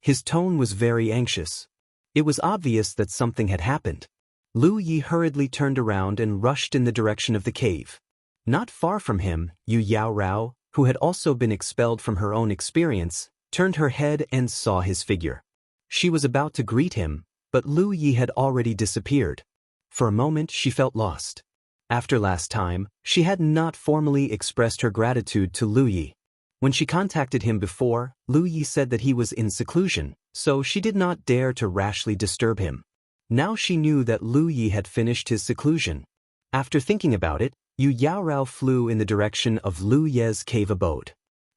His tone was very anxious. It was obvious that something had happened. Lu Yi hurriedly turned around and rushed in the direction of the cave. Not far from him, Yu Yao Rao, who had also been expelled from her own experience, turned her head and saw his figure. She was about to greet him, but Lu Yi had already disappeared. For a moment she felt lost. After last time, she had not formally expressed her gratitude to Lu Yi. When she contacted him before, Lu Yi said that he was in seclusion, so she did not dare to rashly disturb him. Now she knew that Lu Yi had finished his seclusion. After thinking about it, Yu Yaorao flew in the direction of Lu Ye's cave abode.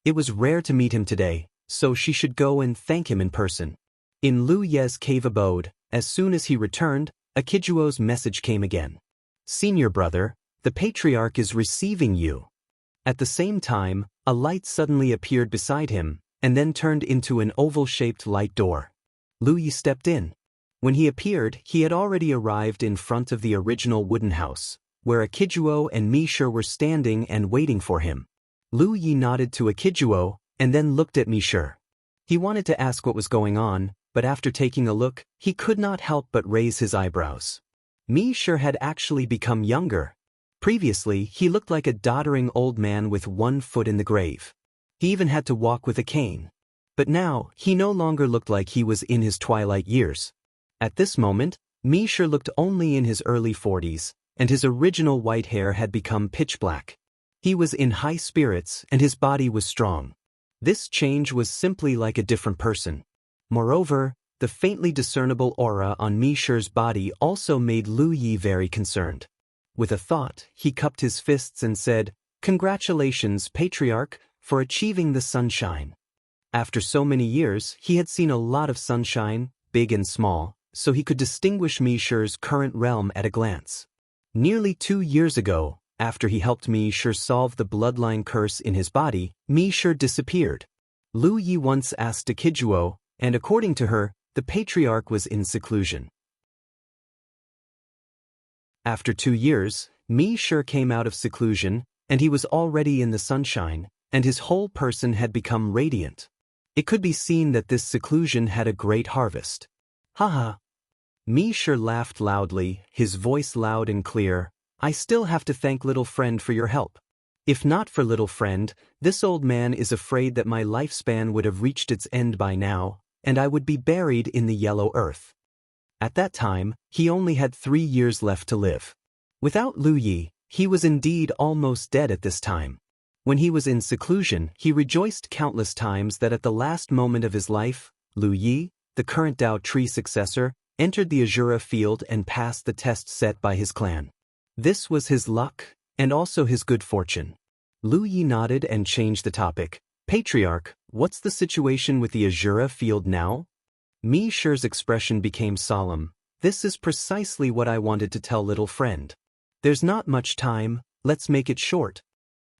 It was rare to meet him today, so she should go and thank him in person. In Lu Ye's cave abode, as soon as he returned, Akijuo's message came again. "Senior brother, the patriarch is receiving you." At the same time, a light suddenly appeared beside him, and then turned into an oval-shaped light door. Lu Yi stepped in. When he appeared, he had already arrived in front of the original wooden house, where Akijuo and Misher were standing and waiting for him. Lu Yi nodded to Akijuo, and then looked at Misher. He wanted to ask what was going on, but after taking a look, he could not help but raise his eyebrows. Misher had actually become younger. Previously, he looked like a doddering old man with one foot in the grave. He even had to walk with a cane. But now, he no longer looked like he was in his twilight years. At this moment, Misher looked only in his early 40s, and his original white hair had become pitch black. He was in high spirits and his body was strong. This change was simply like a different person. Moreover, the faintly discernible aura on Misher's body also made Lu Yi very concerned. With a thought, he cupped his fists and said, "Congratulations, Patriarch, for achieving the sunshine." After so many years, he had seen a lot of sunshine, big and small, so he could distinguish Misher's current realm at a glance. Nearly 2 years ago, after he helped Misher solve the bloodline curse in his body, Misher disappeared. Lu Yi once asked Akijuo, and according to her, the patriarch was in seclusion. After 2 years, Misher came out of seclusion, and he was already in the sunshine, and his whole person had become radiant. It could be seen that this seclusion had a great harvest. Haha. Misher laughed loudly, his voice loud and clear. "I still have to thank little friend for your help. If not for little friend, this old man is afraid that my lifespan would have reached its end by now, and I would be buried in the yellow earth." At that time, he only had 3 years left to live. Without Lu Yi, he was indeed almost dead at this time. When he was in seclusion, he rejoiced countless times that at the last moment of his life, Lu Yi, the current Dao Tree successor, entered the Azura field and passed the test set by his clan. This was his luck, and also his good fortune. Lu Yi nodded and changed the topic. "Patriarch, what's the situation with the Azura field now?" Misher's expression became solemn. "This is precisely what I wanted to tell little friend. There's not much time, let's make it short.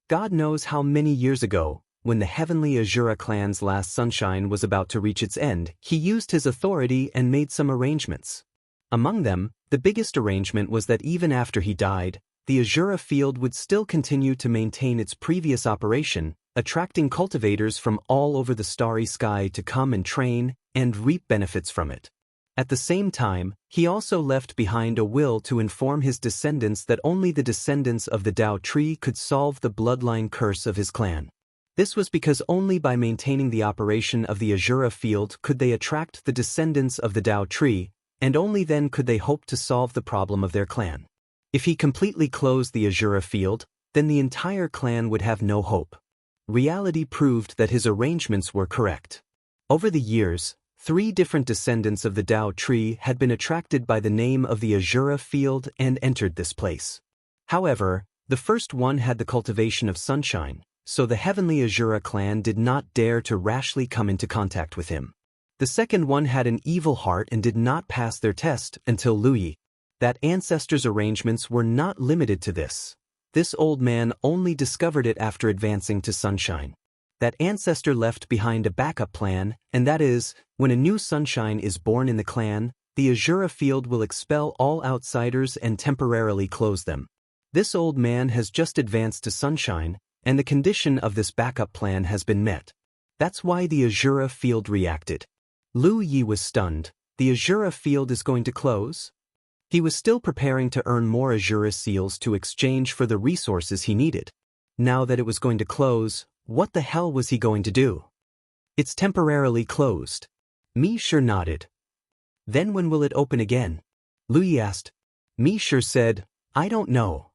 God knows how many years ago, when the heavenly Azura clan's last sunshine was about to reach its end, he used his authority and made some arrangements. Among them, the biggest arrangement was that even after he died, the Azura field would still continue to maintain its previous operation, attracting cultivators from all over the starry sky to come and train and reap benefits from it. At the same time, he also left behind a will to inform his descendants that only the descendants of the Dao Tree could solve the bloodline curse of his clan. This was because only by maintaining the operation of the Azura field could they attract the descendants of the Dao Tree, and only then could they hope to solve the problem of their clan. If he completely closed the Azura field, then the entire clan would have no hope. Reality proved that his arrangements were correct. Over the years, 3 different descendants of the Dao Tree had been attracted by the name of the Azura field and entered this place. However, the first one had the cultivation of sunshine, so the heavenly Azura clan did not dare to rashly come into contact with him. The second one had an evil heart and did not pass their test until Lu Yi. That ancestors' arrangements were not limited to this. This old man only discovered it after advancing to sunshine. That ancestor left behind a backup plan, and that is, when a new sunshine is born in the clan, the Azura field will expel all outsiders and temporarily close them. This old man has just advanced to sunshine, and the condition of this backup plan has been met. That's why the Azura field reacted. Lu Yi was stunned. The Azura field is going to close? He was still preparing to earn more Azura seals to exchange for the resources he needed. Now that it was going to close, what the hell was he going to do? It's temporarily closed. Misher nodded. Then when will it open again? Lu Yi asked. Misher said, I don't know.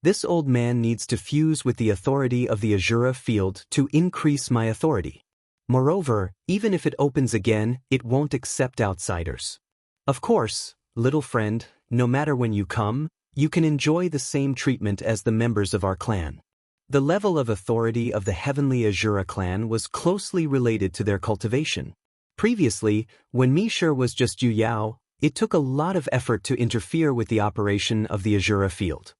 This old man needs to fuse with the authority of the Azura field to increase my authority. Moreover, even if it opens again, it won't accept outsiders. Of course, little friend, no matter when you come, you can enjoy the same treatment as the members of our clan. The level of authority of the Heavenly Azura clan was closely related to their cultivation. Previously, when Mishur was just Yu Yao, it took a lot of effort to interfere with the operation of the Azura field.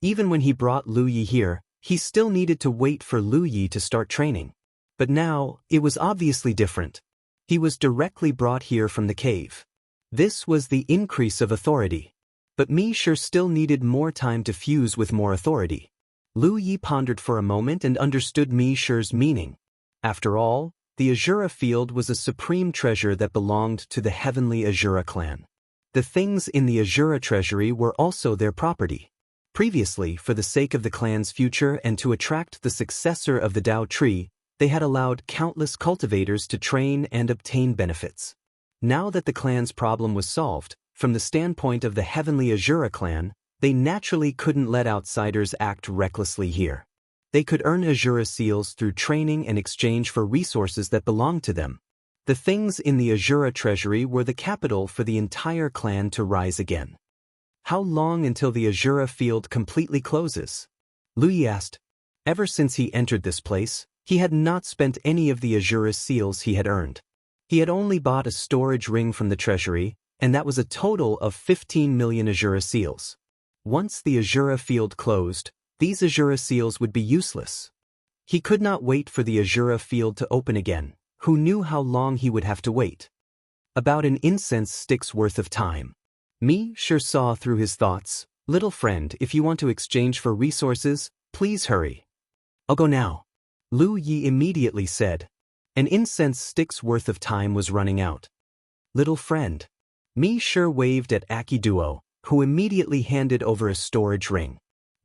Even when he brought Lu Yi here, he still needed to wait for Lu Yi to start training. But now, it was obviously different. He was directly brought here from the cave. This was the increase of authority. But Mishur still needed more time to fuse with more authority. Lu Yi pondered for a moment and understood Mishur's meaning. After all, the Azura field was a supreme treasure that belonged to the Heavenly Azura clan. The things in the Azura treasury were also their property. Previously, for the sake of the clan's future and to attract the successor of the Dao tree, they had allowed countless cultivators to train and obtain benefits. Now that the clan's problem was solved, from the standpoint of the Heavenly Azura clan, they naturally couldn't let outsiders act recklessly here. They could earn Azura seals through training in exchange for resources that belonged to them. The things in the Azura treasury were the capital for the entire clan to rise again. How long until the Azura field completely closes? Lu Yi asked. Ever since he entered this place, he had not spent any of the Azura seals he had earned. He had only bought a storage ring from the treasury, and that was a total of 15 million Azura seals. Once the Azura field closed, these Azura seals would be useless. He could not wait for the Azura field to open again. Who knew how long he would have to wait? About an incense stick's worth of time. Mishur saw through his thoughts. Little friend, if you want to exchange for resources, please hurry. I'll go now. Lu Yi immediately said. An incense stick's worth of time was running out. Little friend. Mishur waved at Akiduo, who immediately handed over a storage ring.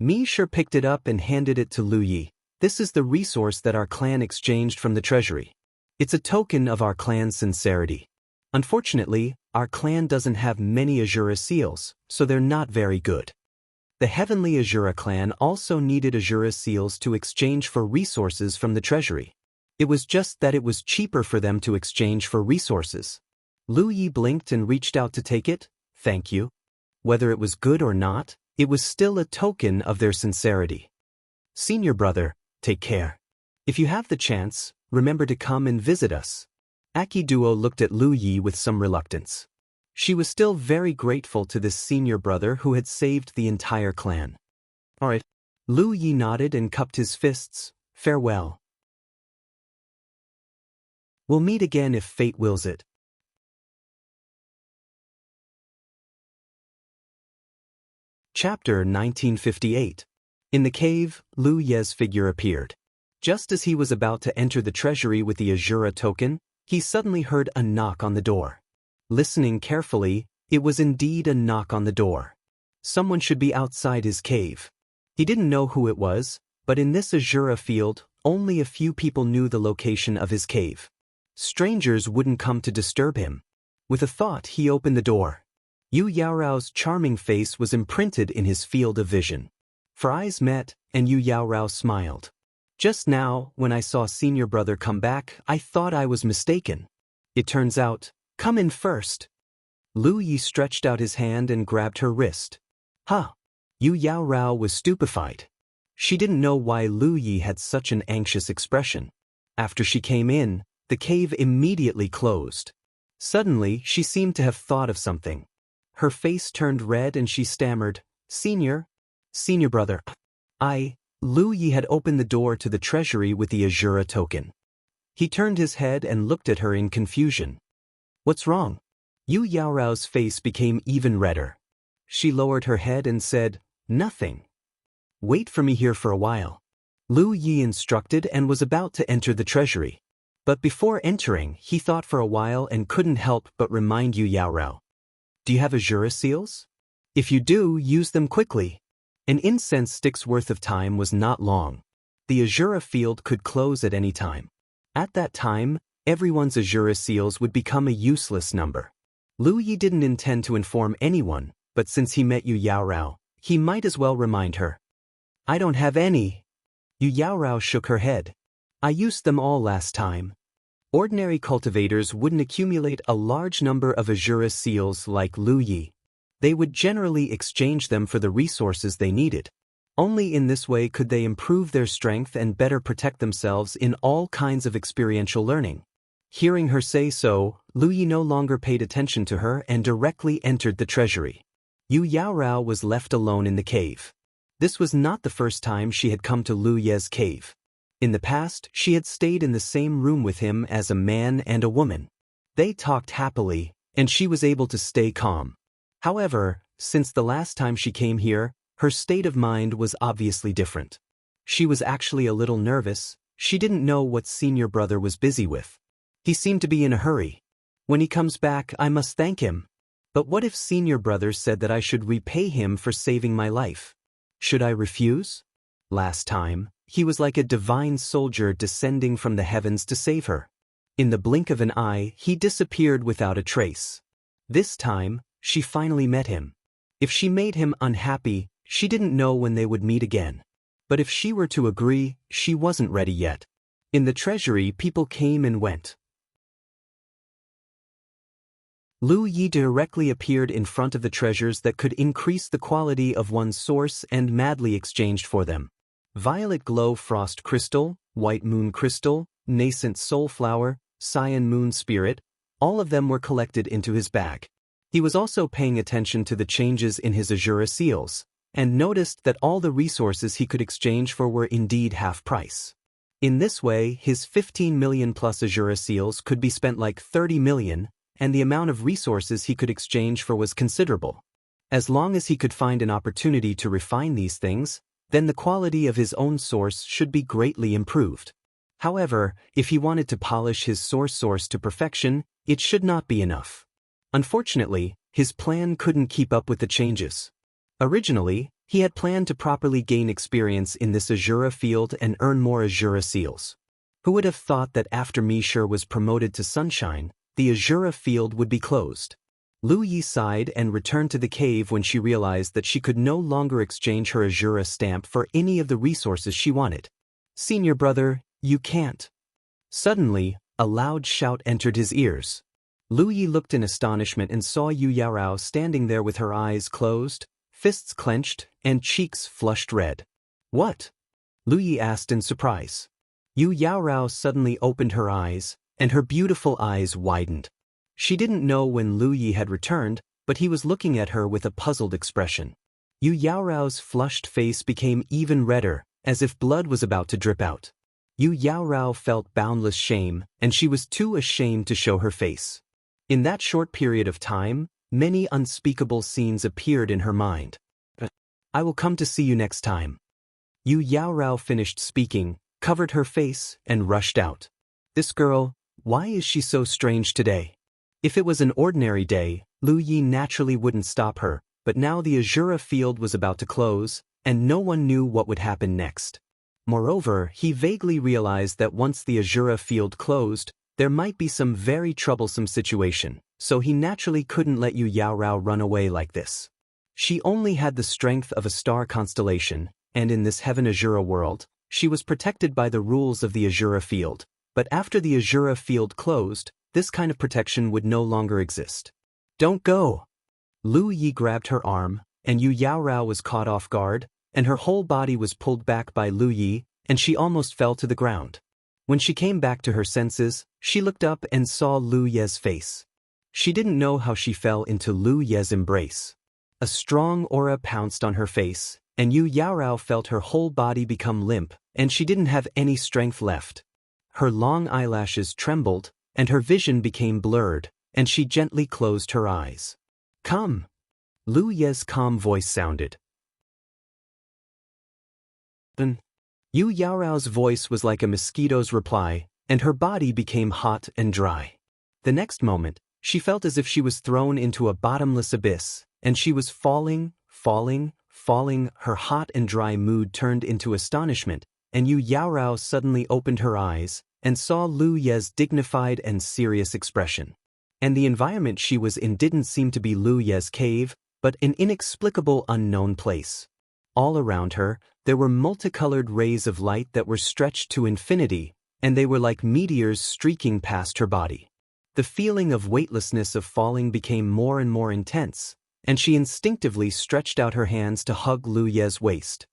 Mishur picked it up and handed it to Lu Yi. This is the resource that our clan exchanged from the treasury. It's a token of our clan's sincerity. Unfortunately, our clan doesn't have many Azura seals, so they're not very good. The Heavenly Azura clan also needed Azura seals to exchange for resources from the treasury. It was just that it was cheaper for them to exchange for resources. Lu Yi blinked and reached out to take it. Thank you. Whether it was good or not, it was still a token of their sincerity. Senior brother, take care. If you have the chance, remember to come and visit us. Akiduo looked at Lu Yi with some reluctance. She was still very grateful to this senior brother who had saved the entire clan. All right. Lu Yi nodded and cupped his fists. Farewell. We'll meet again if fate wills it. Chapter 1958. In the cave, Lu Ye's figure appeared. Just as he was about to enter the treasury with the Azura token, he suddenly heard a knock on the door. Listening carefully, it was indeed a knock on the door. Someone should be outside his cave. He didn't know who it was, but in this Azura field, only a few people knew the location of his cave. Strangers wouldn't come to disturb him. With a thought, he opened the door. Yu Yaorao's charming face was imprinted in his field of vision. For eyes met, and Yu Yaorao smiled. Just now, when I saw senior brother come back, I thought I was mistaken. It turns out, come in first. Lu Yi stretched out his hand and grabbed her wrist. Huh. Yu Yaorao was stupefied. She didn't know why Lu Yi had such an anxious expression. After she came in, the cave immediately closed. Suddenly, she seemed to have thought of something. Her face turned red and she stammered, Senior brother. Lu Yi had opened the door to the treasury with the Azura token. He turned his head and looked at her in confusion. What's wrong? Yu Yaorao's face became even redder. She lowered her head and said, Nothing. Wait for me here for a while. Lu Yi instructed and was about to enter the treasury. But before entering, he thought for a while and couldn't help but remind Yu Yaorao. Do you have Azura seals? If you do, use them quickly. An incense stick's worth of time was not long. The Azura field could close at any time. At that time, everyone's Azura seals would become a useless number. Lu Yi didn't intend to inform anyone, but since he met Yu Yaorao, he might as well remind her. I don't have any. Yu Yaorao shook her head. I used them all last time. Ordinary cultivators wouldn't accumulate a large number of Azura seals like Lu Yi. They would generally exchange them for the resources they needed. Only in this way could they improve their strength and better protect themselves in all kinds of experiential learning. Hearing her say so, Lu Yi no longer paid attention to her and directly entered the treasury. Yu Yaorao was left alone in the cave. This was not the first time she had come to Lu Ye's cave. In the past, she had stayed in the same room with him as a man and a woman. They talked happily, and she was able to stay calm. However, since the last time she came here, her state of mind was obviously different. She was actually a little nervous. She didn't know what senior brother was busy with. He seemed to be in a hurry. When he comes back, I must thank him. But what if senior brother said that I should repay him for saving my life? Should I refuse? Last time, he was like a divine soldier descending from the heavens to save her. In the blink of an eye, he disappeared without a trace. This time, she finally met him. If she made him unhappy, she didn't know when they would meet again. But if she were to agree, she wasn't ready yet. In the treasury, people came and went. Lu Yi directly appeared in front of the treasures that could increase the quality of one's source and madly exchanged for them. Violet glow frost crystal, white moon crystal, nascent soul flower, cyan moon spirit, all of them were collected into his bag. He was also paying attention to the changes in his Azura seals, and noticed that all the resources he could exchange for were indeed half price. In this way, his 15 million plus Azura seals could be spent like 30 million, and the amount of resources he could exchange for was considerable. As long as he could find an opportunity to refine these things, then the quality of his own source should be greatly improved. However, if he wanted to polish his source to perfection, it should not be enough. Unfortunately, his plan couldn't keep up with the changes. Originally, he had planned to properly gain experience in this Azura field and earn more Azura seals. Who would have thought that after Mishur was promoted to Sunshine, the Azura field would be closed? Lu Yi sighed and returned to the cave when she realized that she could no longer exchange her Azura stamp for any of the resources she wanted. Senior brother, you can't. Suddenly, a loud shout entered his ears. Lu Yi looked in astonishment and saw Yu Yaorao standing there with her eyes closed, fists clenched, and cheeks flushed red. What? Lu Yi asked in surprise. Yu Yaorao suddenly opened her eyes, and her beautiful eyes widened. She didn't know when Lu Yi had returned, but he was looking at her with a puzzled expression. Yu Yaorao's flushed face became even redder, as if blood was about to drip out. Yu Yaorao felt boundless shame, and she was too ashamed to show her face. In that short period of time, many unspeakable scenes appeared in her mind. I will come to see you next time. Yu Yaorao finished speaking, covered her face, and rushed out. This girl, why is she so strange today? If it was an ordinary day, Lu Yi naturally wouldn't stop her, but now the Azura field was about to close, and no one knew what would happen next. Moreover, he vaguely realized that once the Azura field closed, there might be some very troublesome situation, so he naturally couldn't let Yu Yaorao run away like this. She only had the strength of a star constellation, and in this Heaven Azura world, she was protected by the rules of the Azura field, but after the Azura field closed, this kind of protection would no longer exist. Don't go! Lu Yi grabbed her arm, and Yu Yaorao was caught off guard, and her whole body was pulled back by Lu Yi, and she almost fell to the ground. When she came back to her senses, she looked up and saw Lu Ye's face. She didn't know how she fell into Lu Ye's embrace. A strong aura pounced on her face, and Yu Yaorao felt her whole body become limp, and she didn't have any strength left. Her long eyelashes trembled, and her vision became blurred, and she gently closed her eyes. Come! Lu Ye's calm voice sounded. Yu Yaorao's voice was like a mosquito's reply, and her body became hot and dry. The next moment, she felt as if she was thrown into a bottomless abyss, and she was falling. Her hot and dry mood turned into astonishment, and Yu Yaorao suddenly opened her eyes, and saw Lu Ye's dignified and serious expression. And the environment she was in didn't seem to be Lu Ye's cave, but an inexplicable unknown place. All around her, There were multicolored rays of light that were stretched to infinity, and they were like meteors streaking past her body. The feeling of weightlessness of falling became more and more intense, and she instinctively stretched out her hands to hug Lu Ye's waist.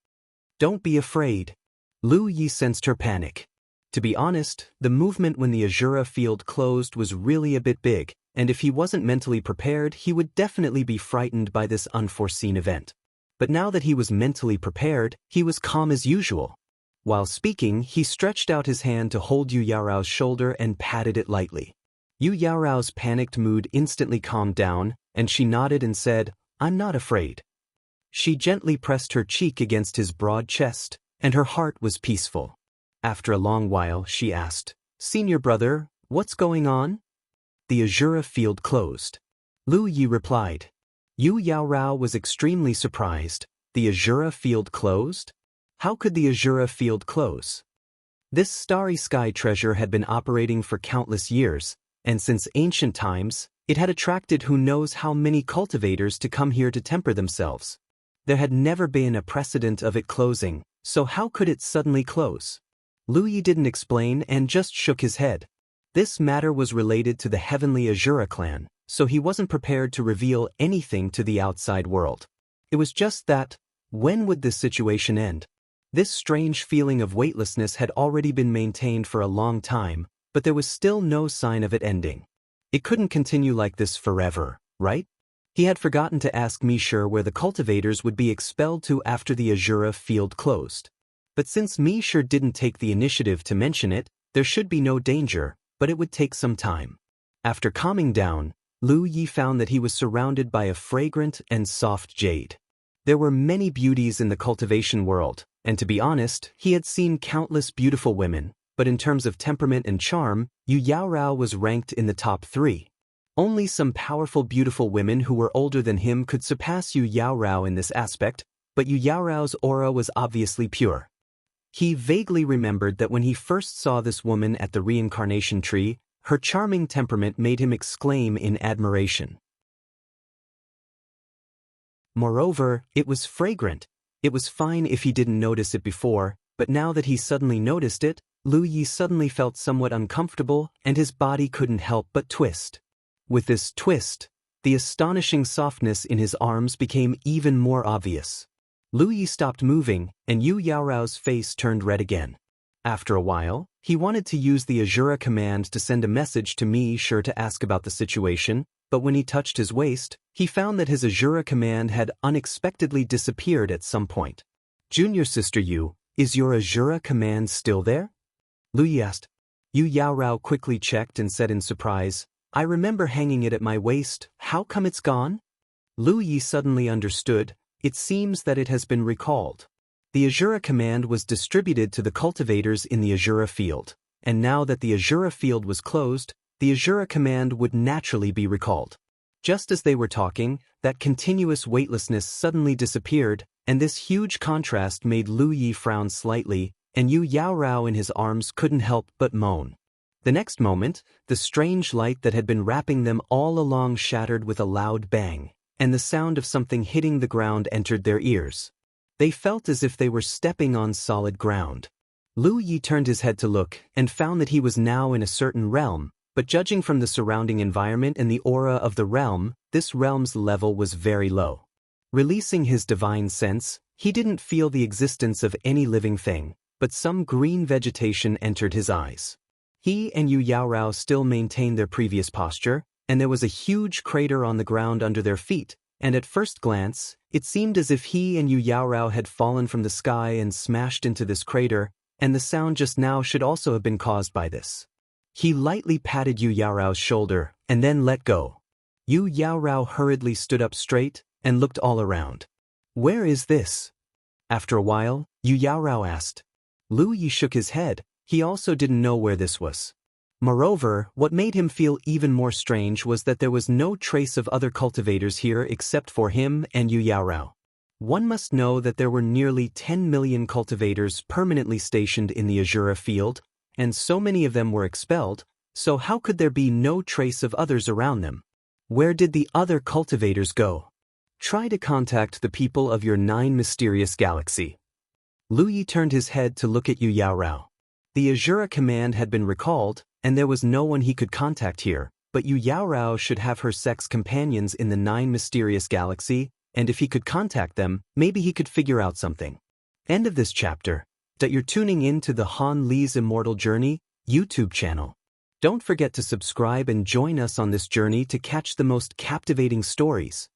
"Don't be afraid." Lu Yi sensed her panic. To be honest, the movement when the Azura field closed was really a bit big, and if he wasn't mentally prepared, he would definitely be frightened by this unforeseen event. But now that he was mentally prepared, he was calm as usual. While speaking, he stretched out his hand to hold Yu Yaorao's shoulder and patted it lightly. Yu Yaorao's panicked mood instantly calmed down, and she nodded and said, "I'm not afraid." She gently pressed her cheek against his broad chest, and her heart was peaceful. After a long while, she asked, "Senior brother, what's going on?" "The Azura field closed." Lu Yi replied. Yu Yaorao was extremely surprised. The Azura field closed? How could the Azura field close? This starry sky treasure had been operating for countless years, and since ancient times, it had attracted who knows how many cultivators to come here to temper themselves. There had never been a precedent of it closing, so how could it suddenly close? Lu Yi didn't explain and just shook his head. This matter was related to the heavenly Azura clan, so he wasn't prepared to reveal anything to the outside world. It was just that, when would this situation end? This strange feeling of weightlessness had already been maintained for a long time, but there was still no sign of it ending. It couldn't continue like this forever, right? He had forgotten to ask Mishur where the cultivators would be expelled to after the Azura field closed. But since Mishur didn't take the initiative to mention it, there should be no danger, but it would take some time. After calming down, Lu Yi found that he was surrounded by a fragrant and soft jade. There were many beauties in the cultivation world, and to be honest, he had seen countless beautiful women, but in terms of temperament and charm, Yu Yaorao was ranked in the top 3. Only some powerful beautiful women who were older than him could surpass Yu Yaorao in this aspect, but Yu Yaorao's aura was obviously pure. He vaguely remembered that when he first saw this woman at the reincarnation tree, her charming temperament made him exclaim in admiration. Moreover, it was fragrant. It was fine if he didn't notice it before, but now that he suddenly noticed it, Lu Yi suddenly felt somewhat uncomfortable and his body couldn't help but twist. With this twist, the astonishing softness in his arms became even more obvious. Lu Yi stopped moving, and Yu Yaorao's face turned red again. After a while, he wanted to use the Azura command to send a message to Mishur to ask about the situation, but when he touched his waist, he found that his Azura command had unexpectedly disappeared at some point. "Junior sister Yu, is your Azura command still there?" Lu Yi asked. Yu Yaorao quickly checked and said in surprise, "I remember hanging it at my waist, how come it's gone?" Lu Yi suddenly understood. It seems that it has been recalled. The Azura command was distributed to the cultivators in the Azura field, and now that the Azura field was closed, the Azura command would naturally be recalled. Just as they were talking, that continuous weightlessness suddenly disappeared, and this huge contrast made Lu Yi frown slightly, and Yu Yaorao in his arms couldn't help but moan. The next moment, the strange light that had been wrapping them all along shattered with a loud bang, and the sound of something hitting the ground entered their ears. They felt as if they were stepping on solid ground. Lu Yi turned his head to look and found that he was now in a certain realm, but judging from the surrounding environment and the aura of the realm, this realm's level was very low. Releasing his divine sense, he didn't feel the existence of any living thing, but some green vegetation entered his eyes. He and Yu Yaorao still maintained their previous posture, and there was a huge crater on the ground under their feet, and at first glance, it seemed as if he and Yu Yaorao had fallen from the sky and smashed into this crater, and the sound just now should also have been caused by this. He lightly patted Yu Yaorao's shoulder, and then let go. Yu Yaorao hurriedly stood up straight, and looked all around. "Where is this?" After a while, Yu Yaorao asked. Lu Yi shook his head. He also didn't know where this was. Moreover, what made him feel even more strange was that there was no trace of other cultivators here except for him and Yu Yaorao. One must know that there were nearly 10 million cultivators permanently stationed in the Azura field, and so many of them were expelled, so how could there be no trace of others around them? Where did the other cultivators go? Try to contact the people of your 9 mysterious galaxy. Lu Yi turned his head to look at Yu Yaorao. The Azura command had been recalled, and there was no one he could contact here, but Yu Yaorao should have her sex companions in the 9 mysterious galaxy, and if he could contact them, maybe he could figure out something. End of this chapter. That you're tuning in to the Han Li's Immortal Journey YouTube channel. Don't forget to subscribe and join us on this journey to catch the most captivating stories.